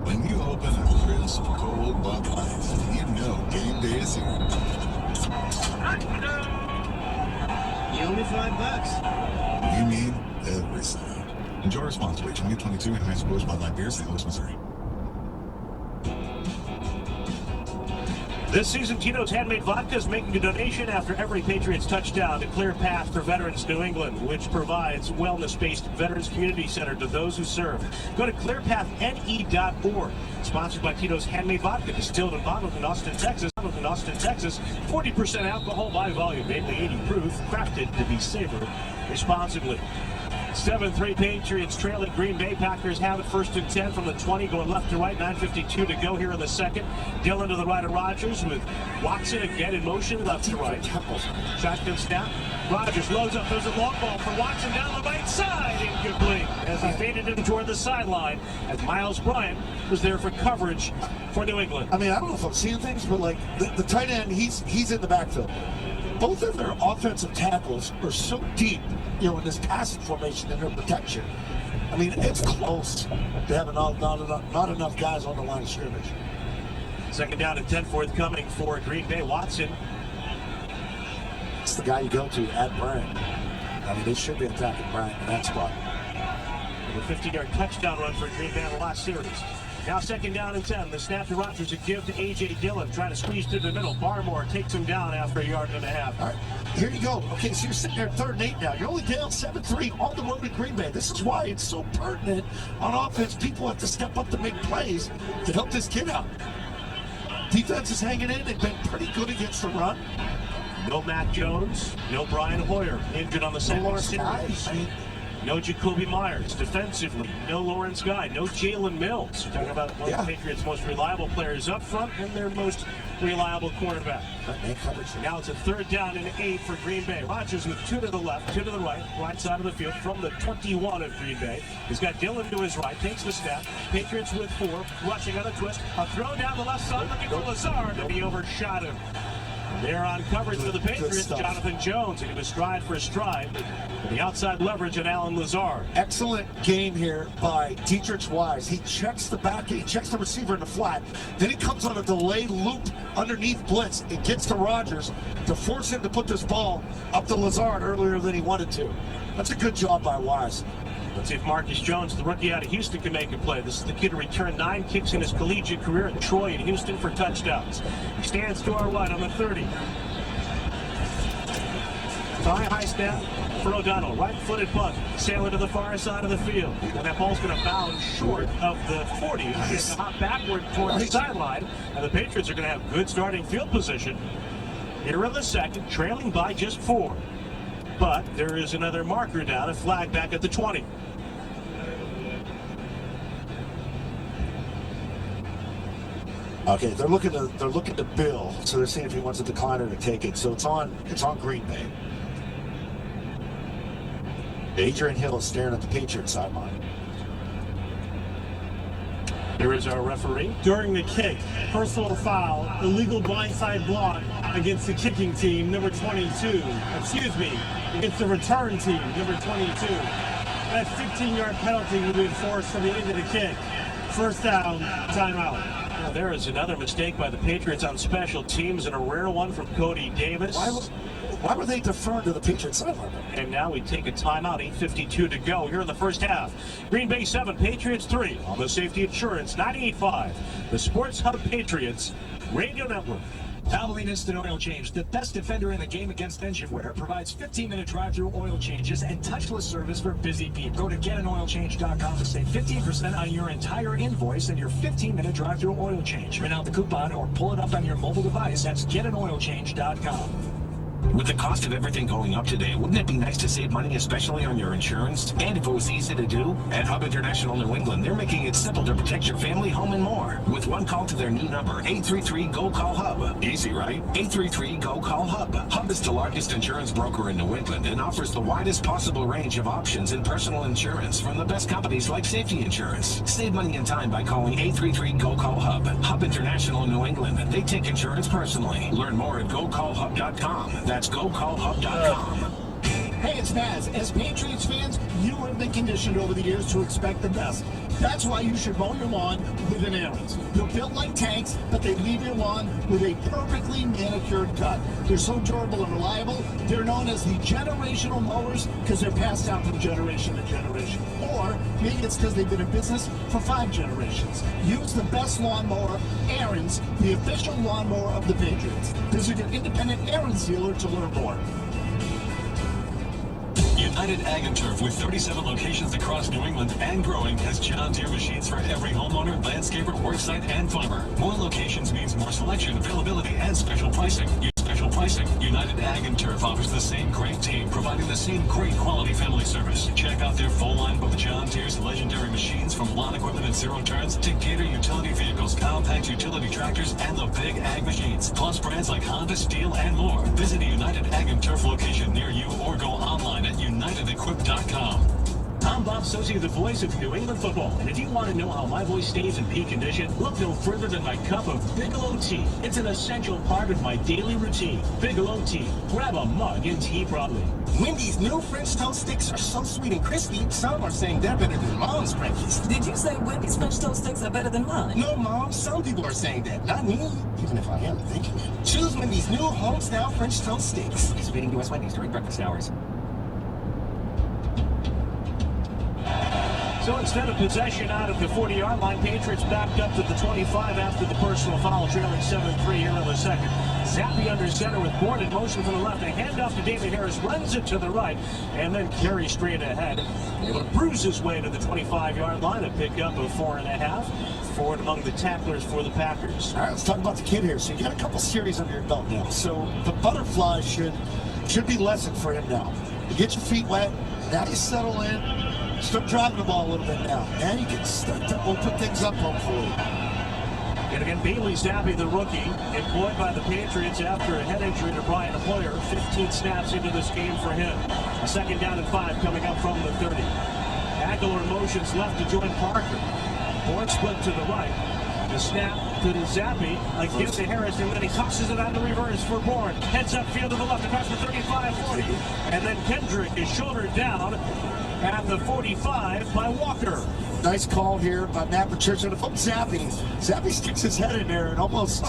When you open a crisp, cold Bud Light, you know game day is here.
You owe me $5.
You mean every cent. Enjoy responsibly. 2022 and High School Bud Light Beer, St. Louis, Missouri.
This season, Tito's Handmade Vodka is making a donation after every Patriots touchdown to Clear Path for Veterans New England, which provides wellness-based Veterans Community Center to those who serve. Go to clearpathne.org. Sponsored by Tito's Handmade Vodka, distilled and bottled in Austin, Texas. 40% alcohol by volume, mainly 80 proof, crafted to be savored responsibly. 7-3 Patriots trailing Green Bay. Packers have it 1st and 10 from the 20, going left to right. 9:52 to go here in the second. Dillon to the right of Rodgers with Watson again in motion left to right. Shotgun snap. Rodgers loads up. There's a long ball for Watson down the right side. Incomplete as he faded in toward the sideline as Miles Bryant was there for coverage for New England.
I mean, I don't know if I'm seeing things, but like the tight end, he's in the backfield. Both of their offensive tackles are so deep, you know, in this passing formation and their protection. I mean, it's close. They have not enough guys on the line of scrimmage.
Second down and 10 forthcoming for Green Bay. Watson.
It's the guy you go to at Bryant. I mean, they should be attacking Bryant in that spot.
A 50-yard touchdown run for Green Bay in the last series. Now second down and 10. The snap to Rodgers, a give to A.J. Dillon, trying to squeeze through the middle. Barmore takes him down after a yard and a half.
All right, here you go. Okay, so you're sitting there 3rd and 8 now. You're only down 7-3 on the road to Green Bay. This is why it's so pertinent on offense. People have to step up to make plays to help this kid out. Defense is hanging in. They've been pretty good against the run.
No Matt Jones, no Brian Hoyer, injured on the second series. No Jacoby Myers. Defensively, no Lawrence Guy, no Jalen Mills. We're talking about one of the Patriots' most reliable players up front and their most reliable cornerback. Now it's a 3rd down and 8 for Green Bay. Rodgers with 2 to the left, 2 to the right side of the field from the 21 of Green Bay. He's got Dillon to his right, takes the snap. Patriots with 4, rushing on a twist. A throw down the left side, looking for Lazard, and he overshot him. They're on coverage for the Patriots, Jonathan Jones, and he was stride for stride. The outside leverage and Alan Lazard.
Excellent game here by Dietrich Wise. He checks the back, he checks the receiver in the flat. Then he comes on a delayed loop underneath blitz. It gets to Rodgers to force him to put this ball up to Lazard earlier than he wanted to. That's a good job by Wise.
Let's see if Marcus Jones, the rookie out of Houston, can make a play. This is the kid who returned 9 kicks in his collegiate career in Troy and Houston for touchdowns. He stands to our right on the 30. High snap for O'Donnell. Right-footed punt. Sailing to the far side of the field. And that ball's going to bounce short of the 40. It's going to hop backward towards the sideline. And the Patriots are going to have good starting field position here in the second, trailing by just 4. But there is another marker down, a flag back at the 20.
Okay, they're looking to Bill, so they're seeing if he wants a decliner to take it. So it's on Green Bay. Adrian Hill is staring at the Patriots sideline.
Here is our referee.
During the kick, personal foul, illegal blindside block against the kicking team, number 22. Excuse me, against the return team, number 22. That 15-yard penalty will be enforced from the end of the kick. First down, timeout.
Well, there is another mistake by the Patriots on special teams, and a rare one from Cody Davis.
Why were they deferring to the Patriots sideline?
And now we take a timeout, 8:52 to go here in the first half. Green Bay 7, Patriots 3 on the Safety Insurance 98.5. The Sports Hub Patriots Radio Network.
Valvoline Instant Oil Change, the best defender in the game against engine wear, provides 15-minute drive-through oil changes and touchless service for busy people. Go to getanoilchange.com to save 15% on your entire invoice and your 15-minute drive-through oil change. Print out the coupon or pull it up on your mobile device. That's getanoilchange.com.
With the cost of everything going up today, wouldn't it be nice to save money, especially on your insurance? And if it was easy to do? At Hub International New England, they're making it simple to protect your family, home, and more. With one call to their new number, 833-GO-CALL-HUB. Easy, right? 833-GO-CALL-HUB. Hub is the largest insurance broker in New England and offers the widest possible range of options in personal insurance from the best companies like Safety Insurance. Save money and time by calling 833-GO-CALL-HUB. Hub International New England. They take insurance personally. Learn more at GoCallHub.com. That's GoCallHub.com.
Hey, it's Naz. As Patriots fans, you have been conditioned over the years to expect the best. That's why you should mow your lawn with an Aaron's. They're built like tanks, but they leave your lawn with a perfectly manicured cut. They're so durable and reliable, they're known as the generational mowers because they're passed down from generation to generation. Or maybe it's because they've been in business for 5 generations. Use the best lawnmower, Aaron's, the official lawnmower of the Patriots. Visit your independent Aaron's dealer to learn more.
United Ag and Turf, with 37 locations across New England and growing, has John Deere machines for every homeowner, landscaper, worksite, and farmer. More locations means more selection, availability, and special pricing. Special pricing. United Ag and Turf offers the same great team, providing the same great quality family service. Check out their full line of John Deere's legendary machines, from lawn equipment and zero turns to Gator utility vehicles, compact utility tractors, and the big ag machines. Plus brands like Honda, Steel, and more. Visit a United Ag and Turf location near you or go online at unitedequip.com.
I'm Bob Sozzi, the voice of New England football. And if you want to know how my voice stays in peak condition, look no further than my cup of Bigelow tea. It's an essential part of my daily routine. Bigelow tea. Grab a mug and tea proudly.
Wendy's new French toast sticks are so sweet and crispy, some are saying they're better than Mom's breakfast.
Did you say Wendy's French toast sticks are better than mine?
No, Mom. Some people are saying that. Not me, even if I am thinking it. Choose Wendy's new home-style French toast sticks.
Participating U.S. Wendy's during breakfast hours.
So instead of possession out of the 40-yard line, Patriots backed up to the 25 after the personal foul, trailing 7-3 here in the second. Zappe under center with Bourne in motion from the left. A handoff to David Harris, runs it to the right, and then carries straight ahead. Able to bruise his way to the 25-yard line, a pickup of 4.5. Forward among the tacklers for the Packers.
All right, let's talk about the kid here. So you got a couple series under your belt now. So the butterfly should be lessened for him now. You get your feet wet, now you settle in. Start driving the ball a little bit now. And you can start to open things up, hopefully.
And again, Bailey Zappe, the rookie, employed by the Patriots after a head injury to Brian Hoyer. 15 snaps into this game for him. A 2nd down and 5 coming up from the 30. Aguilar motions left to join Parker. Bourne split to the right. The snap to Zappe, again to Harris, and then he tosses it out to reverse for Bourne. Heads up field to the left across the 35-40. And then Kendrick is shouldered down at the 45 by Walker.
Nice call here by Matt Patricia. If I'm Zappe, Zappe sticks his head in there and almost,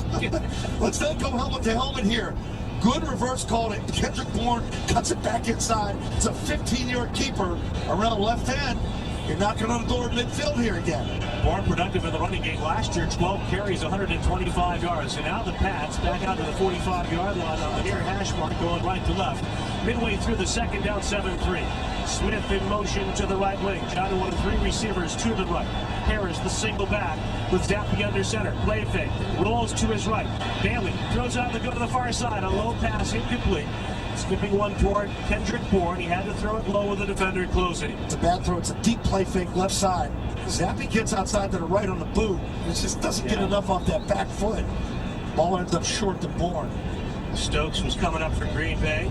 let's not go helmet to helmet here. Good reverse call to Kendrick Bourne, cuts it back inside. It's a 15-yard keeper around left end. You're knocking on the door in midfield here again.
Bourne productive in the running game last year, 12 carries, 125 yards. And now the Pats back out to the 45-yard line on the near hash mark, going right to left. Midway through the 2nd down, 7-3. Smith in motion to the right wing. John, one of 3 receivers to the right. Harris, the single back, with Zappe under center. Play fake. Rolls to his right. Bailey throws out to go to the far side. A low pass, incomplete. Skipping one toward Kendrick Bourne. He had to throw it low with the defender closing.
It's a bad throw. It's a deep play fake left side. Zappe gets outside to the right on the boot. It just doesn't get enough off that back foot. Ball ends up short to Bourne.
Stokes was coming up for Green Bay.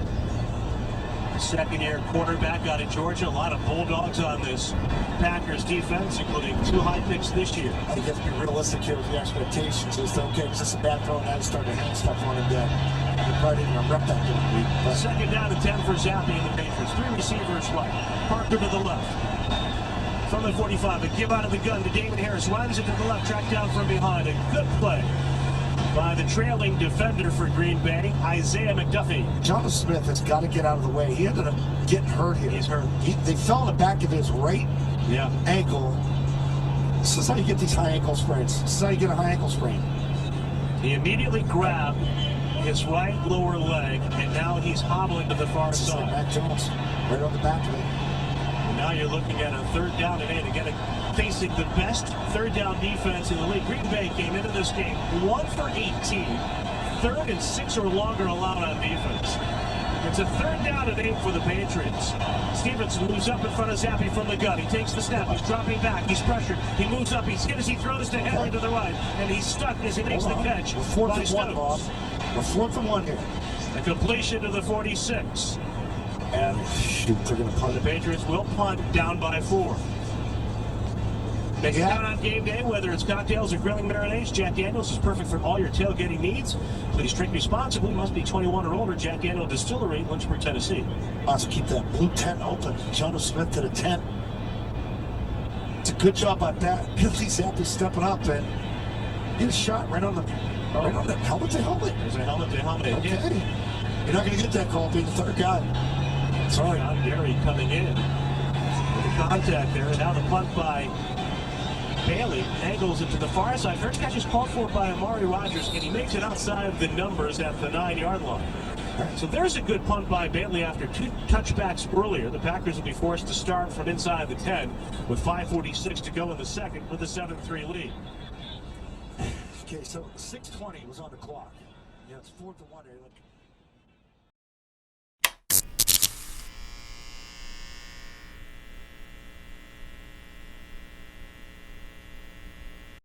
Second-year quarterback out of Georgia. A lot of Bulldogs on this Packers defense, including 2 high picks this year.
I think you have to be realistic here with your expectations. It's okay, it's just a bad throw, and now start to hand stuff on him then. You probably didn't even rep that good week. But
2nd down and 10 for Zappe and the Patriots. 3 receivers right. Parker to the left. From the 45, a give out of the gun to David Harris. Runs it to the left, tracked down from behind. A good play by the trailing defender for Green Bay, Isaiah McDuffie.
Jonathan Smith has got to get out of the way. He ended up getting hurt here.
He's hurt.
They fell on the back of his right ankle. This is how you get these high ankle sprains. This is how you get a high ankle sprain.
He immediately grabbed his right lower leg, and now he's hobbling to the far side.
Like Mac Jones, right on the back of it.
And now you're looking at a 3rd down and 8. Again, facing the best 3rd down defense in the league. Green Bay came into this game 1 for 18. 3rd and 6 or longer allowed on defense. It's a 3rd down and 8 for the Patriots. Stevenson moves up in front of Zappe from the gun. He takes the snap. He's dropping back. He's pressured. He moves up. He's hit as he throws to Henry to the right. And he's stuck as he makes the catch.
We're 4th and 1, Bob. We're 4th and 1 here.
A completion to the 46.
And shoot, they're going to punt.
The Patriots will punt down by 4. Make it count on game day, whether it's cocktails or grilling marinades. Jack Daniel's is perfect for all your tailgating needs. Please drink responsibly. Must be 21 or older. Jack Daniel Distillery, Lynchburg, Tennessee.
Also keep that blue tent open. Jonah Smith to the tent. It's a good job on that. Billy Zappi stepping up and get a shot right on the helmet to helmet.
There's a helmet to helmet.
Okay. You're not going to get that call being the third guy.
Sorry, on Gary coming in. With the contact there. And now the punt by Bailey angles it to the far side. First catch is called for by Amari Rogers, and he makes it outside of the numbers at the 9-yard line. So there's a good punt by Bailey after 2 touchbacks earlier. The Packers will be forced to start from inside the 10 with 5:46 to go in the second with a 7-3 lead.
Okay, so 6:20 was on the clock. Yeah, it's 4-1.